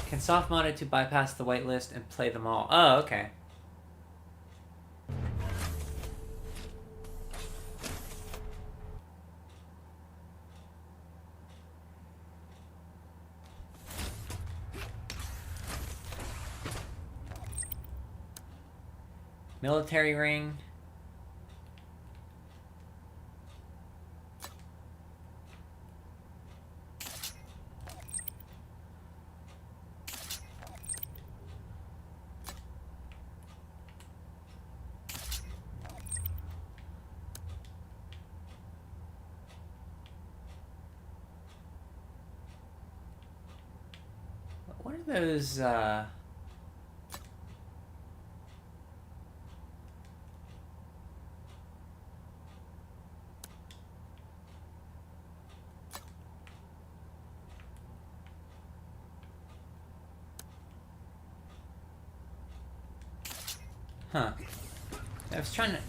Can soft mod it to bypass the whitelist and play them all. Oh, okay. Military ring. What are those, Huh. I was trying to...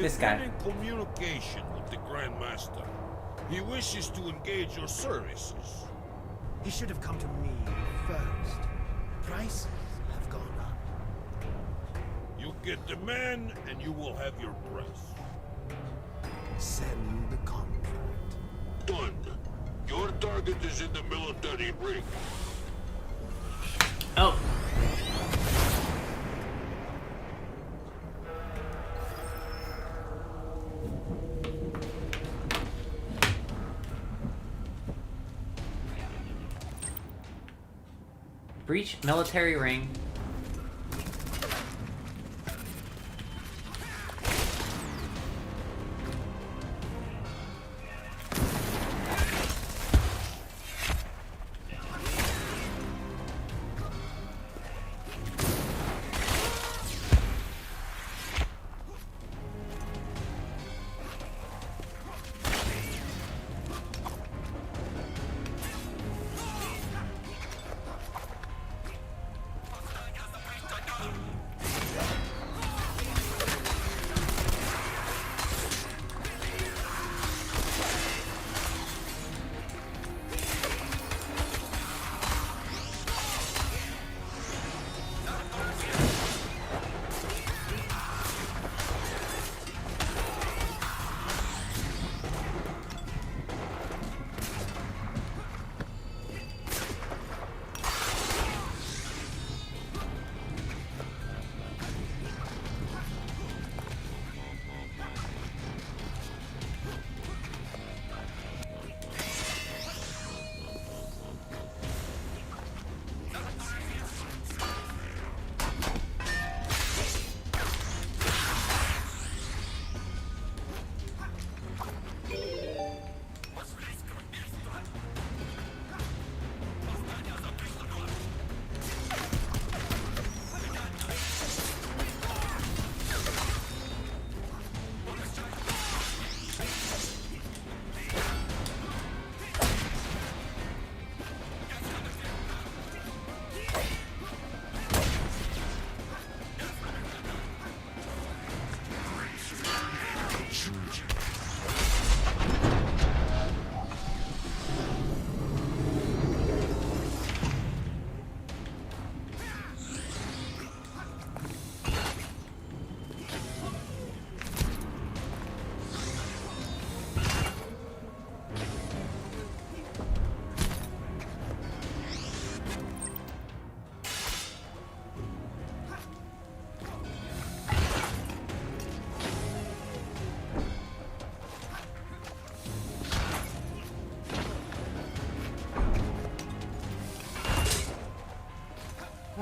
This guy. I have been in communication with the Grand Master. He wishes to engage your services. He should have come to me first. Prices have gone up. You get the man, and you will have your price. Send the contract. target is in the military ring. Oh. Breach military ring.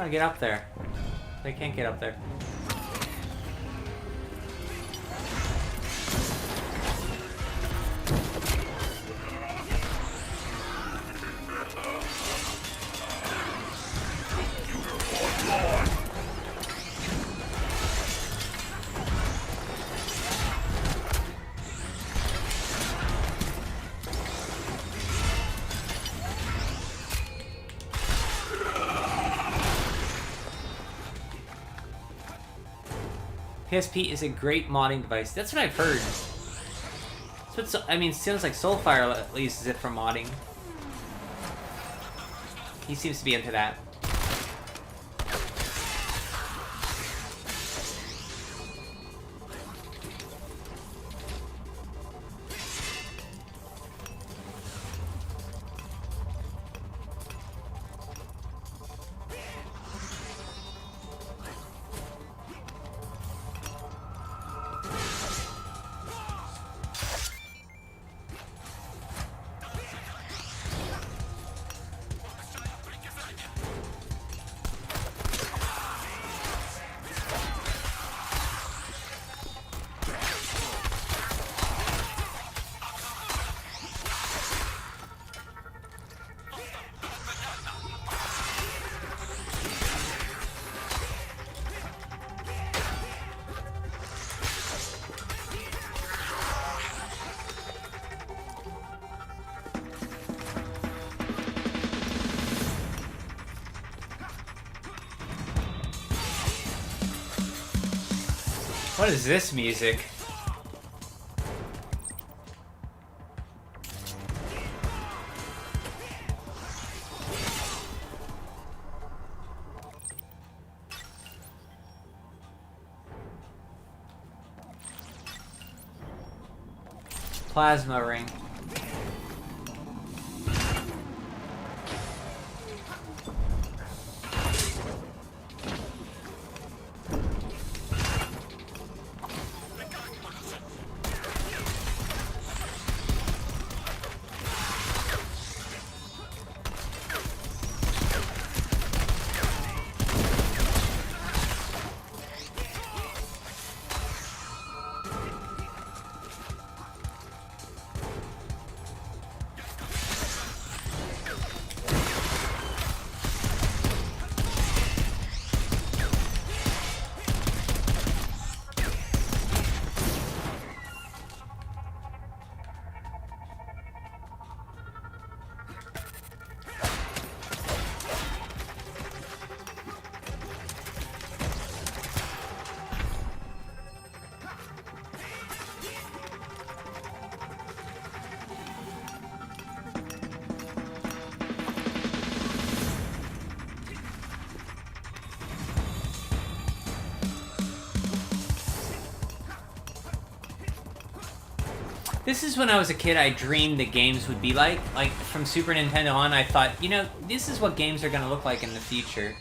How to get up there? They can't get up there. PSP is a great modding device. That's what I've heard. So I mean, it sounds like Soulfire at least is it for modding. He seems to be into that. What is this music? Plasma ring. This is when I was a kid, I dreamed that games would be like. Like, from Super Nintendo on, I thought, you know, this is what games are gonna look like in the future.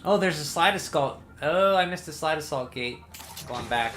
Oh, there's a slide assault. Oh, I missed the slide assault gate. Going back.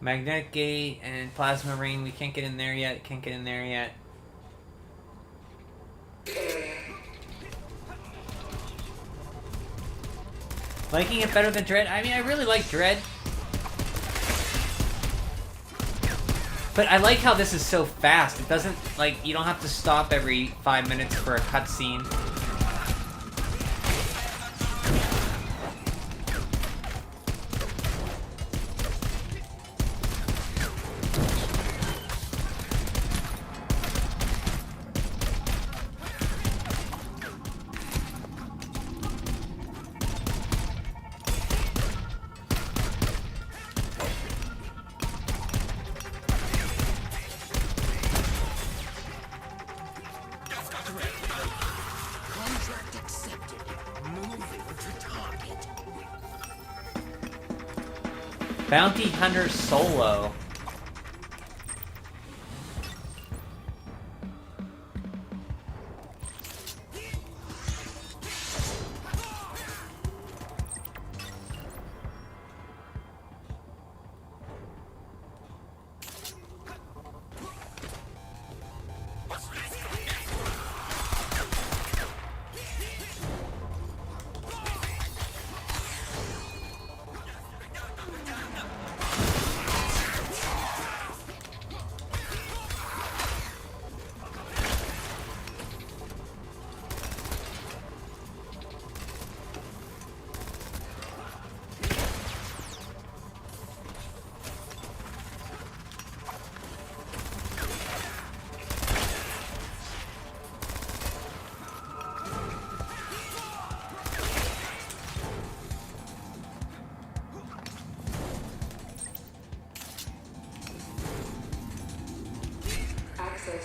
Magnetic Gate and Plasma Ring. We can't get in there yet. Can't get in there yet. Liking it better than Dread? I mean, I really like Dread. But I like how this is so fast. It doesn't, like, you don't have to stop every 5 minutes for a cutscene. Bounty Hunter Solo.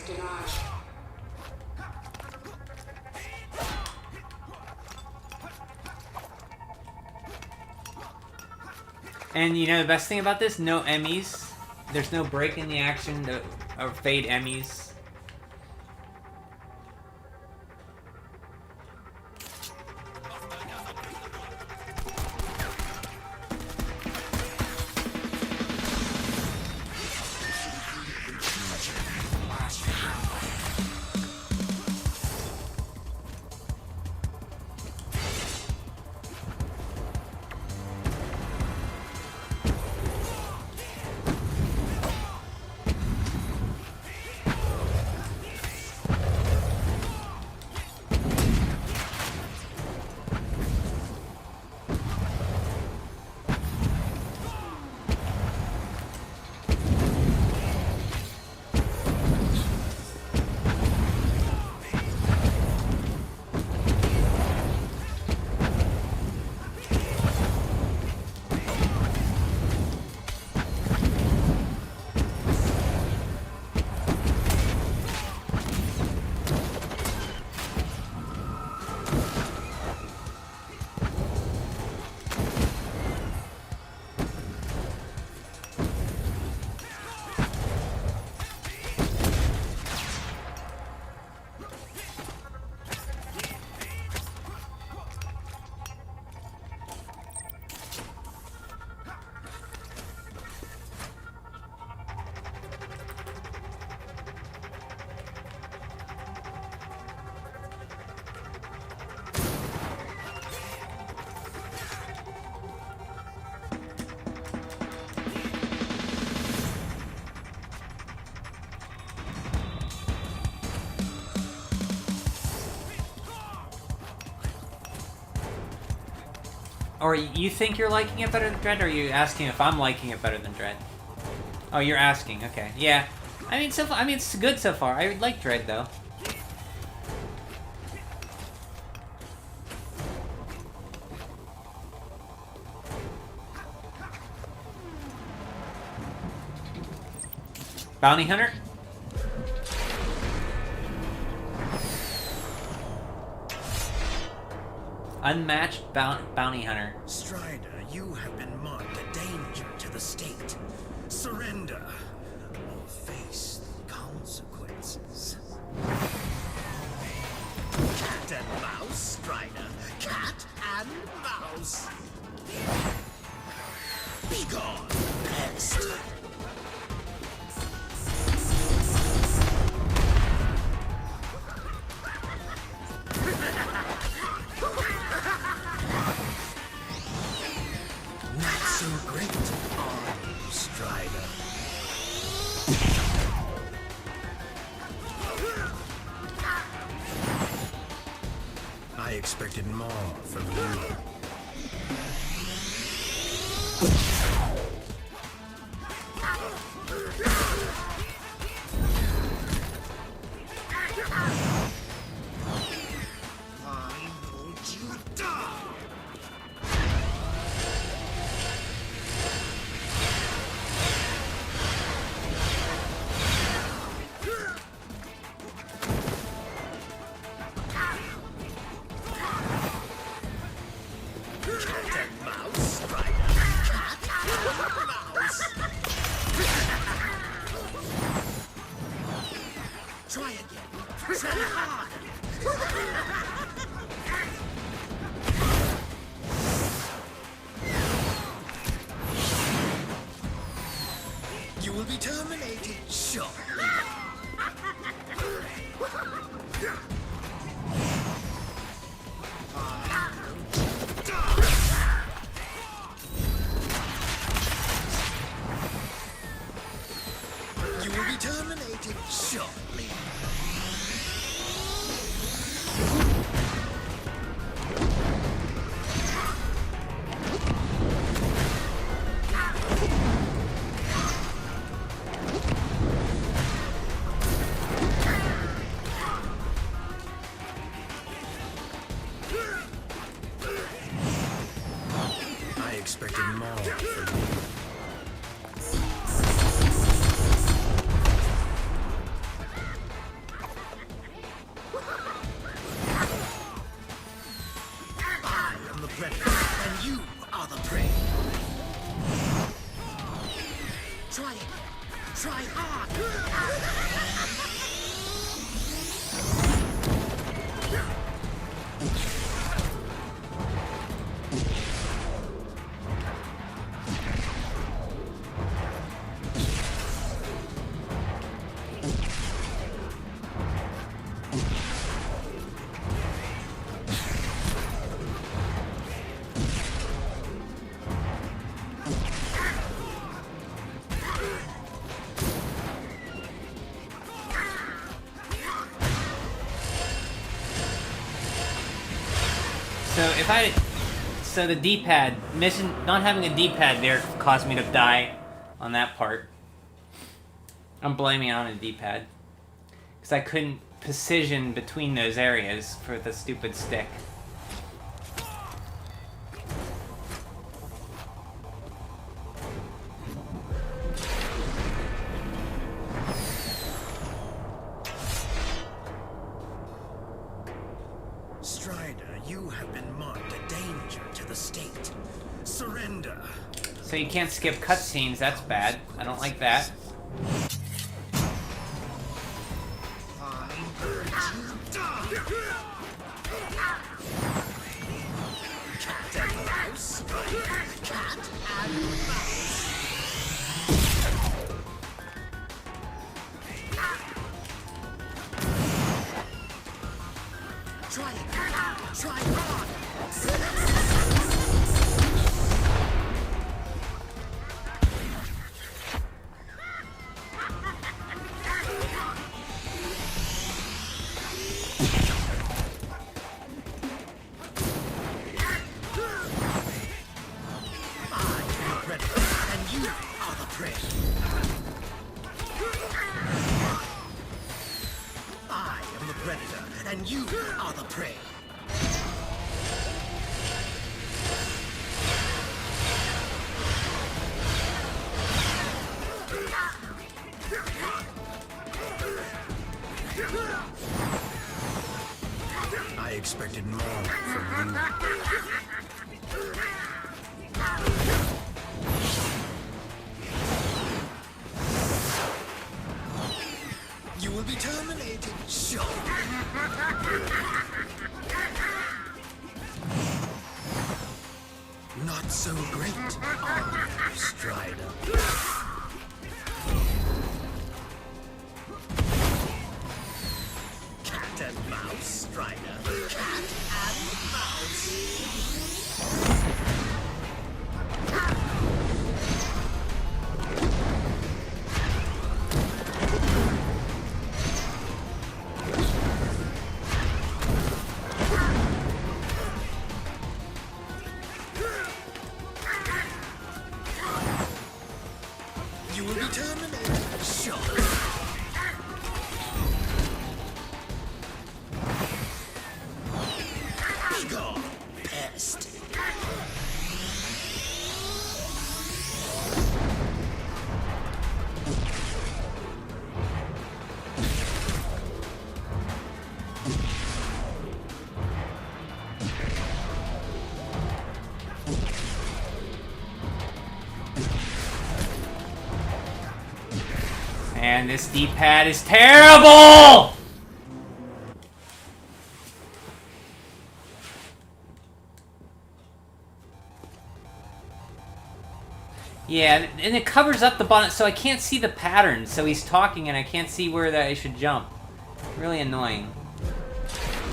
denied. And you know the best thing about this? No Emmys. There's no break in the action or fade Emmys. Or you think you're liking it better than Dread, or are you asking if I'm liking it better than Dread? Oh, you're asking. Okay, yeah. I mean, it's good so far. I like Dread though. Bounty Hunter. Unmatched bounty hunter. Strider, you have been marked a danger to the state. Surrender, or face the consequences. Cat and mouse, Strider. Cat and mouse. Be gone, pest. Not so great, are you, Strider? I expected more from you. Why won't you die? Cat and mouse, Strider. Cat and mouse. Try again. Try harder. You will be terminated shortly. You will be terminated shortly. I expected more from you. and you are the prey. Try it. Try hard. So the D-pad, not having a D-pad there caused me to die on that part. I'm blaming it on a D-pad. Because I couldn't precision between those areas for the stupid stick. Strider, you have been marked a danger to the state. Surrender. So you can't skip cutscenes, that's bad. I don't like that. I urge you die. Cat and mouse. Cat and mouse. Try it. Try hard. I am the predator, and you are the prey. I expected more from you. You will be terminated. Sure. Not so great, are you, Strider? Cat and mouse, Strider. Cat and mouse. You will be terminated. Sure. Go, pest. And this D-pad is terrible! Yeah, and it covers up the bottom, so I can't see the pattern. So he's talking and I can't see where that I should jump. Really annoying.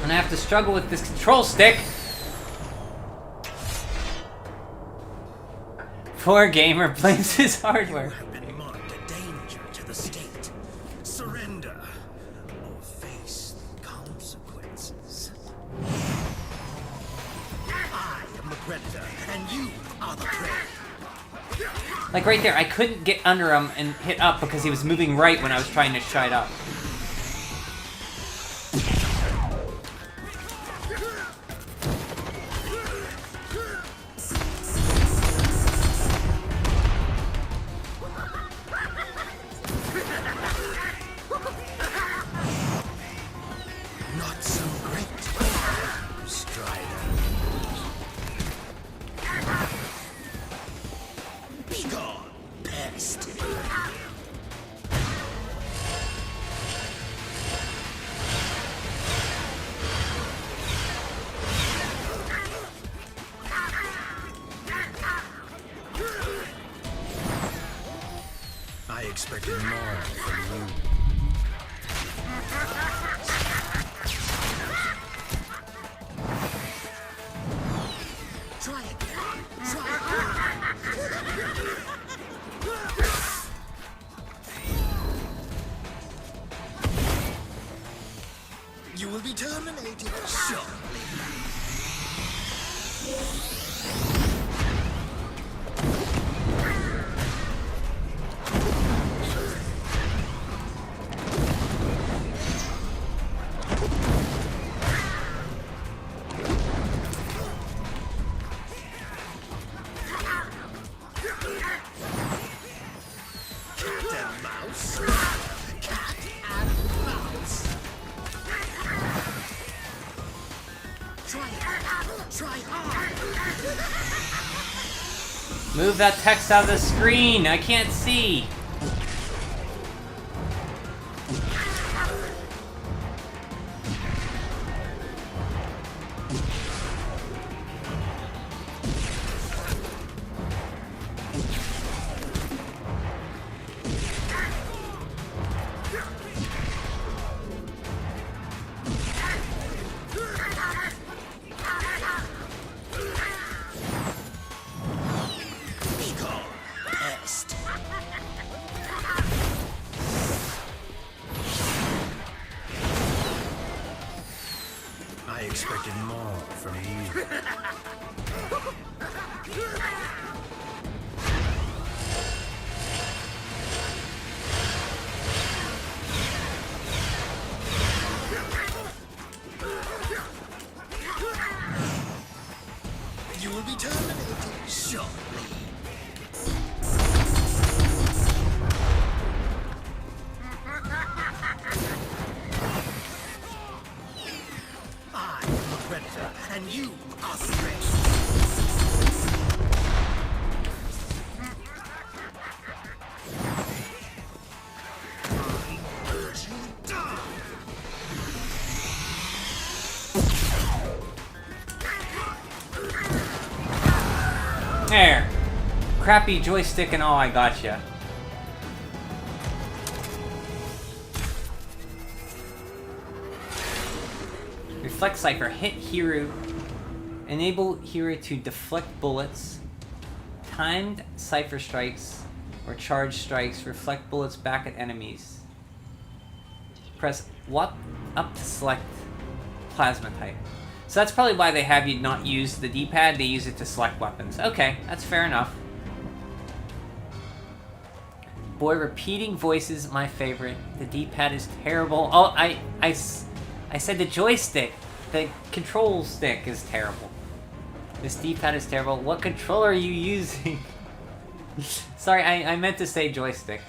And I have to struggle with this control stick. Poor gamer blames his hardware. You have been marked a danger to the state. Surrender or face the consequences. I am the predator, and you are the prey. Like right there, I couldn't get under him and hit up because he was moving right when I was trying to shut up. Not so great, Strider. expected more from you. Try again. You will be terminated shortly. Move that text out of the screen. I can't see. I expected more from you. You will be terminated shortly. I am a predator, and you are prey. I urge you die. There. Crappy joystick and all, I gotcha. Reflect Cypher. Hit Hero. Enable Hero to deflect bullets. Timed Cypher strikes or charge strikes reflect bullets back at enemies. Press what up to select plasma type. So that's probably why they have you not use the D-pad. They use it to select weapons. Okay, that's fair enough. Boy, repeating voices my favorite. The D-pad is terrible. Oh, I said the joystick. The control stick is terrible. This D-pad is terrible. What controller are you using? Sorry, I meant to say joystick.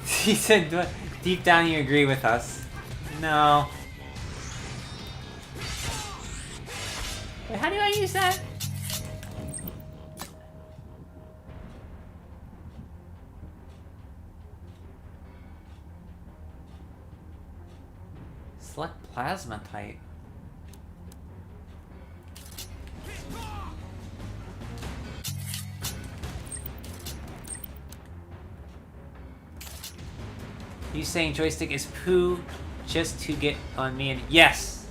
He said, deep down you agree with us. No. Wait, how do I use that? Select plasma type. You saying joystick is poo just to get on me and yes.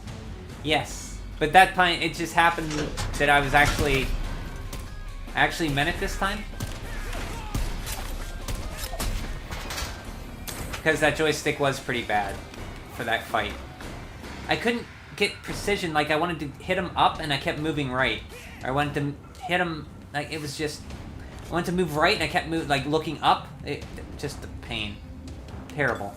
Yes. But that time it just happened that I was actually meant it this time. Because that joystick was pretty bad for that fight. I couldn't get precision, like I wanted to hit him up and I kept moving right. Or I wanted to hit him, like it was just, I wanted to move right and I kept like looking up. Just a pain. Terrible.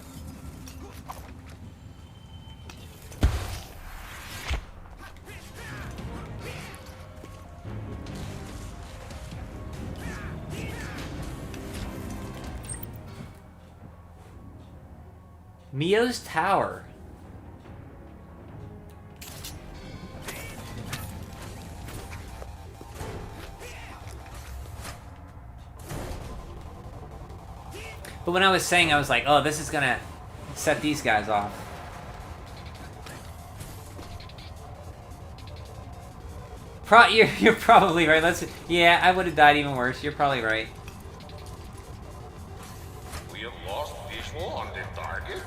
Mio's Tower. But when I was saying, I was like, oh, this is gonna set these guys off. You're probably right. Yeah, I would have died even worse. You're probably right. We have lost visual on the target.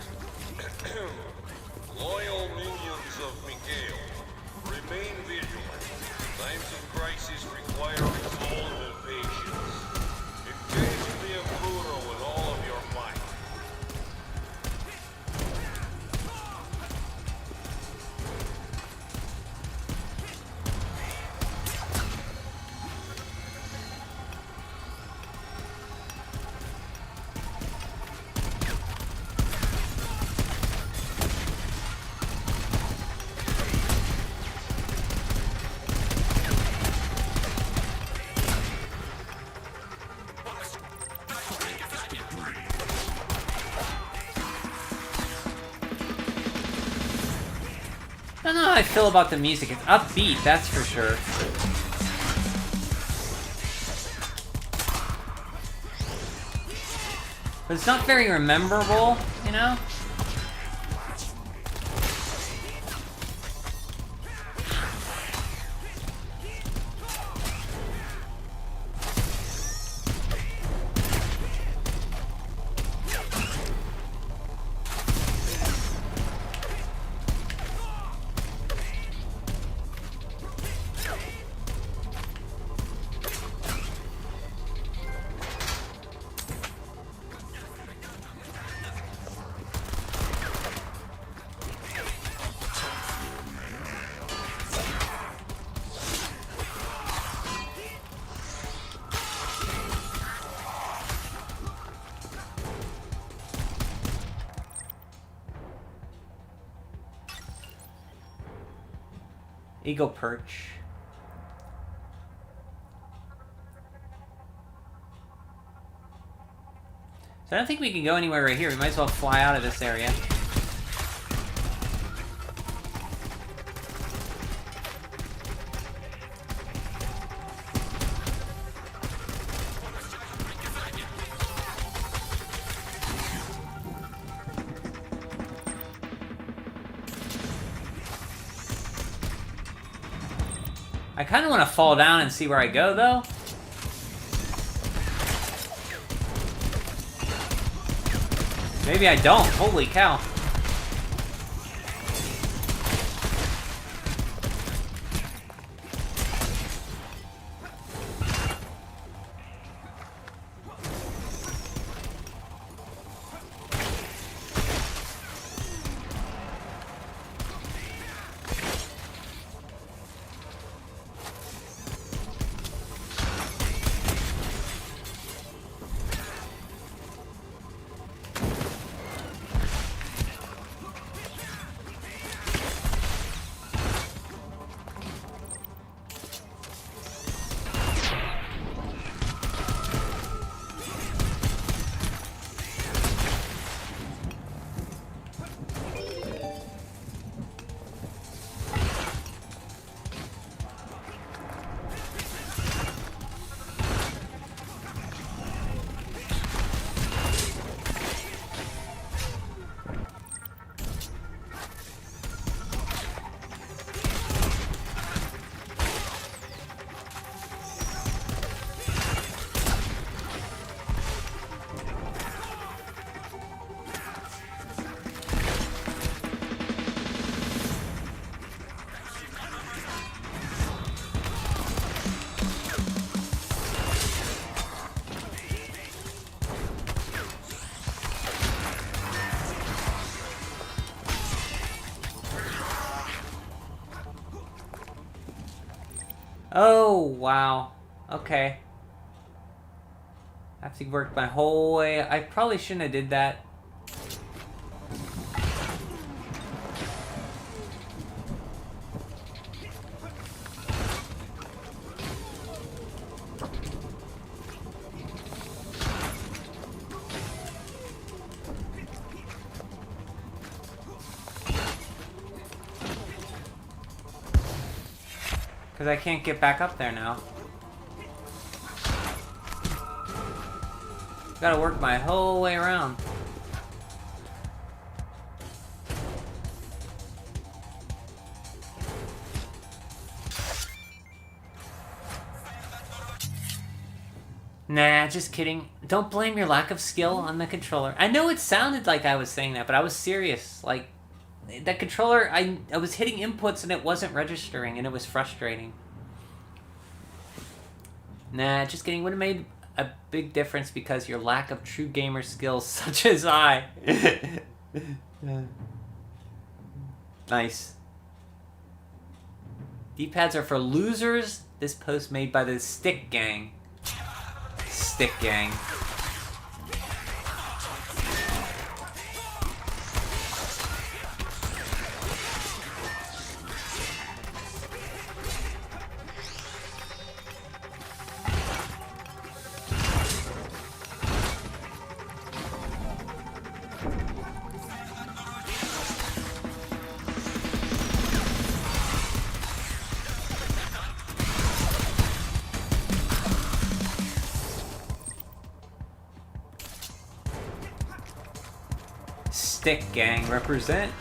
Loyal minions of Miguel, remain vigilant. Times of crisis require resolve and patience. Engage the Emperor with all of your might. I don't know how I feel about the music. It's upbeat, that's for sure. But it's not very rememberable, you know? Eagle perch. So I don't think we can go anywhere right here. We might as well fly out of this area. I kind of want to fall down and see where I go, though. Maybe I don't. Holy cow. Oh, wow. Okay. I have to work my whole way. I probably shouldn't have did that. Because I can't get back up there now. Gotta work my whole way around. Nah, just kidding. Don't blame your lack of skill on the controller. I know it sounded like I was saying that, but I was serious. Like, that controller, I was hitting inputs and it wasn't registering, and it was frustrating. Nah, just kidding. Would have made a big difference because your lack of true gamer skills, such as I. Nice. D-pads are for losers. This post made by the Stick Gang. Stick Gang. Stick Gang represent.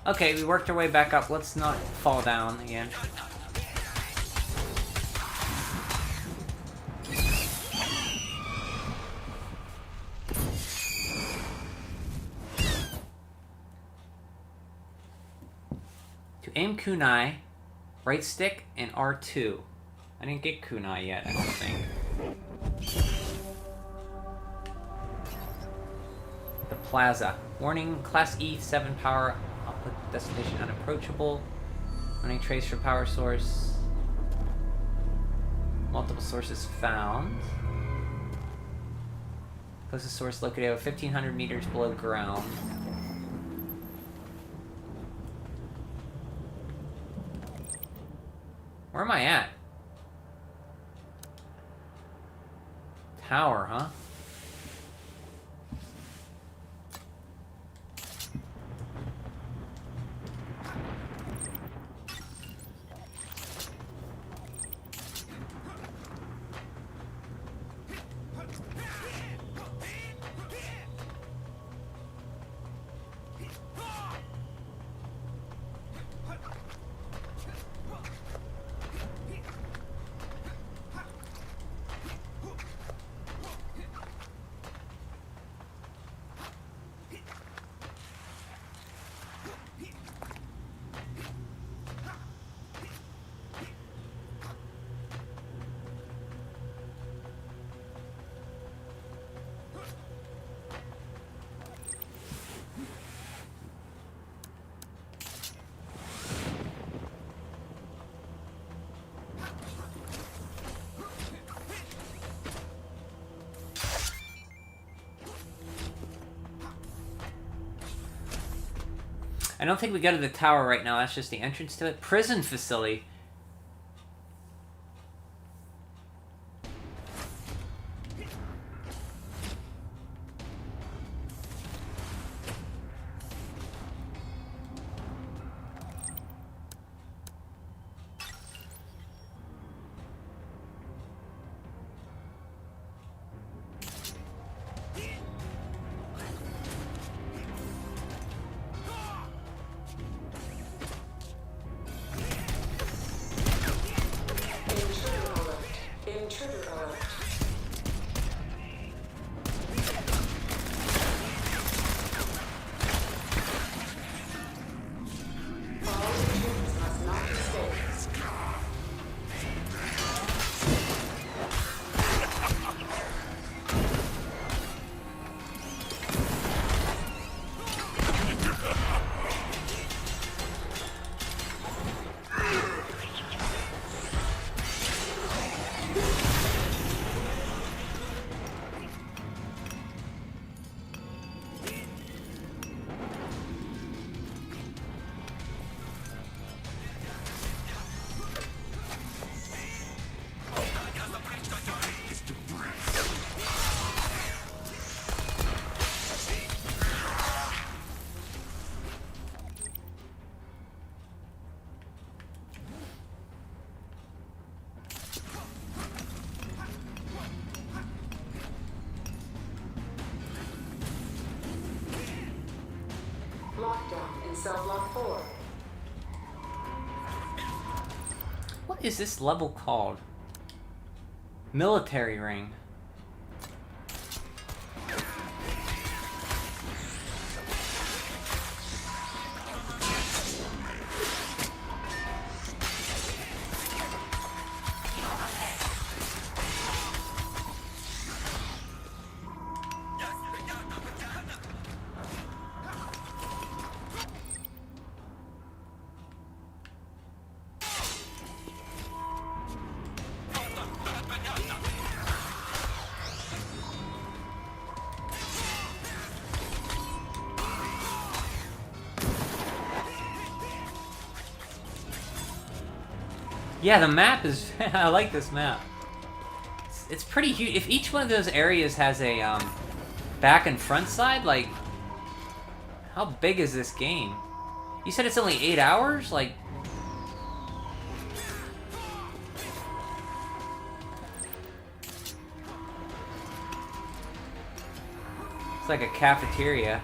Okay, we worked our way back up. Let's not fall down again. To aim kunai, right stick and R2. I didn't get kunai yet, I don't think. The plaza. Warning, Class E 7 power. Output destination unapproachable. Running trace for power source. Multiple sources found. Closest source located over 1,500 meters below ground. Where am I at? Tower, huh? I don't think we go to the tower right now. That's just the entrance to it. Prison facility. What is this level called? Military ring. Yeah, the map is... I like this map. It's pretty huge. If each one of those areas has a back and front side, like... How big is this game? You said it's only 8 hours? Like... It's like a cafeteria.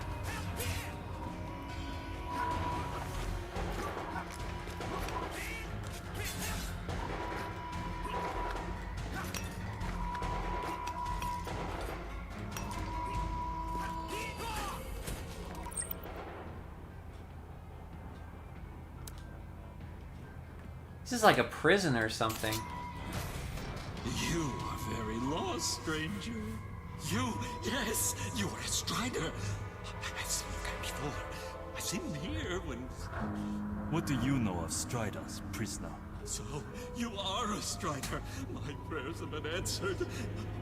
This is like a prison or something. You are very lost, stranger. You, yes, you are a Strider. I've seen you guy before. I've seen him here when... What do you know of Striders, prisoner? So, you are a Strider. My prayers have been answered.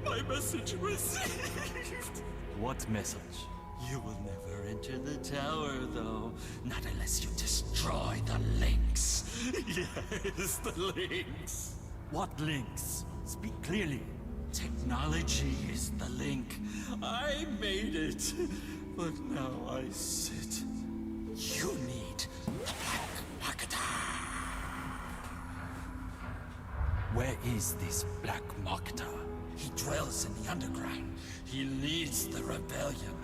My message received. What message? You will never enter the tower, though. Not unless you destroy the links. Yes, the links. What links? Speak clearly. Technology is the link. I made it. But now I sit. You need the Black Marketer. Where is this Black Marketer? He dwells in the underground. He leads the rebellion,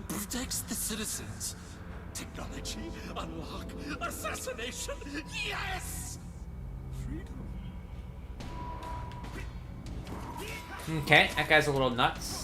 protects the citizens. Technology, unlock, assassination, yes! Freedom. Okay, that guy's a little nuts.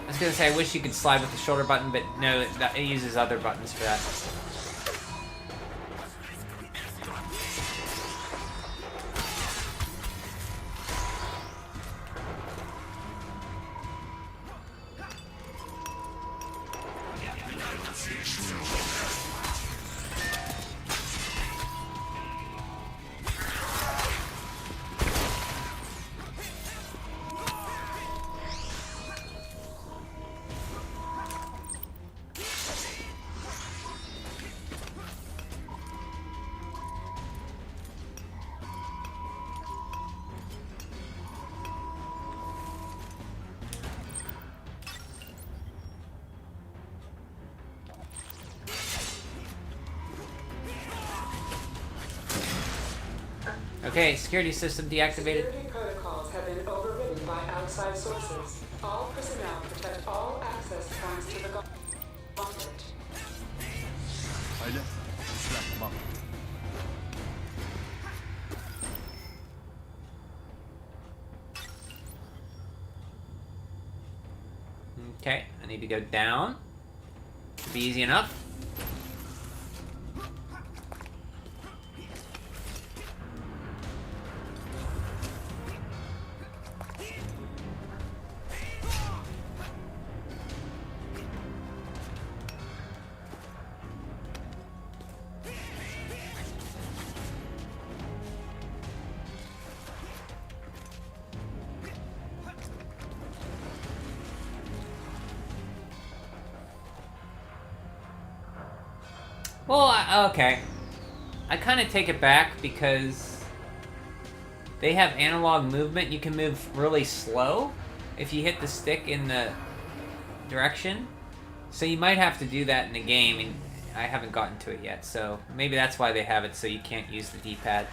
I was gonna say I wish you could slide with the shoulder button, but no, it uses other buttons for that. Okay, security system deactivated. Security protocols have been overridden by outside sources. All personnel protect all access points to the gauntlet. Silent. Black Marketer. Okay, I need to go down. Should be easy enough. Well, okay. I kind of take it back because they have analog movement. You can move really slow if you hit the stick in the direction. So you might have to do that in the game, and I haven't gotten to it yet. So maybe that's why they have it, so you can't use the D-pad.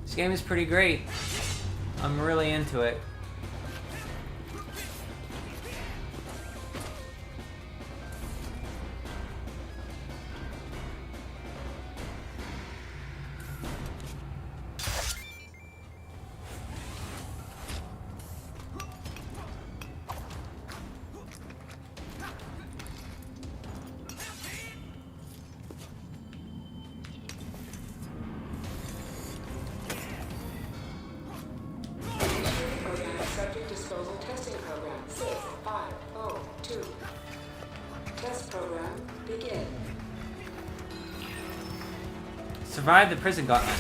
This game is pretty great. I'm really into it. Organic Subject Disposal Testing Program 6502. Test program begin. Survive the prison gauntlet.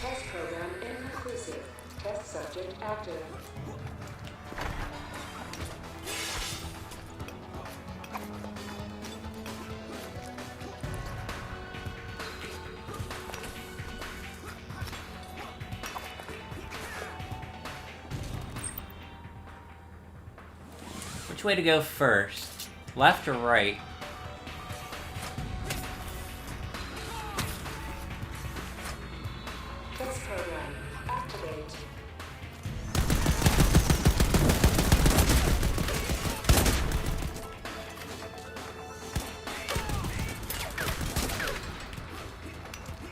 Test program inconclusive. Test subject active. Which way to go first? Left or right? Test program activate.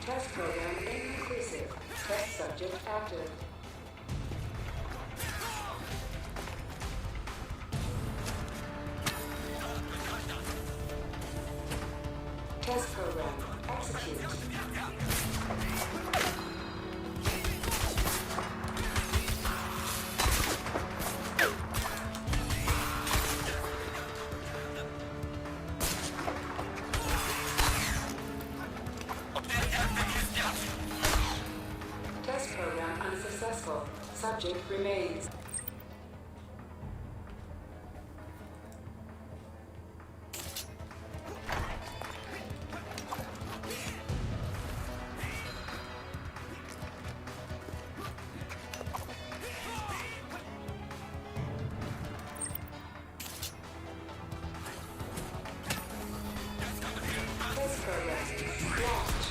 Test program inconclusive. Test subject active. Test program execute. Test program unsuccessful. Subject remains. Test program launched.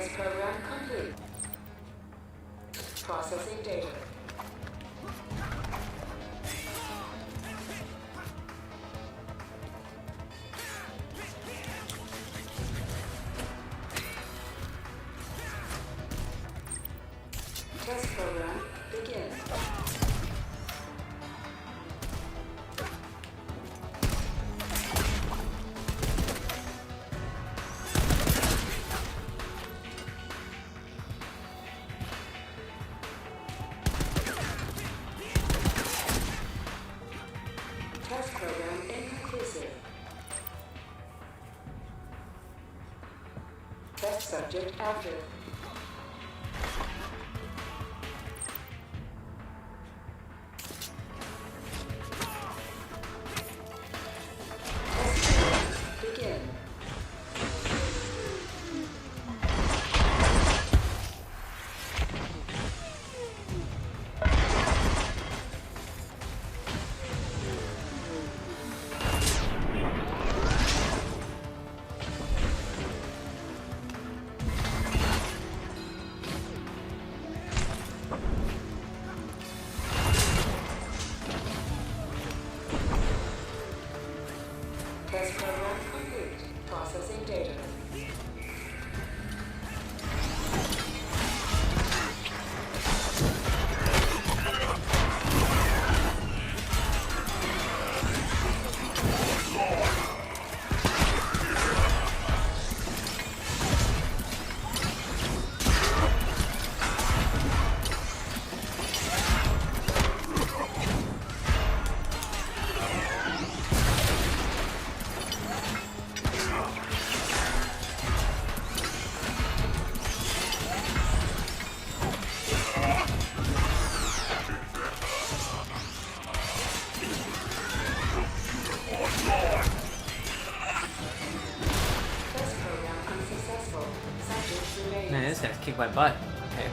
Test program complete. Processing data. Test program begin. Test program inconclusive. Test subject active. Begin. Test program complete. Processing data. Test program unsuccessful. Subject remains. Man, this guy's kicked my butt. Okay.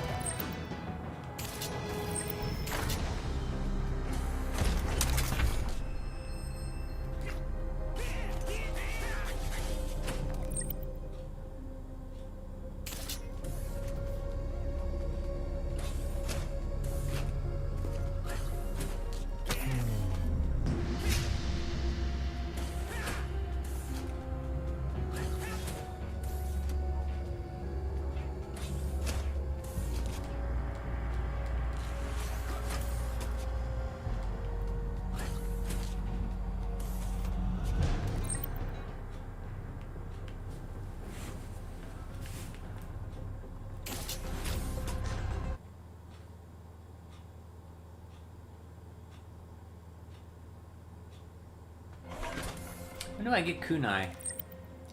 When do I get kunai?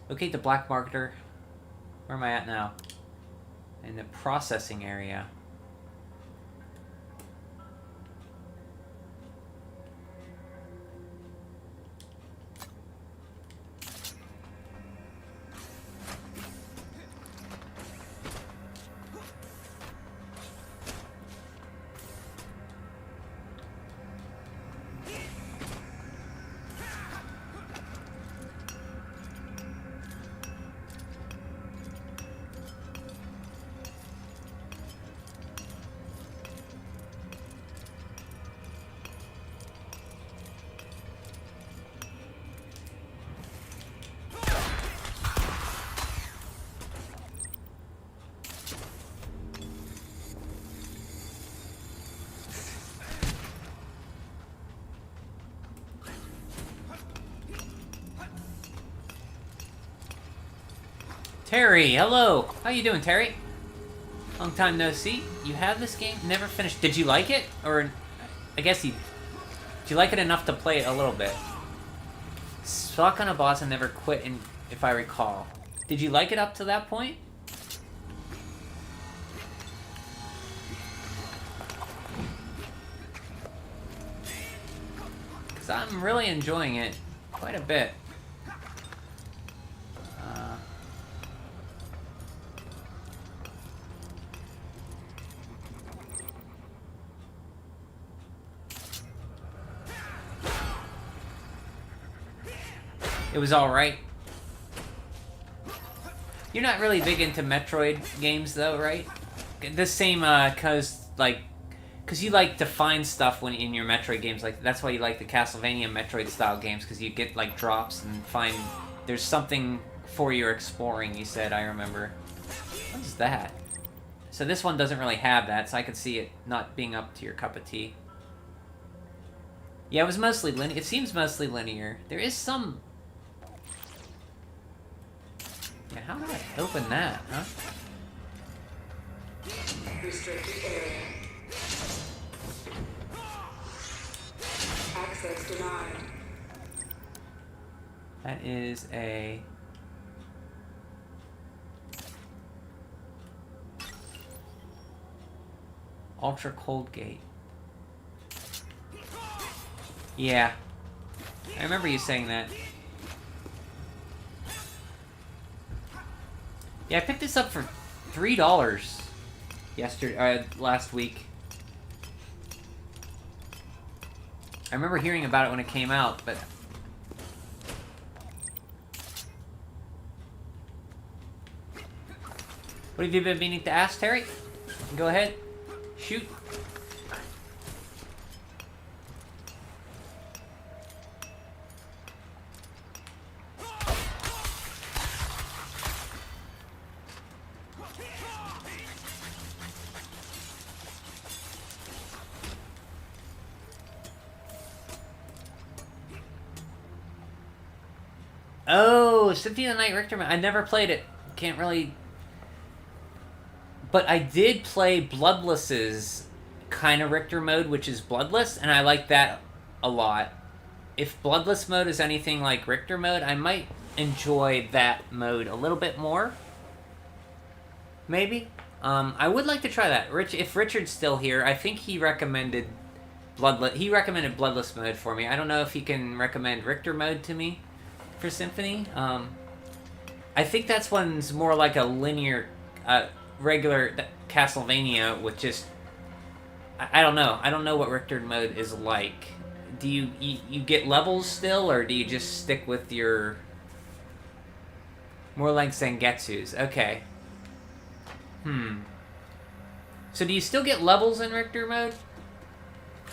Locate the black marketer. Where am I at now? In the processing area. Terry, hello! How you doing, Terry? Long time no see. You have this game? Never finished. Did you like it? Or, I guess you... Did you like it enough to play it a little bit? Stuck on a boss and never quit, if I recall. Did you like it up to that point? Because I'm really enjoying it quite a bit. It was alright. You're not really big into Metroid games, though, right? The same, cause you like to find stuff when in your Metroid games. Like that's why you like the Castlevania Metroid style games, because you get like drops and find there's something for your exploring. You said, I remember. What is that? So this one doesn't really have that, so I could see it not being up to your cup of tea. Yeah, it was mostly linear. It seems mostly linear. There is some. Yeah, how do I open that, huh? Restricted area. Access denied. That is a... Ultra Cold Gate. Yeah. I remember you saying that. Yeah, I picked this up for $3 last week. I remember hearing about it when it came out, but... What have you been meaning to ask, Terry? Go ahead. Shoot. Oh, Symphony of the Night Richter. I never played it. Can't really... But I did play Bloodless's kind of Richter mode, which is Bloodless, and I like that a lot. If Bloodless mode is anything like Richter mode, I might enjoy that mode a little bit more. Maybe. I would like to try that. If Richard's still here, I think he recommended Bloodless mode for me. I don't know if he can recommend Richter mode to me for Symphony. I think that's one's more like a linear, regular Castlevania with just... I don't know. I don't know what Richter mode is like. Do you get levels still, or do you just stick with your... More like Zangetsu's. Okay. So do you still get levels in Richter mode?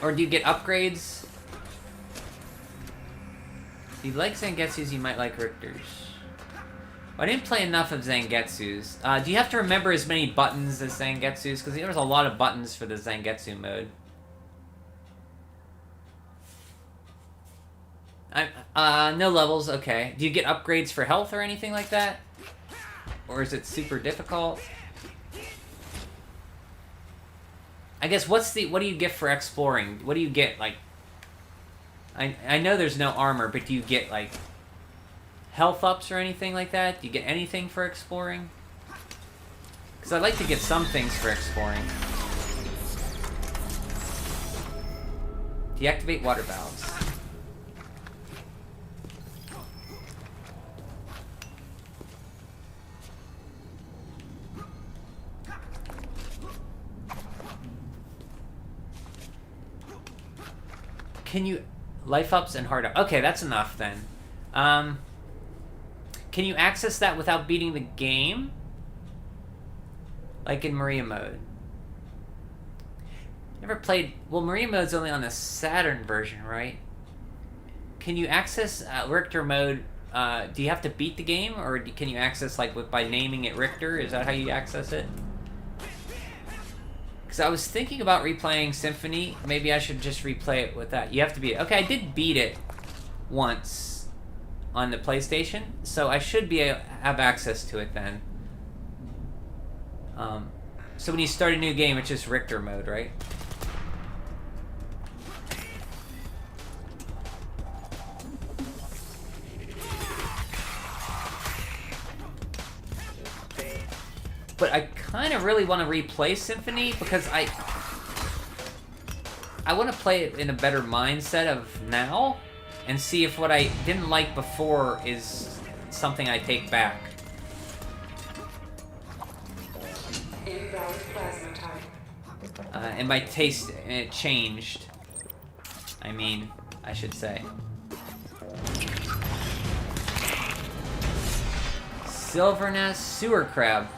Or do you get upgrades? If you like Zangetsu's, you might like Richter's. I didn't play enough of Zangetsu's. Do you have to remember as many buttons as Zangetsu's? Because there was a lot of buttons for the Zangetsu mode. No levels, okay. Do you get upgrades for health or anything like that? Or is it super difficult? I guess what do you get for exploring? What do you get, like... I know there's no armor, but do you get, like... health ups or anything like that? Do you get anything for exploring? Because I'd like to get some things for exploring. Deactivate water valves. Can you... life ups and heart up. Okay, that's enough then. Can you access that without beating the game? Like in Maria mode. Never played... Well, Maria mode's only on the Saturn version, right? Can you access Richter mode... do you have to beat the game? Or can you access, like, by naming it Richter? Is that how you access it? Because I was thinking about replaying Symphony. Maybe I should just replay it with that. You have to beat it. Okay, I did beat it once on the PlayStation, so I should have access to it then. So when you start a new game, it's just Richter mode, right? But I kind of really want to replay Symphony because I want to play it in a better mindset of now and see if what I didn't like before is something I take back. Invalid plasma type. And my taste changed. I should say. Silverness Sewer Crab.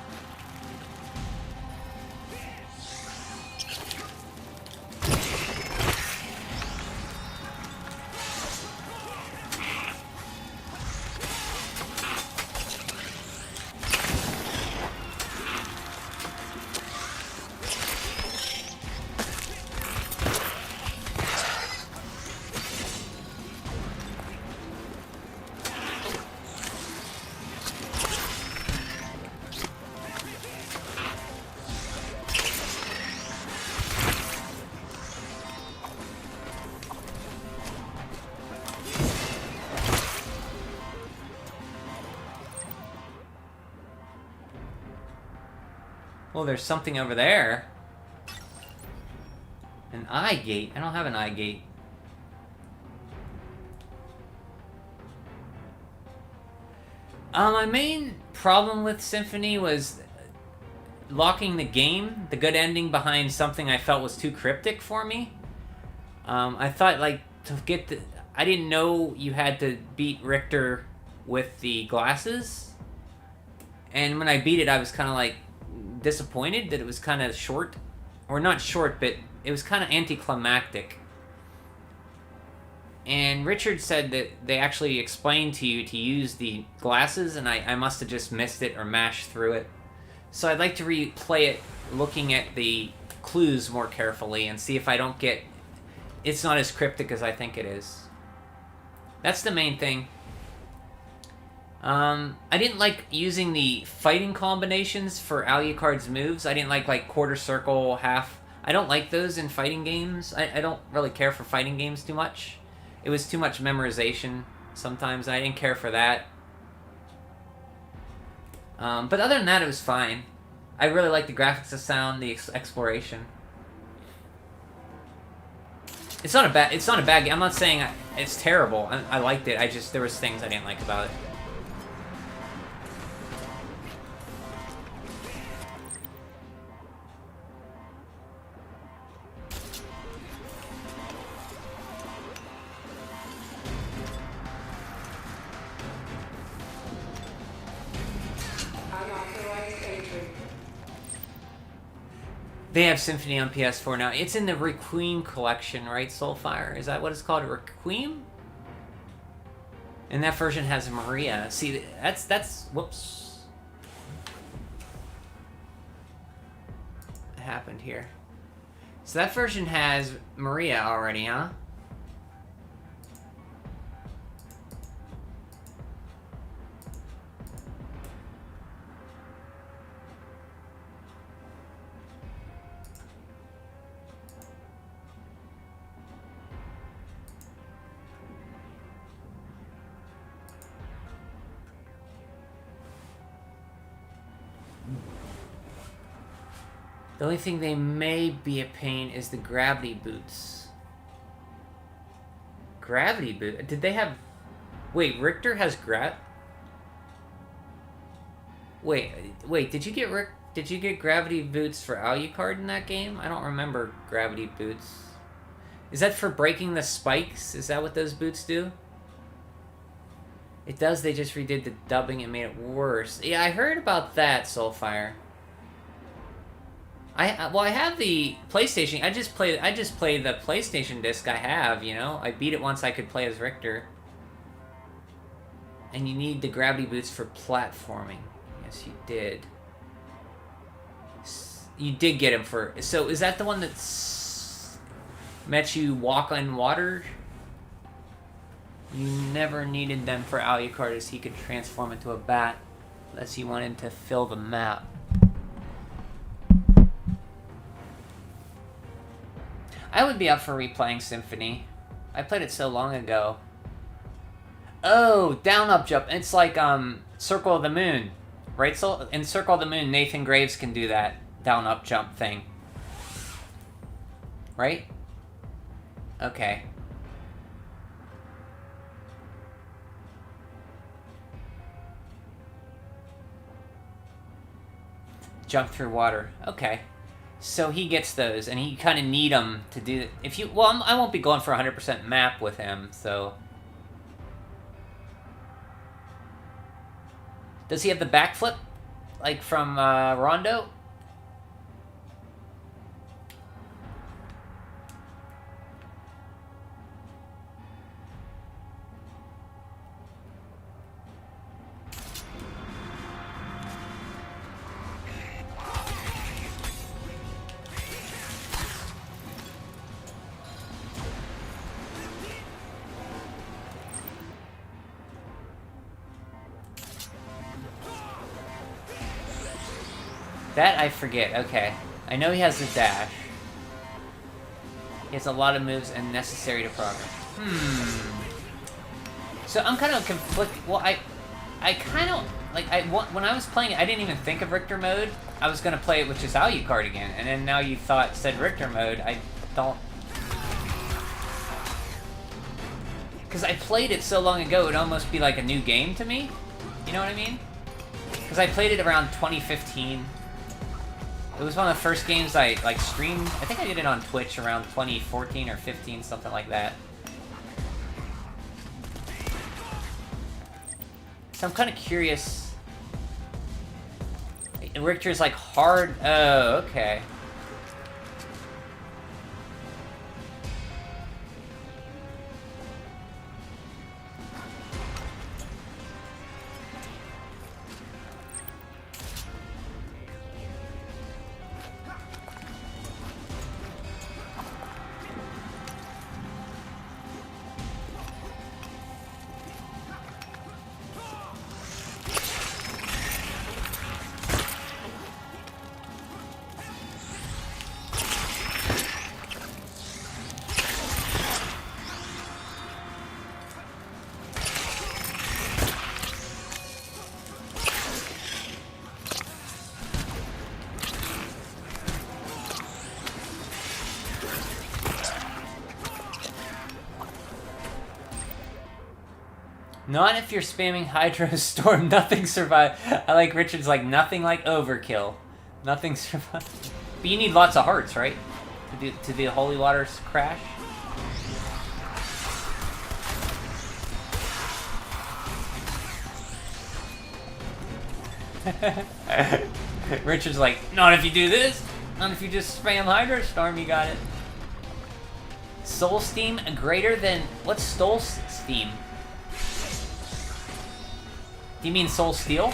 Well, there's something over there. An eye gate. I don't have an eye gate. My main problem with Symphony was locking the game, the good ending behind something I felt was too cryptic for me. I thought, like, to get the... I didn't know you had to beat Richter with the glasses. And when I beat it, I was kind of, like, disappointed that it was kind of short. Or not short, but it was kind of anticlimactic. And Richard said that they actually explained to you to use the glasses, and I must have just missed it or mashed through it. So I'd like to replay it looking at the clues more carefully and see if I don't get... It's not as cryptic as I think it is. That's the main thing. I didn't like using the fighting combinations for Alucard's moves. I didn't like quarter circle, half... I don't like those in fighting games. I don't really care for fighting games too much. It was too much memorization sometimes, and I didn't care for that. But other than that, it was fine. I really like the graphics, the sound, the exploration. It's not a bad game. I'm not saying it's terrible. I liked it. There was things I didn't like about it. Unauthorized entry. They have Symphony on PS4 now. It's in the Requiem collection, right, Soulfire? Is that what it's called? Requiem? And that version has Maria. See, that's whoops. What happened here? So that version has Maria already, huh? The only thing they may be a pain is the gravity boots. Gravity boot? Did they have... Wait, Richter has Wait, did you get gravity boots for Alucard in that game? I don't remember gravity boots. Is that for breaking the spikes? Is that what those boots do? It does, they just redid the dubbing and made it worse. Yeah, I heard about that, Soulfire. I have the PlayStation. I just play the PlayStation disc I have, you know? I beat it once I could play as Richter. And you need the gravity boots for platforming. Yes, you did. You did get him for... So, is that the one that's... met you walk on water? You never needed them for Alucard, as he could transform into a bat. Unless you wanted to fill the map. I would be up for replaying Symphony. I played it so long ago. Oh, down up jump. It's like Circle of the Moon. Right? So in Circle of the Moon, Nathan Graves can do that down up jump thing. Right? Okay. Jump through water. Okay. So he gets those, and you kind of need them to do... If you... Well, I won't be going for 100% map with him, so... Does he have the backflip? Like from Rondo? That I forget. Okay. I know he has the dash. He has a lot of moves and necessary to progress. So I'm kind of conflicted. Well, I kind of like when I was playing it, I didn't even think of Richter mode. I was gonna play it with just Alucard again, and then now you said Richter mode. I don't, because I played it so long ago, it'd almost be like a new game to me. You know what I mean? Because I played it around 2015. It was one of the first games I like streamed. I think I did it on Twitch around 2014 or 15, something like that. So I'm kind of curious. Richter's like hard. Oh, okay. Not if you're spamming Hydro Storm, nothing survive. I like Richard's like, nothing like overkill. Nothing survive. But you need lots of hearts, right? To do Holy Water's crash? Richard's like, not if you do this. Not if you just spam Hydro Storm, you got it. Soul Steam greater than... What's Soul Steam? Do you mean Soul Steel?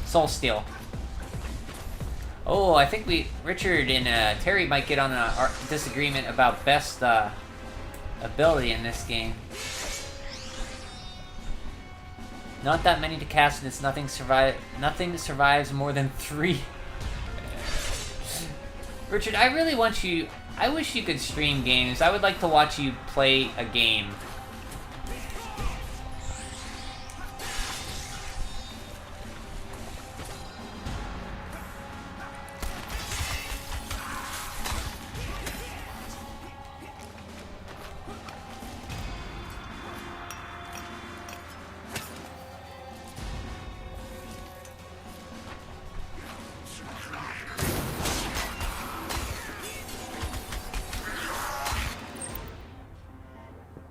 Soul Steel. Oh, I think Richard and Terry might get on a disagreement about best ability in this game. Not that many to cast, and it's nothing survives more than 3. Richard, I really want you... I wish you could stream games. I would like to watch you play a game.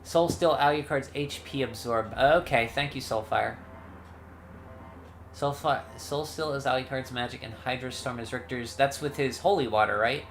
Soul Steel Alucard's HP absorb. Okay, thank you, Soulfire. Soul Steel is Alucard's magic and Hydro Storm is Richter's. That's with his Holy Water, right?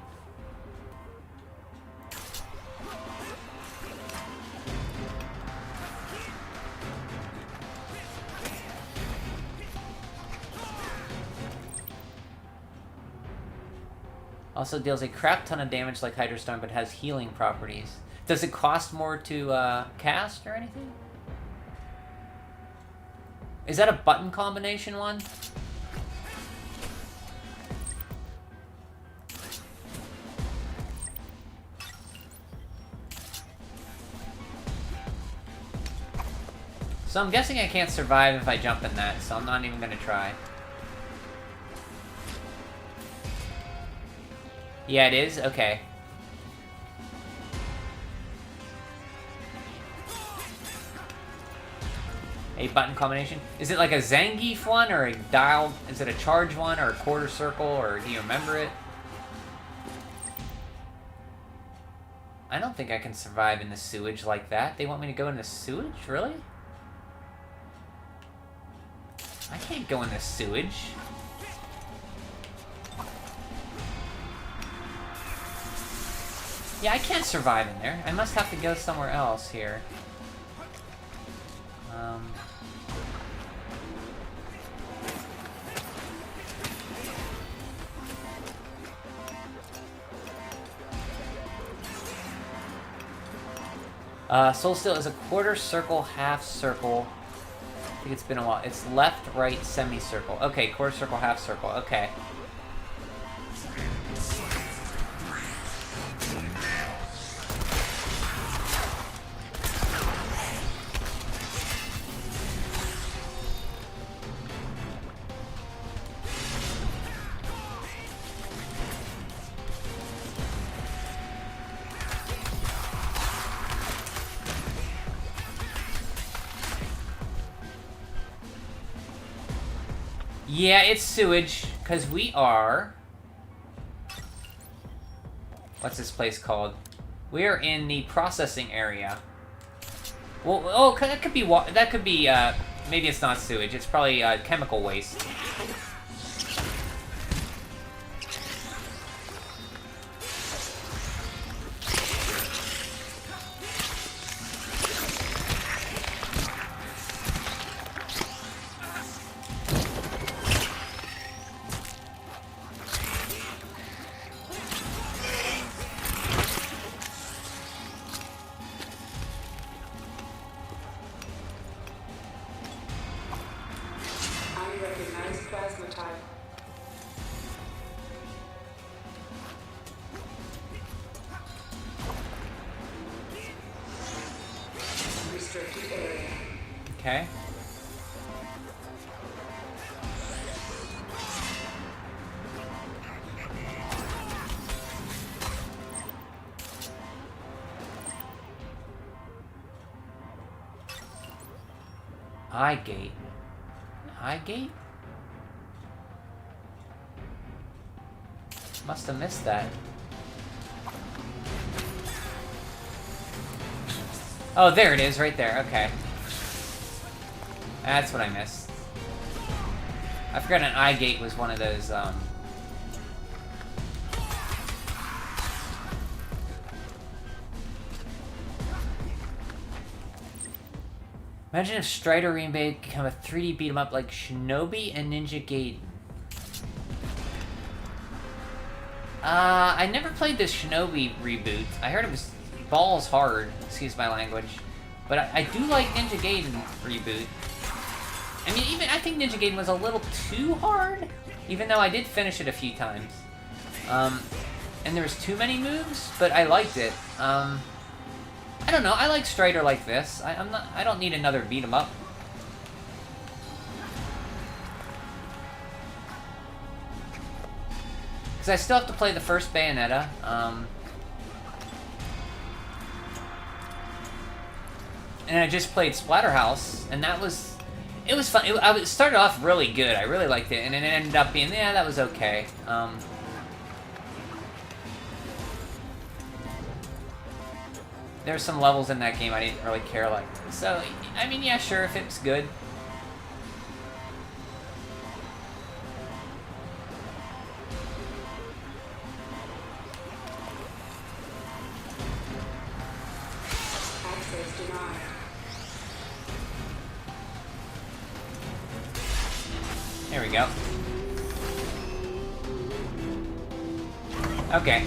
Also deals a crap ton of damage like Hydro Storm, but has healing properties. Does it cost more to cast or anything? Is that a button combination one? So I'm guessing I can't survive if I jump in that, so I'm not even gonna try. Yeah, it is? Okay. A button combination? Is it like a Zangief one or a dial? Is it a charge one or a quarter circle, or do you remember it? think I can survive in the sewage like that. They want me to go in the sewage? Really? I can't go in the sewage. Yeah, I can't survive in there. I must have to go somewhere else here. Soul Steel is a quarter circle, half circle. I think it's been a while. It's left, right, semicircle. Okay, quarter circle, half circle. Okay. Yeah, it's sewage, because we are... What's this place called? We're in the processing area. Well, oh, that could be... That could be, maybe it's not sewage. It's probably, chemical waste. Unrecognized plasma type. Restricted area. Okay. Eye gate. Eye gate? Must have missed that. Oh, there it is, right there. Okay. That's what I missed. I forgot an eye gate was one of those, Imagine if Strider Rainbow could become a 3D beat 'em up like Shinobi and Ninja Gaiden. I never played the Shinobi reboot. I heard it was balls hard, excuse my language. But I do like Ninja Gaiden reboot. I mean, I think Ninja Gaiden was a little too hard, even though I did finish it a few times. And there was too many moves, but I liked it. I don't know. I like Strider like this. I don't need another beat 'em up. Because I still have to play the first Bayonetta. And I just played Splatterhouse, and it was fun. It started off really good. I really liked it, and it ended up being, yeah, that was okay. There's some levels in that game I didn't really care like. So, I mean, yeah, sure, if it's good. Access denied. There we go. Okay.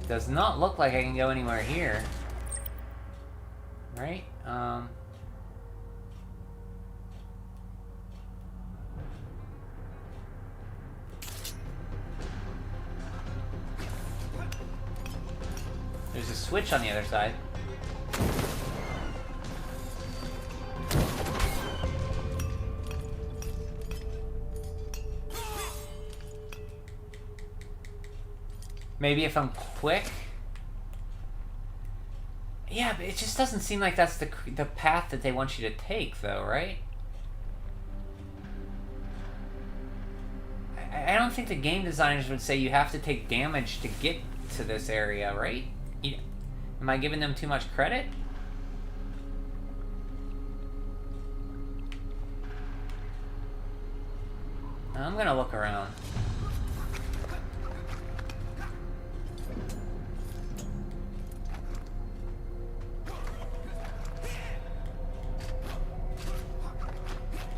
Does not look like I can go anywhere here. Right? There's a switch on the other side. Maybe if I'm quick. Yeah, but it just doesn't seem like that's the path that they want you to take, though, right? I don't think the game designers would say you have to take damage to get to this area, right? Am I giving them too much credit? I'm gonna look around.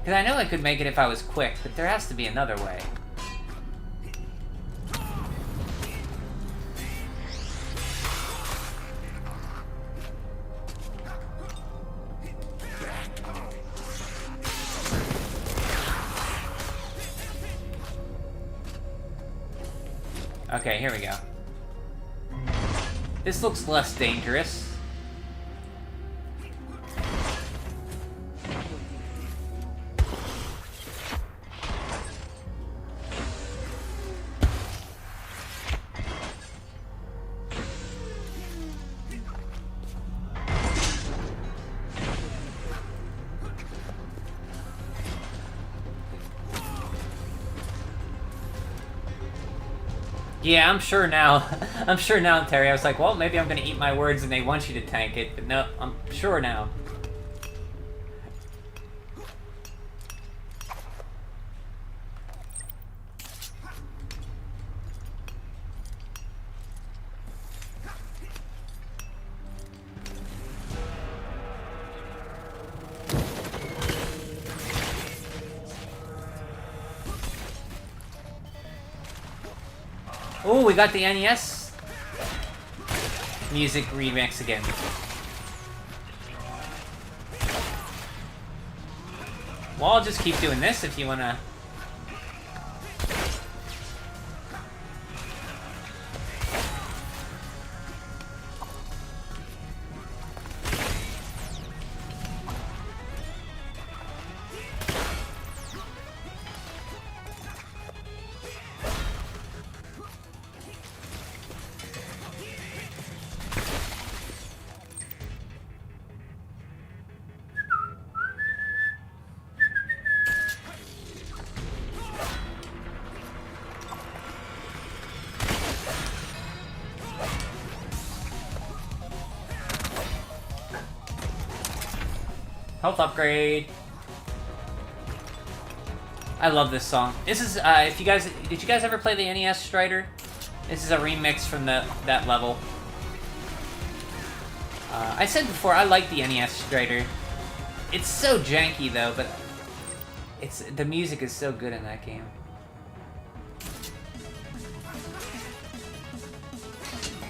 Because I know I could make it if I was quick, but there has to be another way. Okay, here we go. This looks less dangerous. Yeah, I'm sure now. I'm sure now, Terry. I was like, well, maybe I'm gonna eat my words and they want you to tank it, but no, I'm sure now. Oh, we got the NES music remix again. Well, I'll just keep doing this if you wanna. Health upgrade. I love this song. This is if you guys did you guys ever play the NES Strider? This is a remix from that level. I said before I like the NES Strider. It's so janky though, but the music is so good in that game.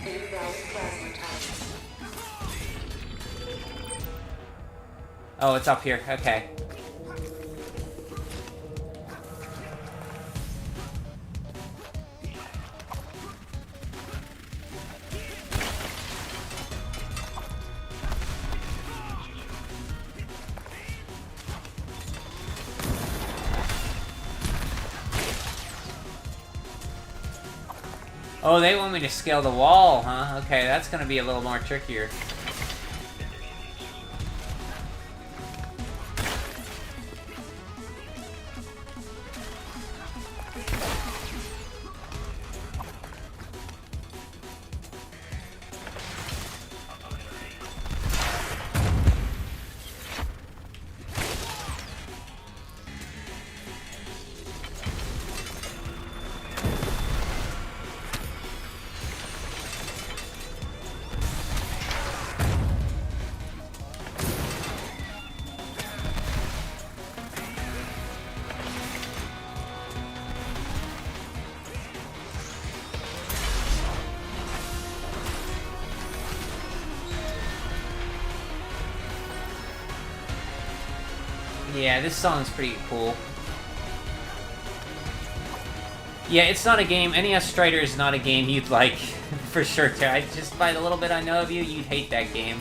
Invalid plasma type. Oh, it's up here. Okay. Oh, they want me to scale the wall, huh? Okay, that's gonna be a little more trickier. Yeah, this song's pretty cool. Yeah, it's not a game. NES Strider is not a game you'd like, for sure, Terry. Just by the little bit I know of you, you'd hate that game.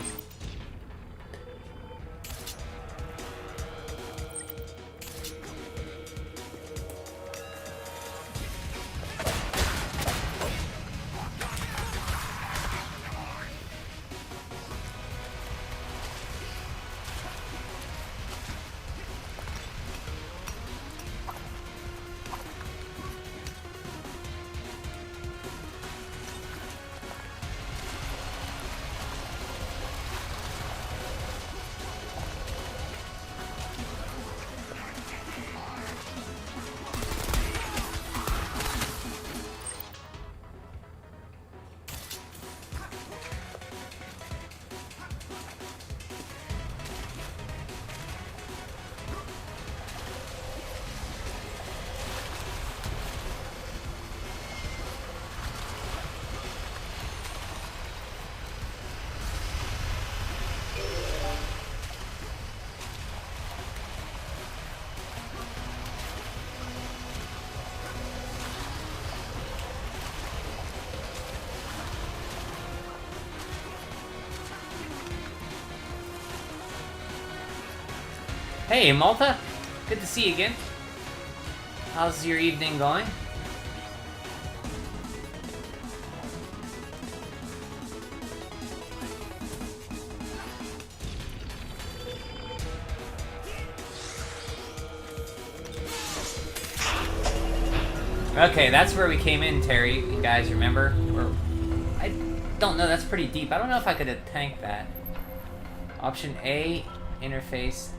Hey, Malta. Good to see you again. How's your evening going? Okay, that's where we came in, Terry. You guys remember? Or I don't know. That's pretty deep. I don't know if I could have tanked that. Option A, interface.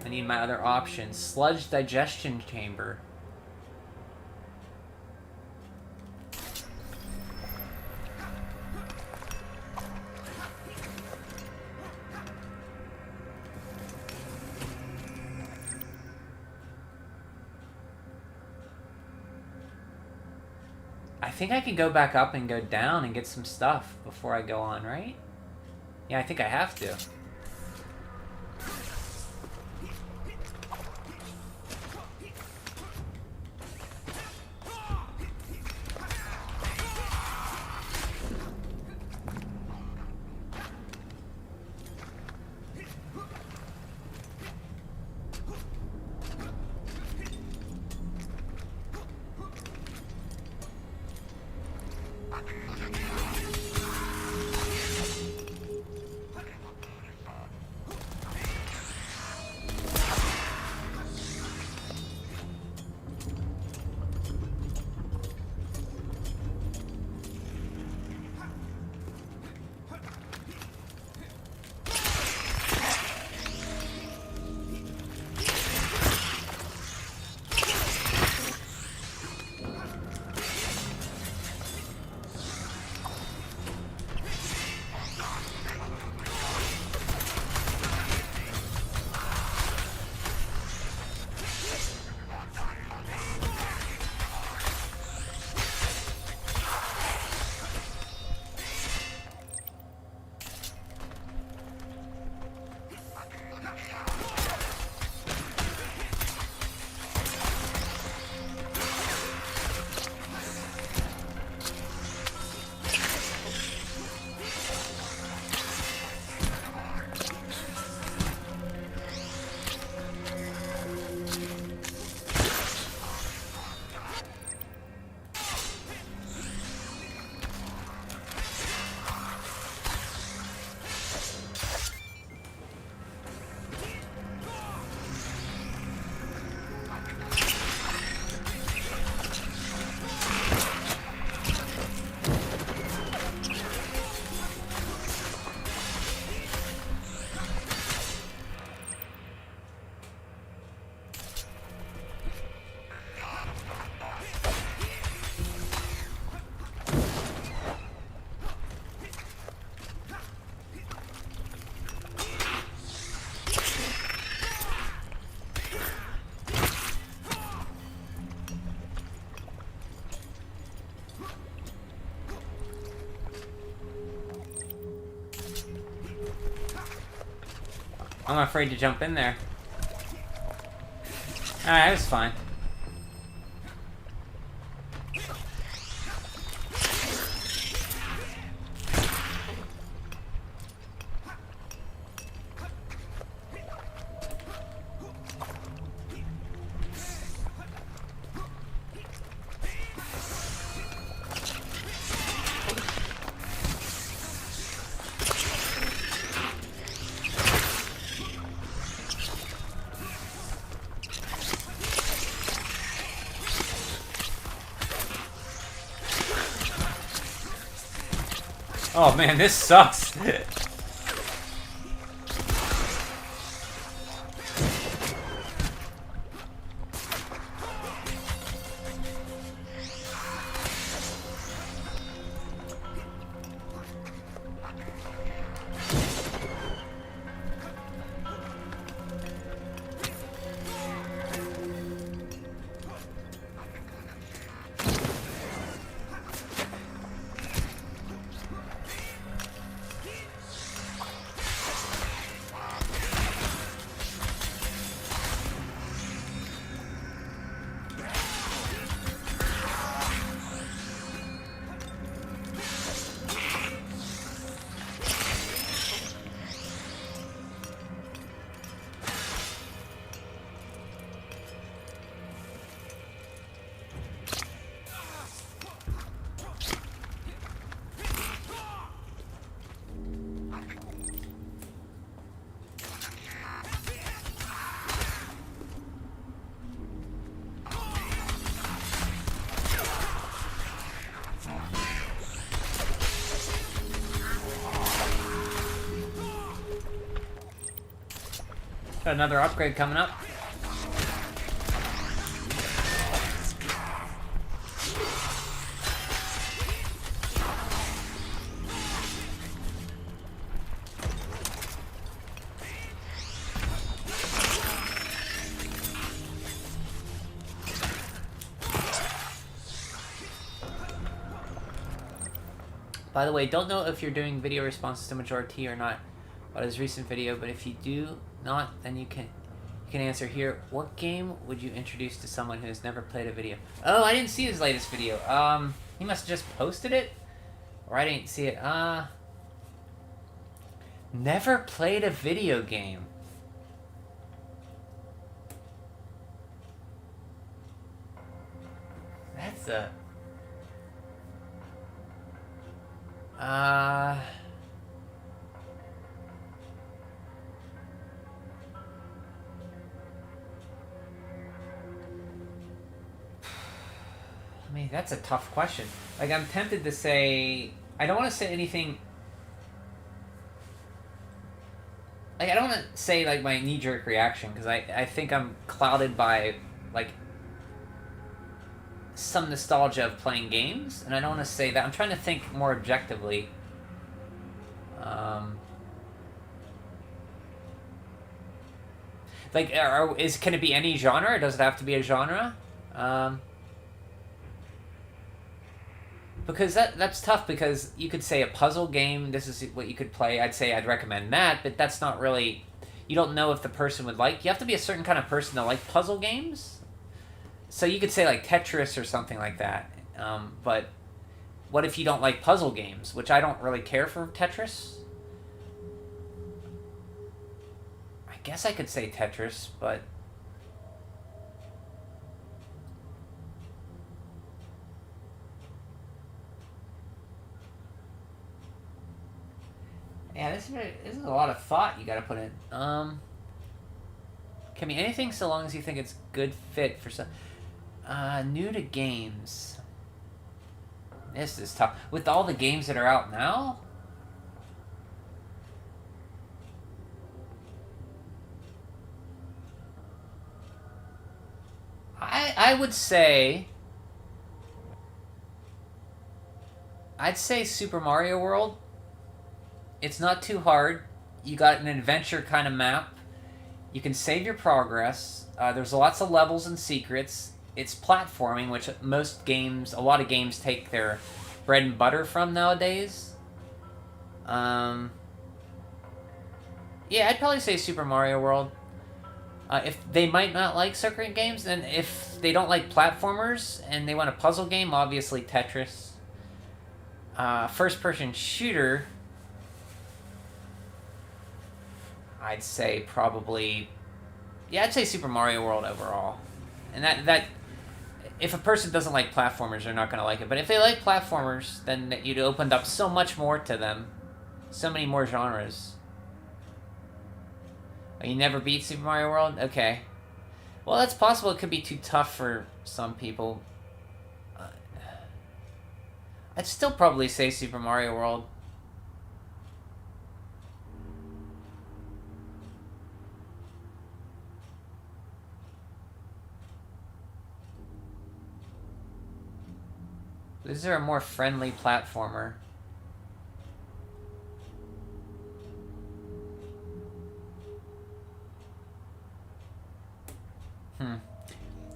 I need my other option. Sludge digestion chamber. I think I could go back up and go down and get some stuff before I go on, right? Yeah, I think I have to. I'm afraid to jump in there. Alright, it was fine. Oh man, this sucks. Got another upgrade coming up. By the way, don't know if you're doing video responses to Majora T or not about his recent video, but if you do not, then you can answer here. What game would you introduce to someone who has never played a video? Oh, I didn't see his latest video. He must have just posted it, or I didn't see it. Never played a video game. That's a... I mean, that's a tough question. Like, I'm tempted to say... I don't want to say anything... Like, I don't want to say, like, my knee-jerk reaction, because I think I'm clouded by, like, some nostalgia of playing games, and I don't want to say that. I'm trying to think more objectively. Like, can it be any genre, or does it have to be a genre? Because that's tough, because you could say a puzzle game, this is what you could play. I'd recommend that, but that's not really... You don't know if the person would like... You have to be a certain kind of person to like puzzle games. So you could say, like, Tetris or something like that. But what if you don't like puzzle games? Which I don't really care for Tetris. I guess I could say Tetris, but... Yeah, this is a lot of thought you gotta put in. Can be anything so long as you think it's good fit for some... new to games. This is tough. With all the games that are out now? I would say... I'd say Super Mario World. It's not too hard. You got an adventure kind of map. You can save your progress. There's lots of levels and secrets. It's platforming, which a lot of games take their bread and butter from nowadays. Yeah, I'd probably say Super Mario World. If they might not like circuit games, then if they don't like platformers and they want a puzzle game, obviously Tetris. First-person shooter, I'd say probably... Yeah, I'd say Super Mario World overall. And that if a person doesn't like platformers, they're not going to like it. But if they like platformers, then you'd opened up so much more to them. So many more genres. Oh, you never beat Super Mario World? Okay. Well, that's possible. It could be too tough for some people. I'd still probably say Super Mario World. Is there a more friendly platformer?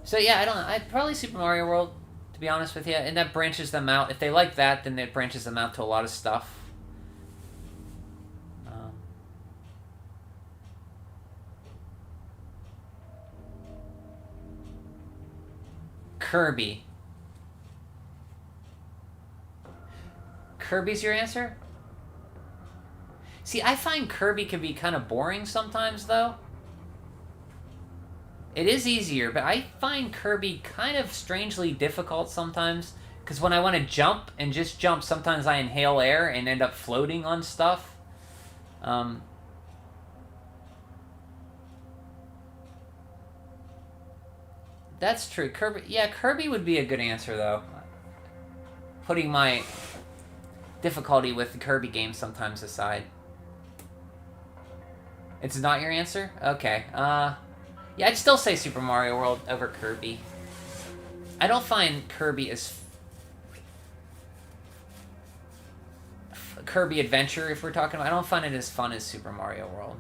So yeah, I'd probably Super Mario World, to be honest with you, and that branches them out. If they like that, then it branches them out to a lot of stuff. Kirby. Kirby's your answer? See, I find Kirby can be kind of boring sometimes, though. It is easier, but I find Kirby kind of strangely difficult sometimes. Because when I want to jump and just jump, sometimes I inhale air and end up floating on stuff. That's true. Kirby would be a good answer, though. Putting my difficulty with the Kirby games sometimes aside. It's not your answer? Okay. Yeah, I'd still say Super Mario World over Kirby. I don't find Kirby as... Kirby Adventure, if we're talking about... I don't find it as fun as Super Mario World.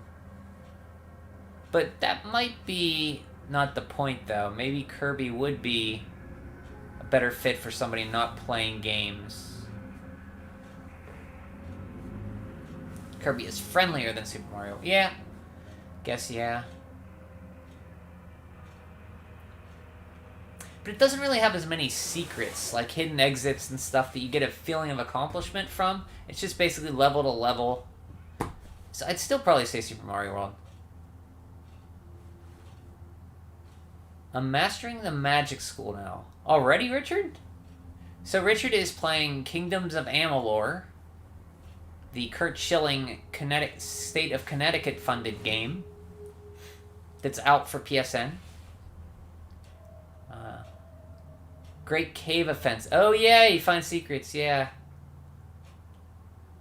But that might be not the point, though. Maybe Kirby would be a better fit for somebody not playing games. Kirby is friendlier than Super Mario. Yeah. Guess yeah. But it doesn't really have as many secrets, like hidden exits and stuff that you get a feeling of accomplishment from. It's just basically level to level. So I'd still probably say Super Mario World. I'm mastering the Magic School now. Already, Richard? So Richard is playing Kingdoms of Amalur, the Curt Schilling State of Connecticut funded game that's out for PSN. Great Cave Offense. Oh yeah, you find secrets, yeah.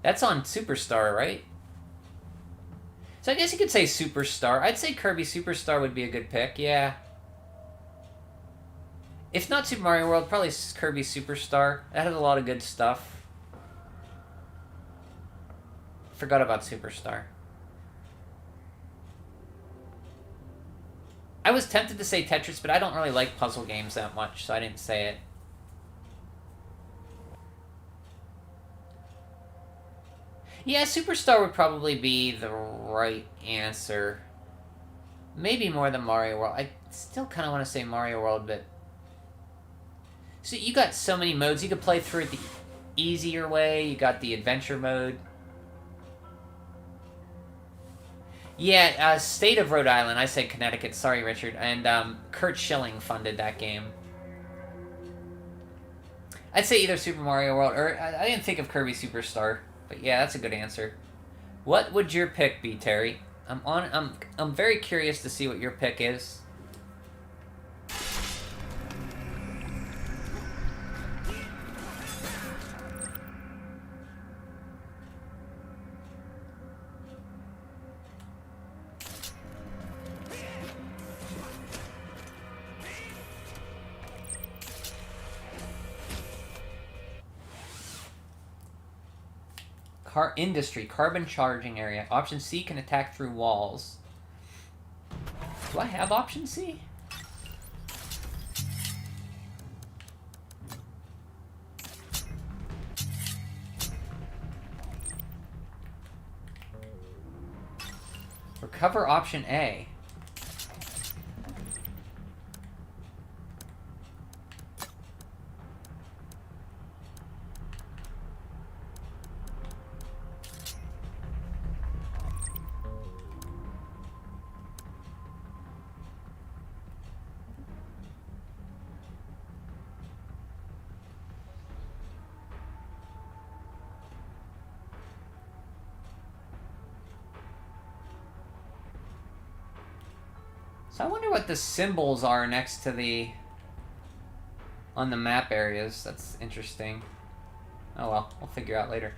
That's on Superstar, right? So I guess you could say Superstar. I'd say Kirby Superstar would be a good pick, yeah. If not Super Mario World, probably Kirby Superstar. That has a lot of good stuff. Forgot about Superstar. I was tempted to say Tetris, but I don't really like puzzle games that much, so I didn't say it. Yeah, Superstar would probably be the right answer. Maybe more than Mario World. I still kind of want to say Mario World, but... So you got so many modes. You could play through it the easier way. You got the adventure mode. Yeah, State of Rhode Island. I said Connecticut. Sorry, Richard. And Curt Schilling funded that game. I'd say either Super Mario World or I didn't think of Kirby Superstar, but yeah, that's a good answer. What would your pick be, Terry? I'm very curious to see what your pick is. Industry, carbon charging area. Option C, can attack through walls. Do I have option C? Recover option A. So I wonder what the symbols are next to the... on the map areas. That's interesting. Oh well, we'll figure out later.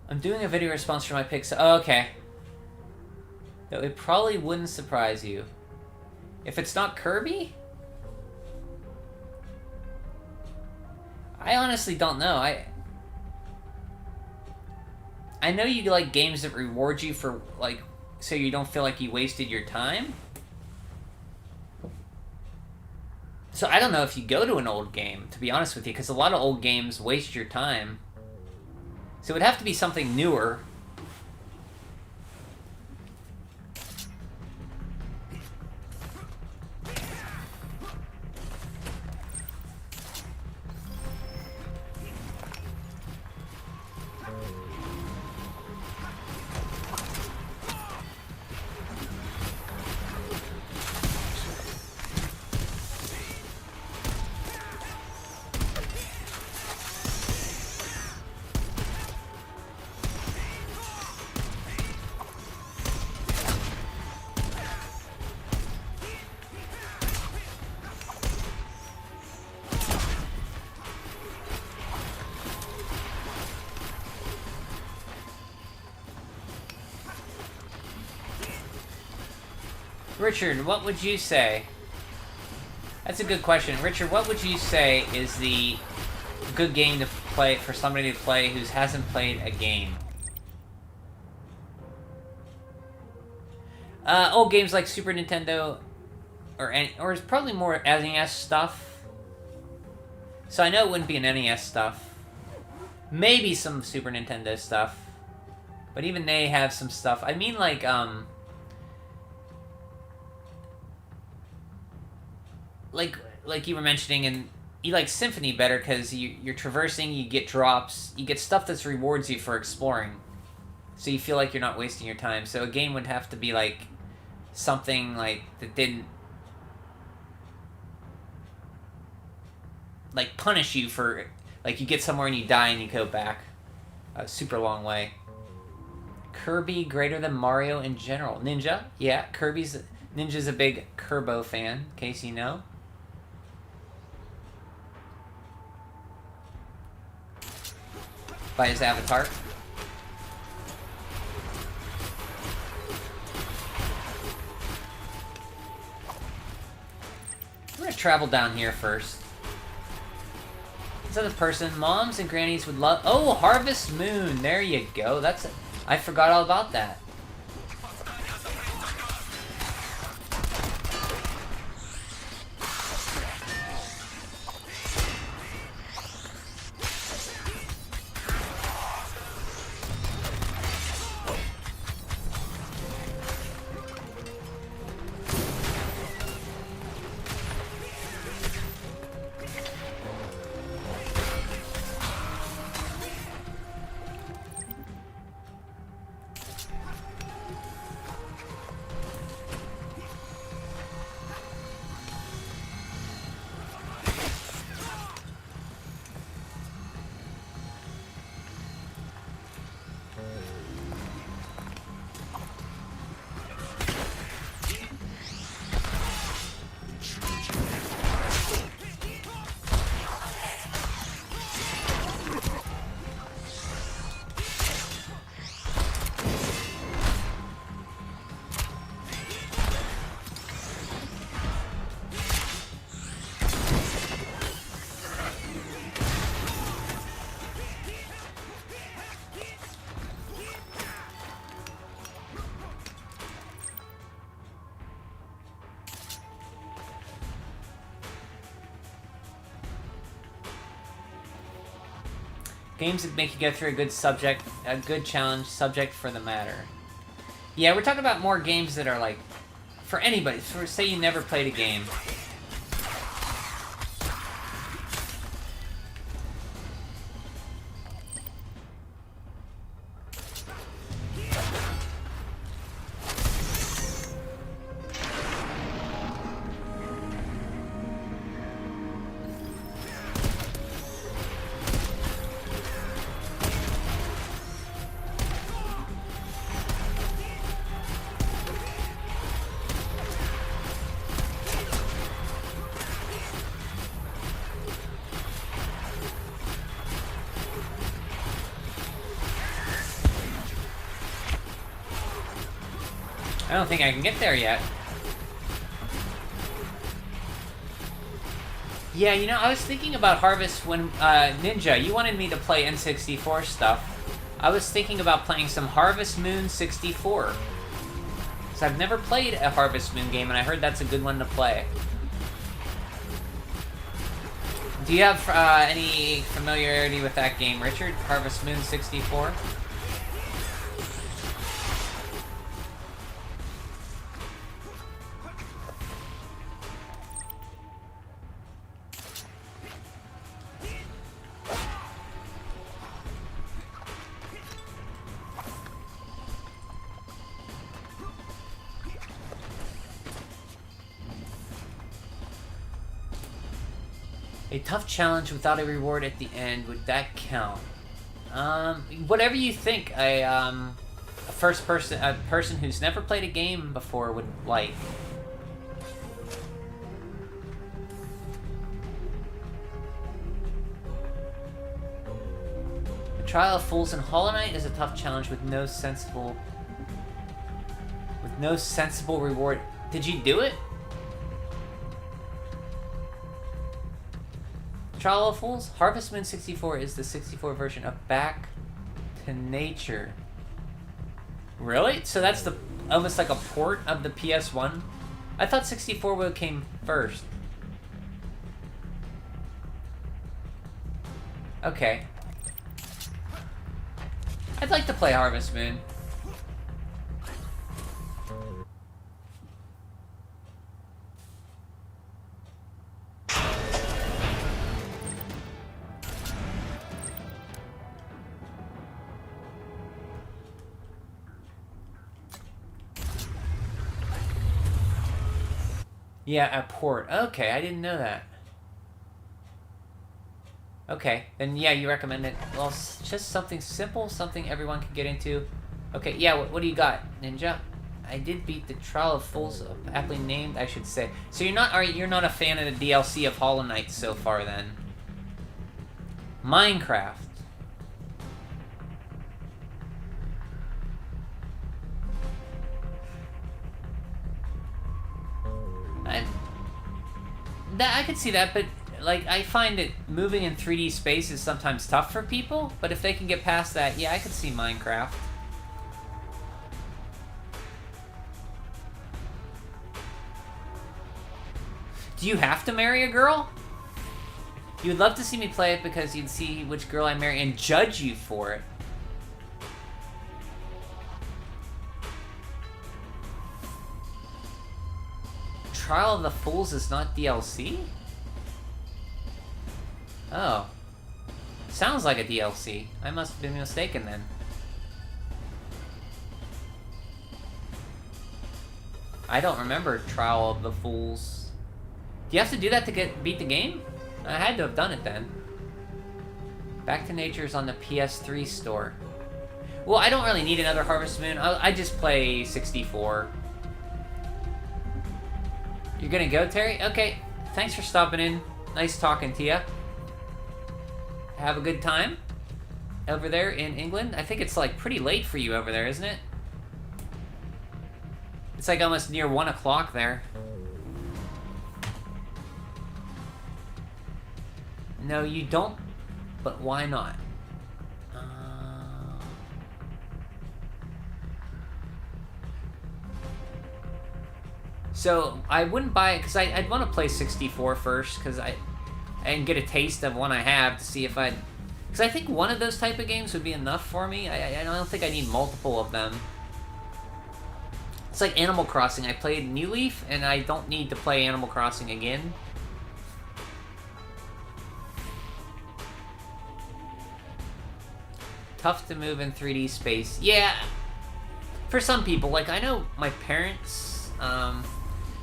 I'm doing a video response for my picks. Oh, okay. That it probably wouldn't surprise you. If it's not Kirby? I honestly don't know. I know you like games that reward you for, like, so you don't feel like you wasted your time. So I don't know if you go to an old game, to be honest with you, because a lot of old games waste your time. So it would have to be something newer. Richard, what would you say? That's a good question. Richard, what would you say is the good game to play for somebody to play who hasn't played a game? Old games like Super Nintendo, or it's probably more NES stuff. So I know it wouldn't be an NES stuff. Maybe some Super Nintendo stuff, but even they have some stuff. I mean, like you were mentioning, and you like Symphony better because you're traversing, you get drops, you get stuff that rewards you for exploring, so you feel like you're not wasting your time. So a game would have to be like something like that didn't like punish you for like you get somewhere and you die and you go back a super long way. Kirby greater than Mario in general. Ninja, yeah, Ninja's a big Kerbo fan, in case you know. By his avatar. We're gonna travel down here first. This other person, moms and grannies would love. Oh, Harvest Moon. There you go. I forgot all about that. Games that make you go through a good challenge subject for the matter. Yeah, we're talking about more games that are like, for anybody, for say you never played a game. I don't think I can get there yet. Yeah, you know, I was thinking about Harvest when, Ninja, you wanted me to play N64 stuff. I was thinking about playing some Harvest Moon 64. Because I've never played a Harvest Moon game, and I heard that's a good one to play. Do you have any familiarity with that game, Richard? Harvest Moon 64? A tough challenge without a reward at the end, would that count? Whatever you think a person who's never played a game before would like. The Trial of Fools and Hollow Knight is a tough challenge with no sensible reward Did you do it? Trial of Fools? Harvest Moon 64 is the 64 version of Back to Nature. Really? So that's the almost like a port of the PS1? I thought 64 would came first. Okay. I'd like to play Harvest Moon. Yeah, a port. Okay, I didn't know that. Okay, then yeah, you recommend it. Well, just something simple, something everyone can get into. Okay, yeah, what do you got, Ninja? I did beat the Trial of Fools, aptly named, I should say. So you're not a fan of the DLC of Hollow Knight so far, then? Minecraft. I could see that, but like I find it moving in 3D space is sometimes tough for people. But if they can get past that, yeah, I could see Minecraft. Do you have to marry a girl? You'd love to see me play it because you'd see which girl I marry and judge you for it. Trial of the Fools is not DLC? Oh. Sounds like a DLC. I must have been mistaken then. I don't remember Trial of the Fools. Do you have to do that to beat the game? I had to have done it then. Back to Nature's on the PS3 store. Well, I don't really need another Harvest Moon. I just play 64. You're gonna go, Terry? Okay. Thanks for stopping in. Nice talking to you. Have a good time over there in England. I think it's like pretty late for you over there, isn't it? It's like almost near 1 o'clock there. No, you don't. But why not? So I wouldn't buy it because I'd want to play 64 first and get a taste of one I have to see if because I think one of those type of games would be enough for me. I don't think I need multiple of them. It's like Animal Crossing. I played New Leaf and I don't need to play Animal Crossing again. Tough to move in 3D space. Yeah, for some people. Like I know my parents.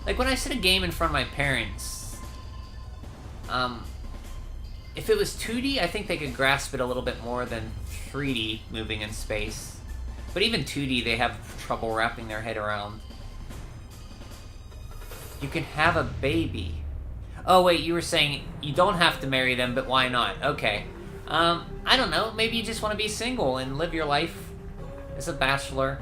Like when I sit a game in front of my parents, if it was 2D, I think they could grasp it a little bit more than 3D moving in space. But even 2D, they have trouble wrapping their head around. You can have a baby. Oh wait, you were saying you don't have to marry them, but why not? Okay. I don't know. Maybe you just want to be single and live your life as a bachelor.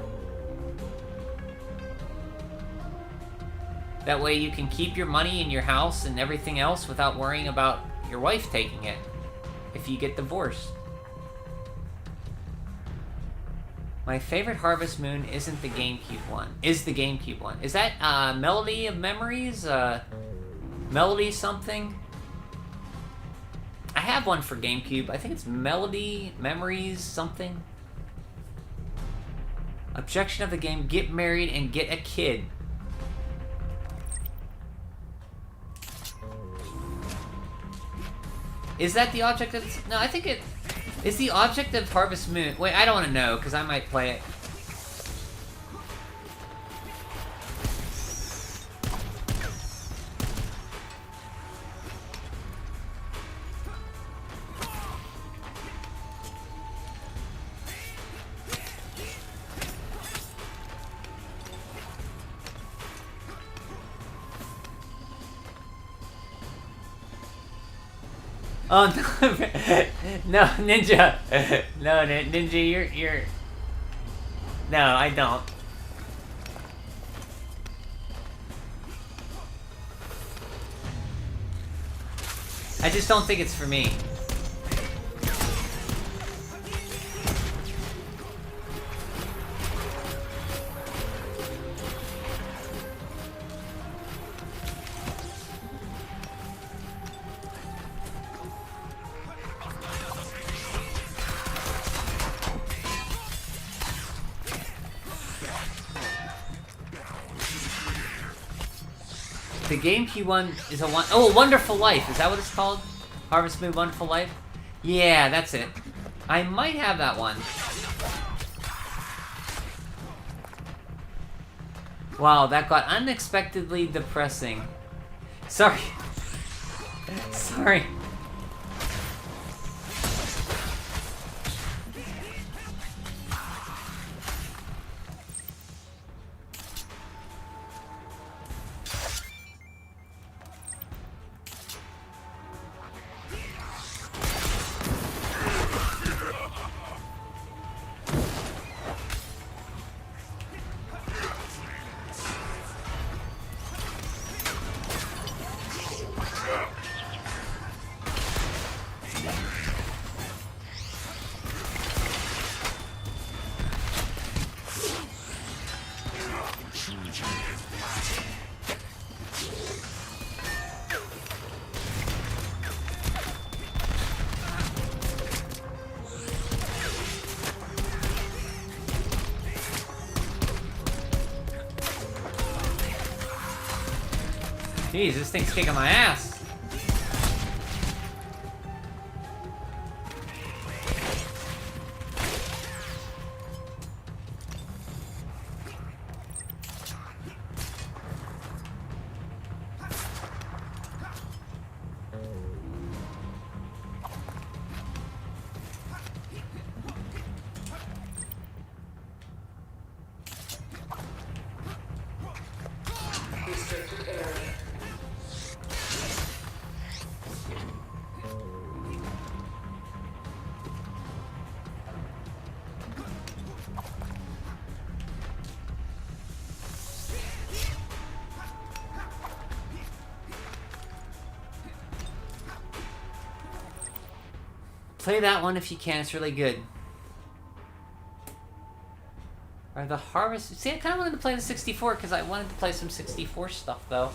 That way you can keep your money in your house and everything else without worrying about your wife taking it if you get divorced. My favorite Harvest Moon isn't the GameCube one. Is the GameCube one. Is that Melody of Memories? Melody something? I have one for GameCube. I think it's Melody Memories something. Objection of the game, get married and get a kid. Is that the object of... No, I think it... Is the object of Harvest Moon... Wait, I don't want to know, because I might play it. Oh, no, no, Ninja. No, Ninja, you're... No, I don't. I just don't think it's for me. The GameCube one is a Wonderful Life. Is that what it's called? Harvest Moon Wonderful Life? Yeah, that's it. I might have that one. Wow, that got unexpectedly depressing. Sorry. Sorry. Jeez, this thing's kicking my ass. Restricted area. Play that one if you can, it's really good. Or the Harvest... See, I kind of wanted to play the 64 because I wanted to play some 64 stuff, though.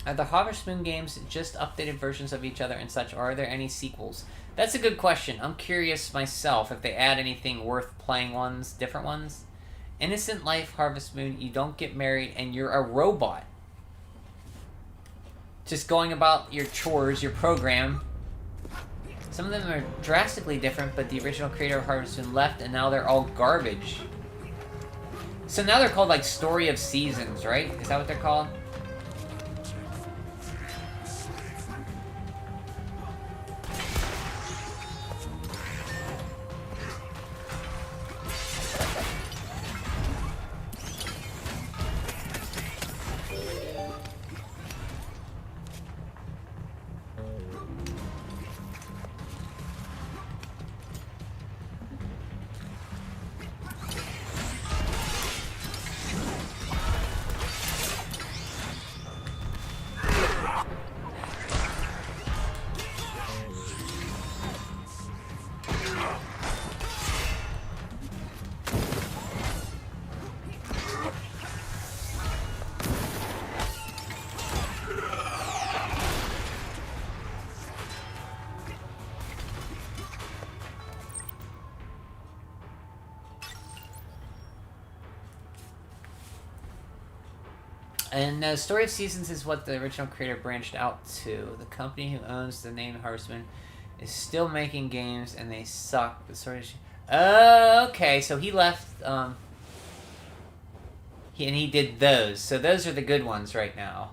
Are the Harvest Moon games just updated versions of each other and such, or are there any sequels? That's a good question. I'm curious myself if they add anything worth playing ones, different ones. Innocent Life, Harvest Moon, you don't get married and you're a robot. Just going about your chores, your program. Some of them are drastically different, but the original creator of Harvest Moon left, and now they're all garbage. So now they're called, like, Story of Seasons, right? Is that what they're called? And Story of Seasons is what the original creator branched out to. The company who owns the name Harvest Moon is still making games, and they suck. The story. Okay, so he left. He did those. So those are the good ones right now.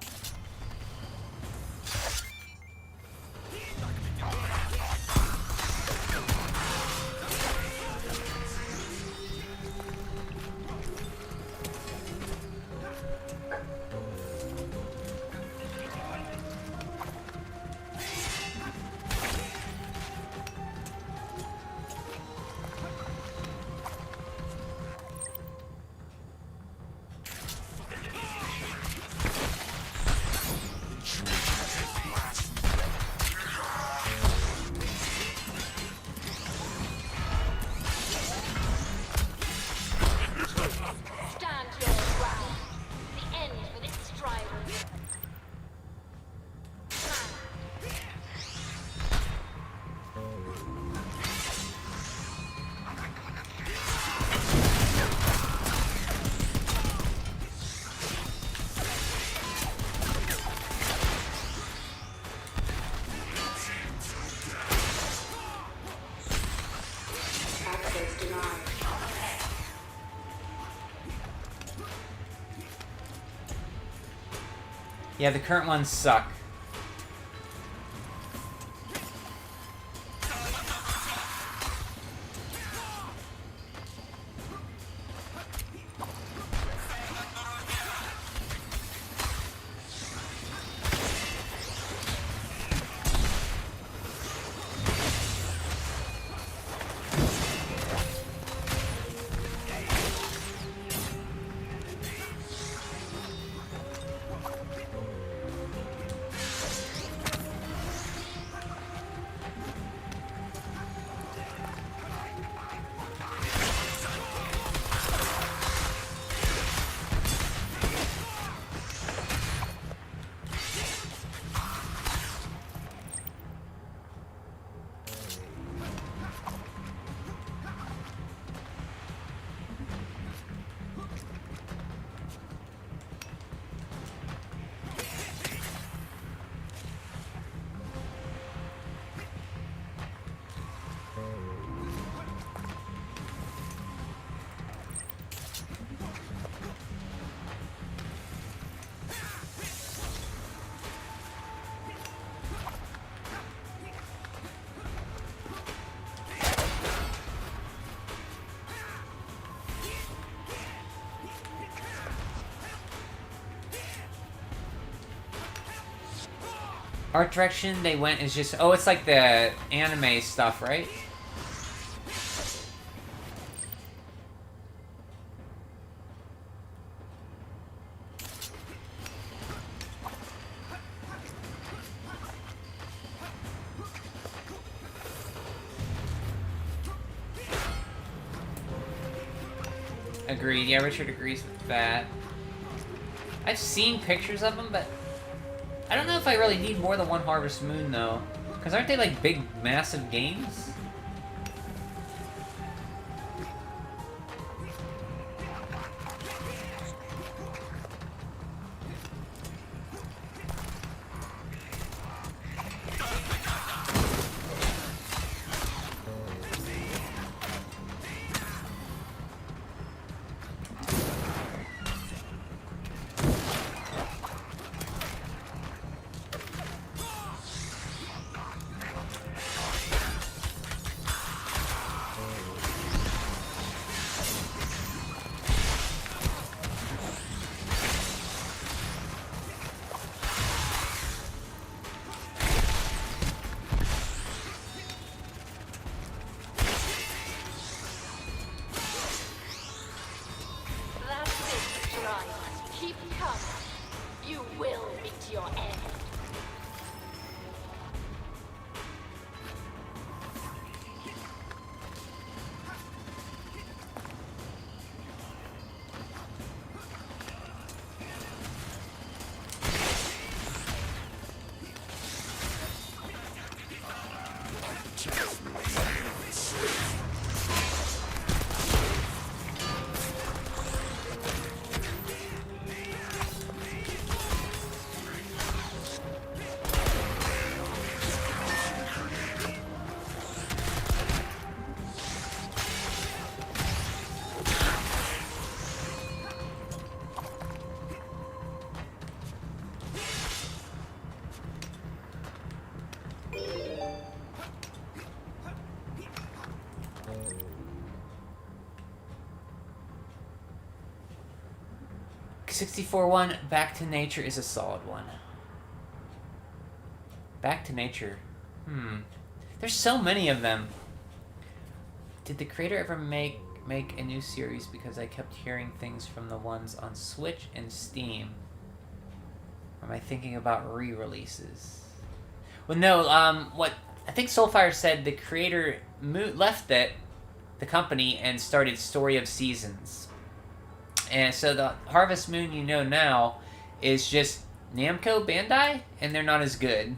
Yeah, the current ones suck. Art direction they went is just... Oh, it's like the anime stuff, right? Agreed. Yeah, Richard agrees with that. I've seen pictures of them, but I don't know if I really need more than one Harvest Moon, though. Because aren't they, like, big, massive games? $64-1, Back to Nature is a solid one. Back to Nature. There's so many of them. Did the creator ever make a new series? Because I kept hearing things from the ones on Switch and Steam. Or am I thinking about re-releases? Well, no, what I think Soulfire said, the creator left the company and started Story of Seasons. And so the Harvest Moon you know now is just Namco Bandai, and they're not as good.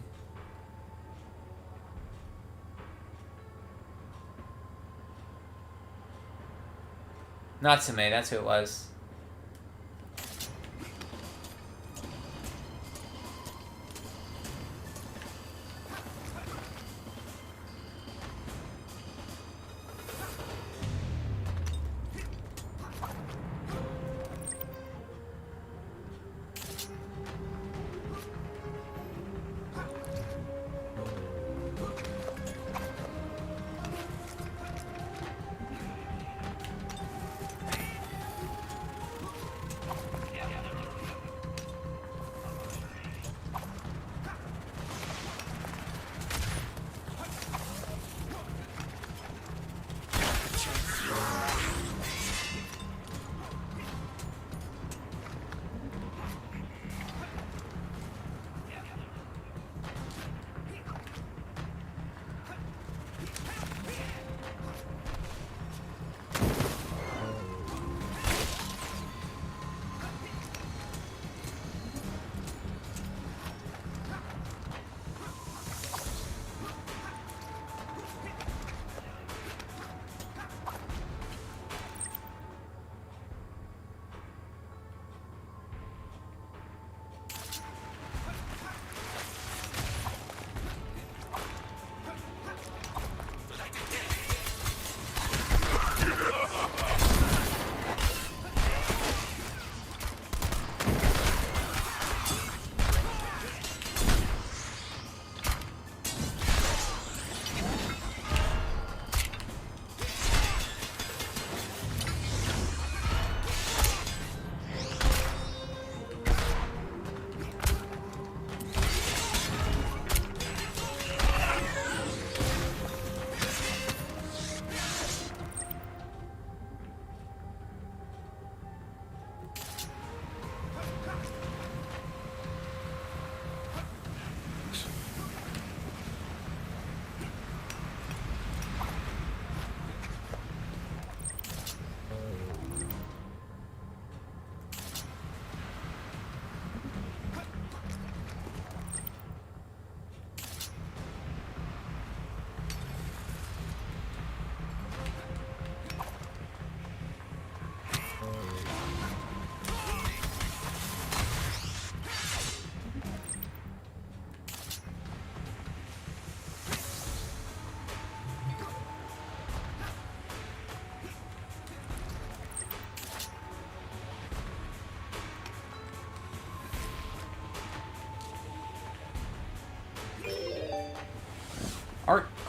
Natsume, that's who it was.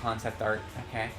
concept art. Okay.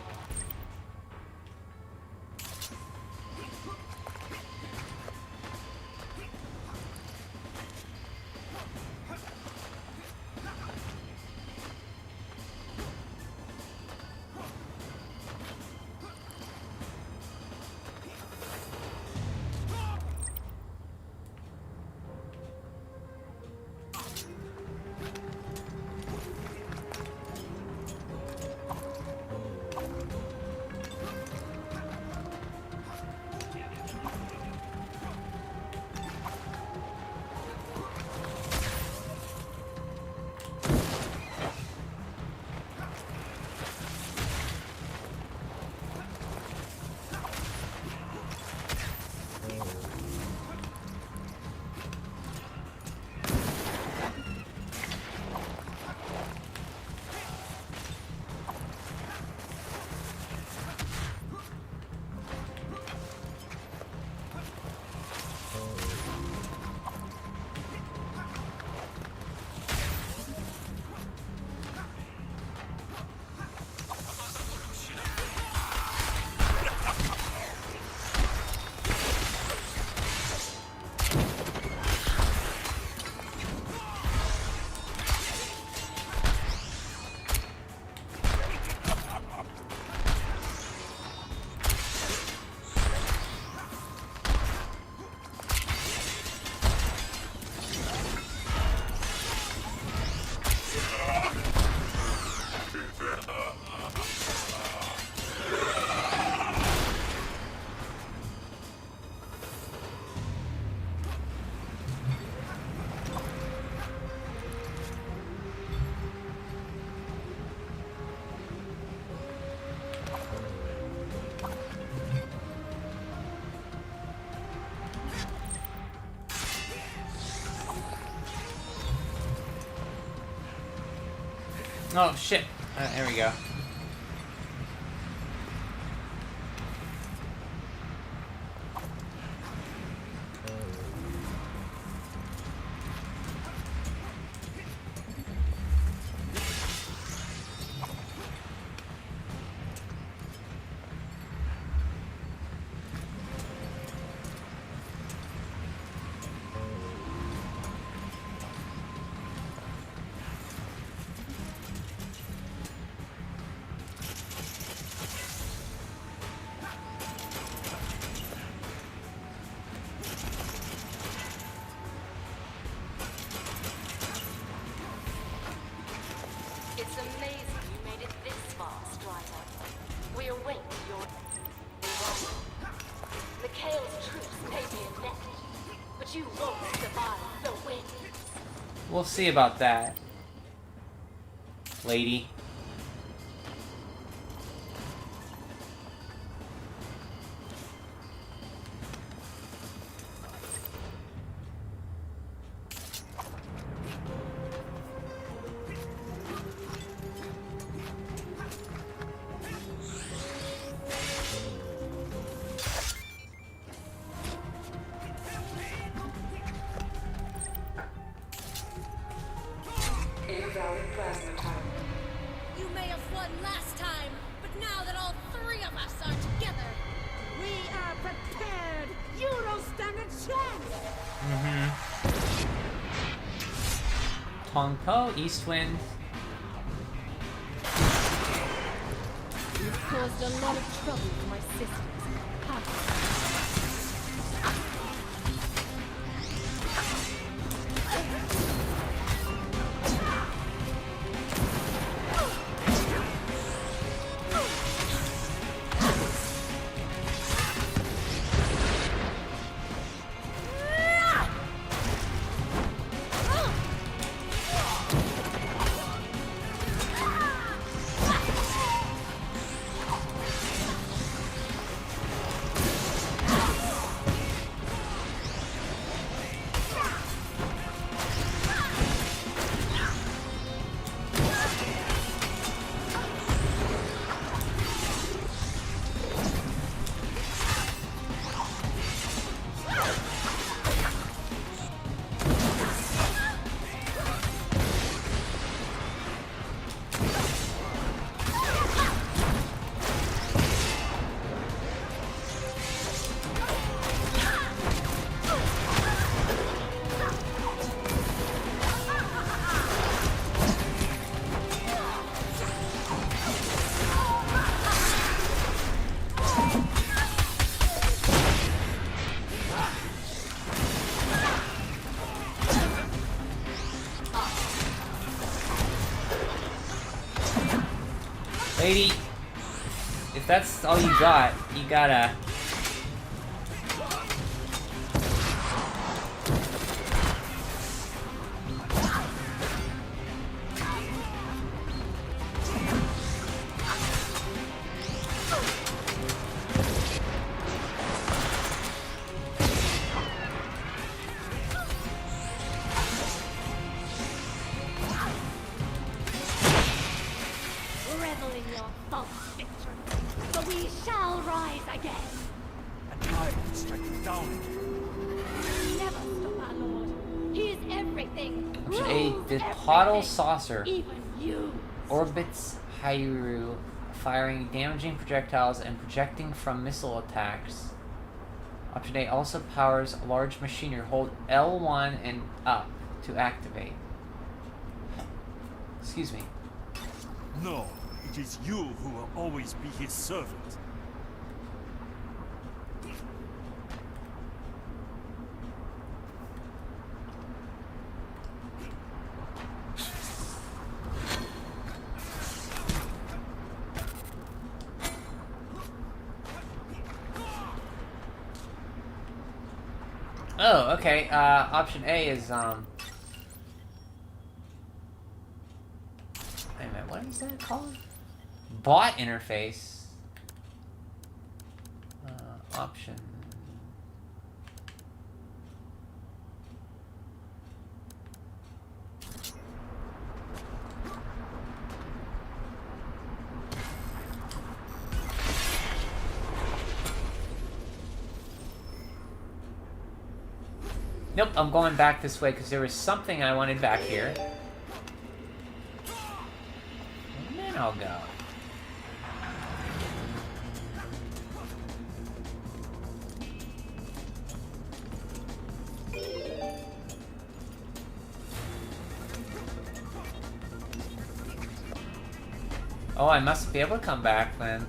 Oh shit. There we go. It's amazing you made it this far, Strider. We await your arrival. Mikhail's troops may be inept, but you won't survive the winds. We'll see about that, lady. Invalid plasma type. You may have won last time, but now that all three of us are together, we are prepared. You don't stand a chance. Tongpo, Eastwind. You've caused a lot of trouble for my sisters. Lady, if that's all you got, you gotta... Revel in your false victory, but we shall rise again. And I will strike him down again. Never stop our Lord. He is everything. Option A, rules the Pottle everything, Saucer even you. orbits Hyrule, firing damaging projectiles and projecting from missile attacks. Option A also powers large machinery. Hold L1 and up to activate. Excuse me. No, it is you who will always be his servant. Oh, okay. Option A is, Wait a minute, what is that called? Bot interface. Option. Nope, I'm going back this way because there was something I wanted back here. And then I'll go. Oh, I must be able to come back then.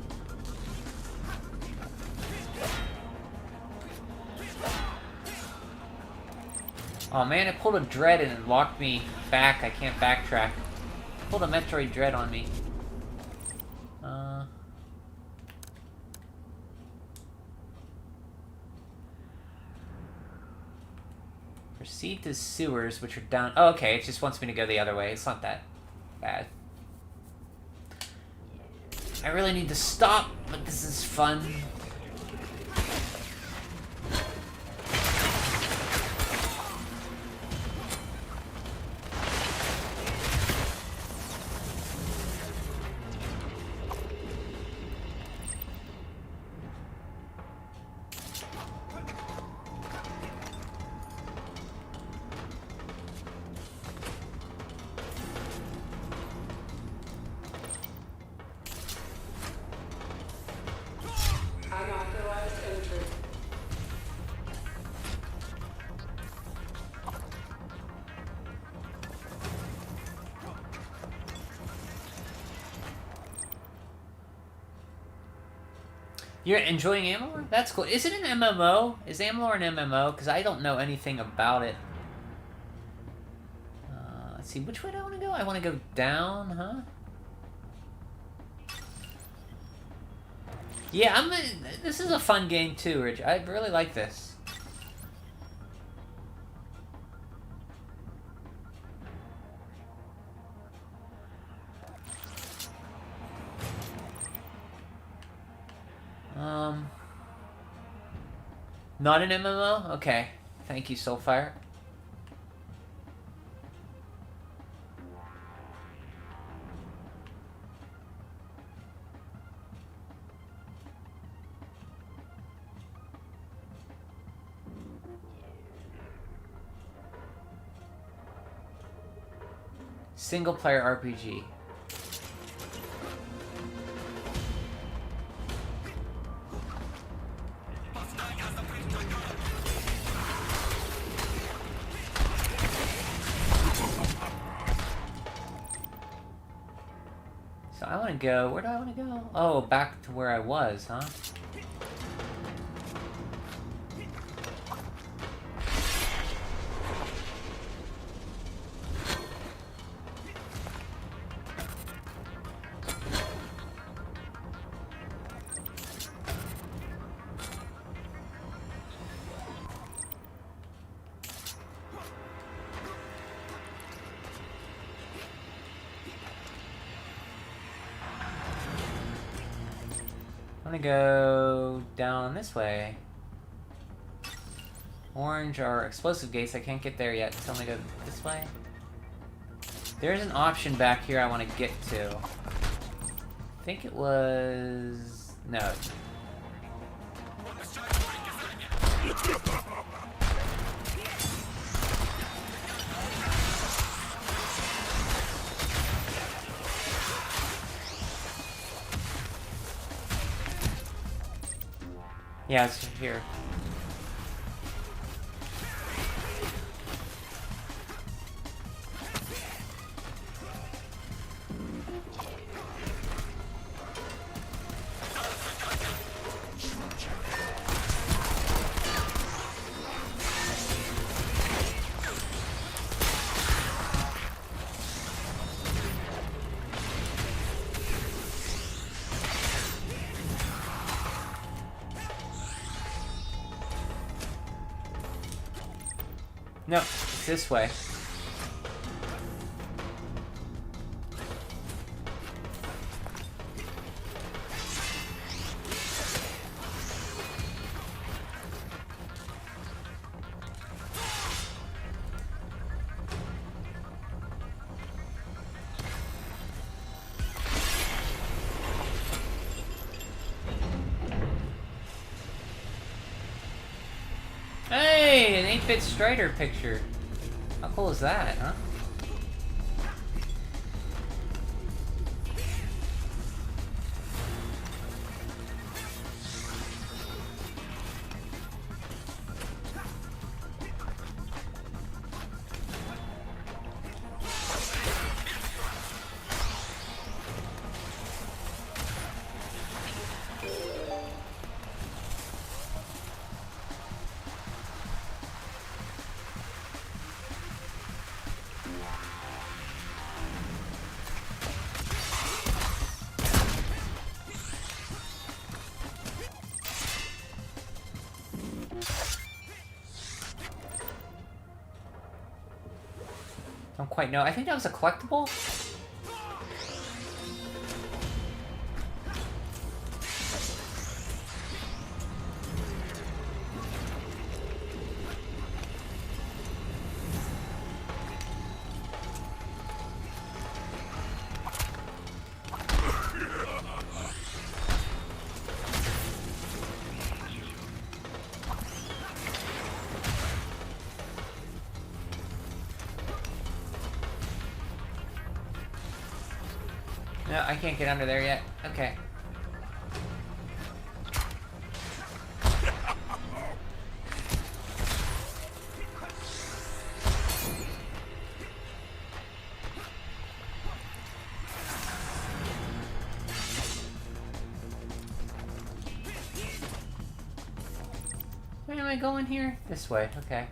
Oh man, it pulled a Dread and it locked me back. I can't backtrack. It pulled a Metroid Dread on me. Proceed to sewers, which are down... Oh, okay, it just wants me to go the other way. It's not that bad. I really need to stop, but this is fun. Unauthorized entry. You're enjoying Amalur? That's cool. Is it an MMO? Is Amalur an MMO? Because I don't know anything about it. Let's see, which way do I want to go? I want to go down, huh? Yeah, this is a fun game too, Rich. I really like this. Not an MMO? Okay. Thank you, Soulfire. Single-player RPG. So I want to go... Where do I want to go? Oh, back to where I was, huh? gonna go down this way. Orange are explosive gates. I can't get there yet, so I'm gonna go this way. There's an option back here I want to get to. I think it was... no. Yeah, it's here. No, it's this way. Hey, an 8-bit Strider picture. How cool is that, huh? Don't quite know. I think that was a collectible? No, I can't get under there yet. Okay. Where am I going here? This way, okay.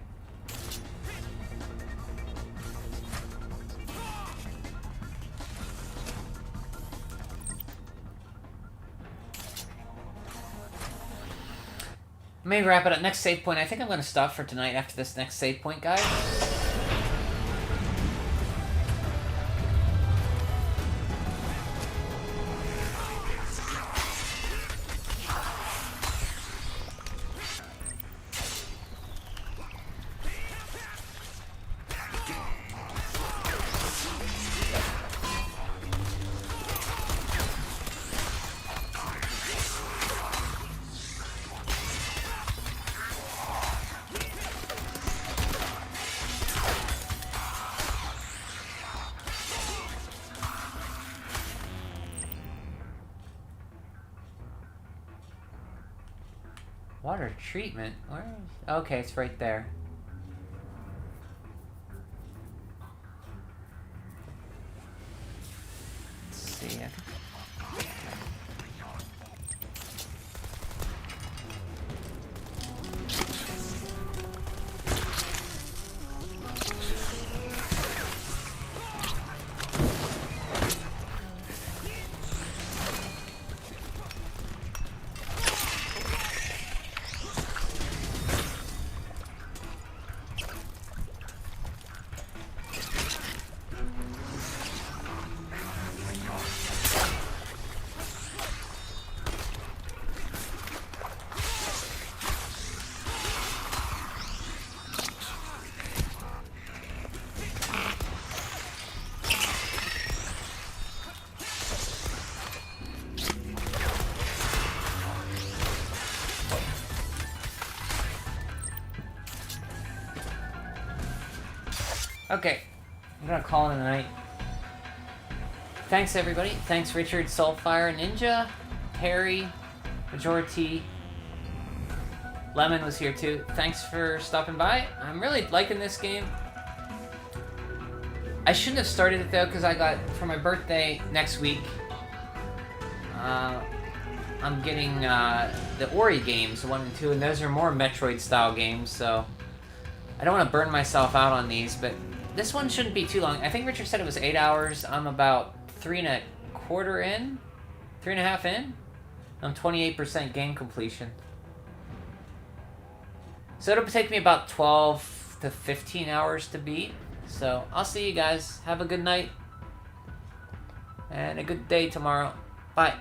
Maybe wrap it up. Next save point. I think I'm going to stop for tonight after this next save point, guys. Water treatment? Where is... okay, it's right there. Let's see. Okay, I'm gonna call it a night. Thanks everybody. Thanks Richard, Soulfire, Ninja, Harry, Majority. Lemon was here too. Thanks for stopping by. I'm really liking this game. I shouldn't have started it though, because I got, for my birthday next week, I'm getting the Ori games, 1 and 2, and those are more Metroid style games, so I don't want to burn myself out on these, but this one shouldn't be too long. I think Richard said it was 8 hours. I'm about 3.25 in, 3.5 in. I'm 28% game completion. So it'll take me about 12 to 15 hours to beat. So I'll see you guys. Have a good night and a good day tomorrow. Bye.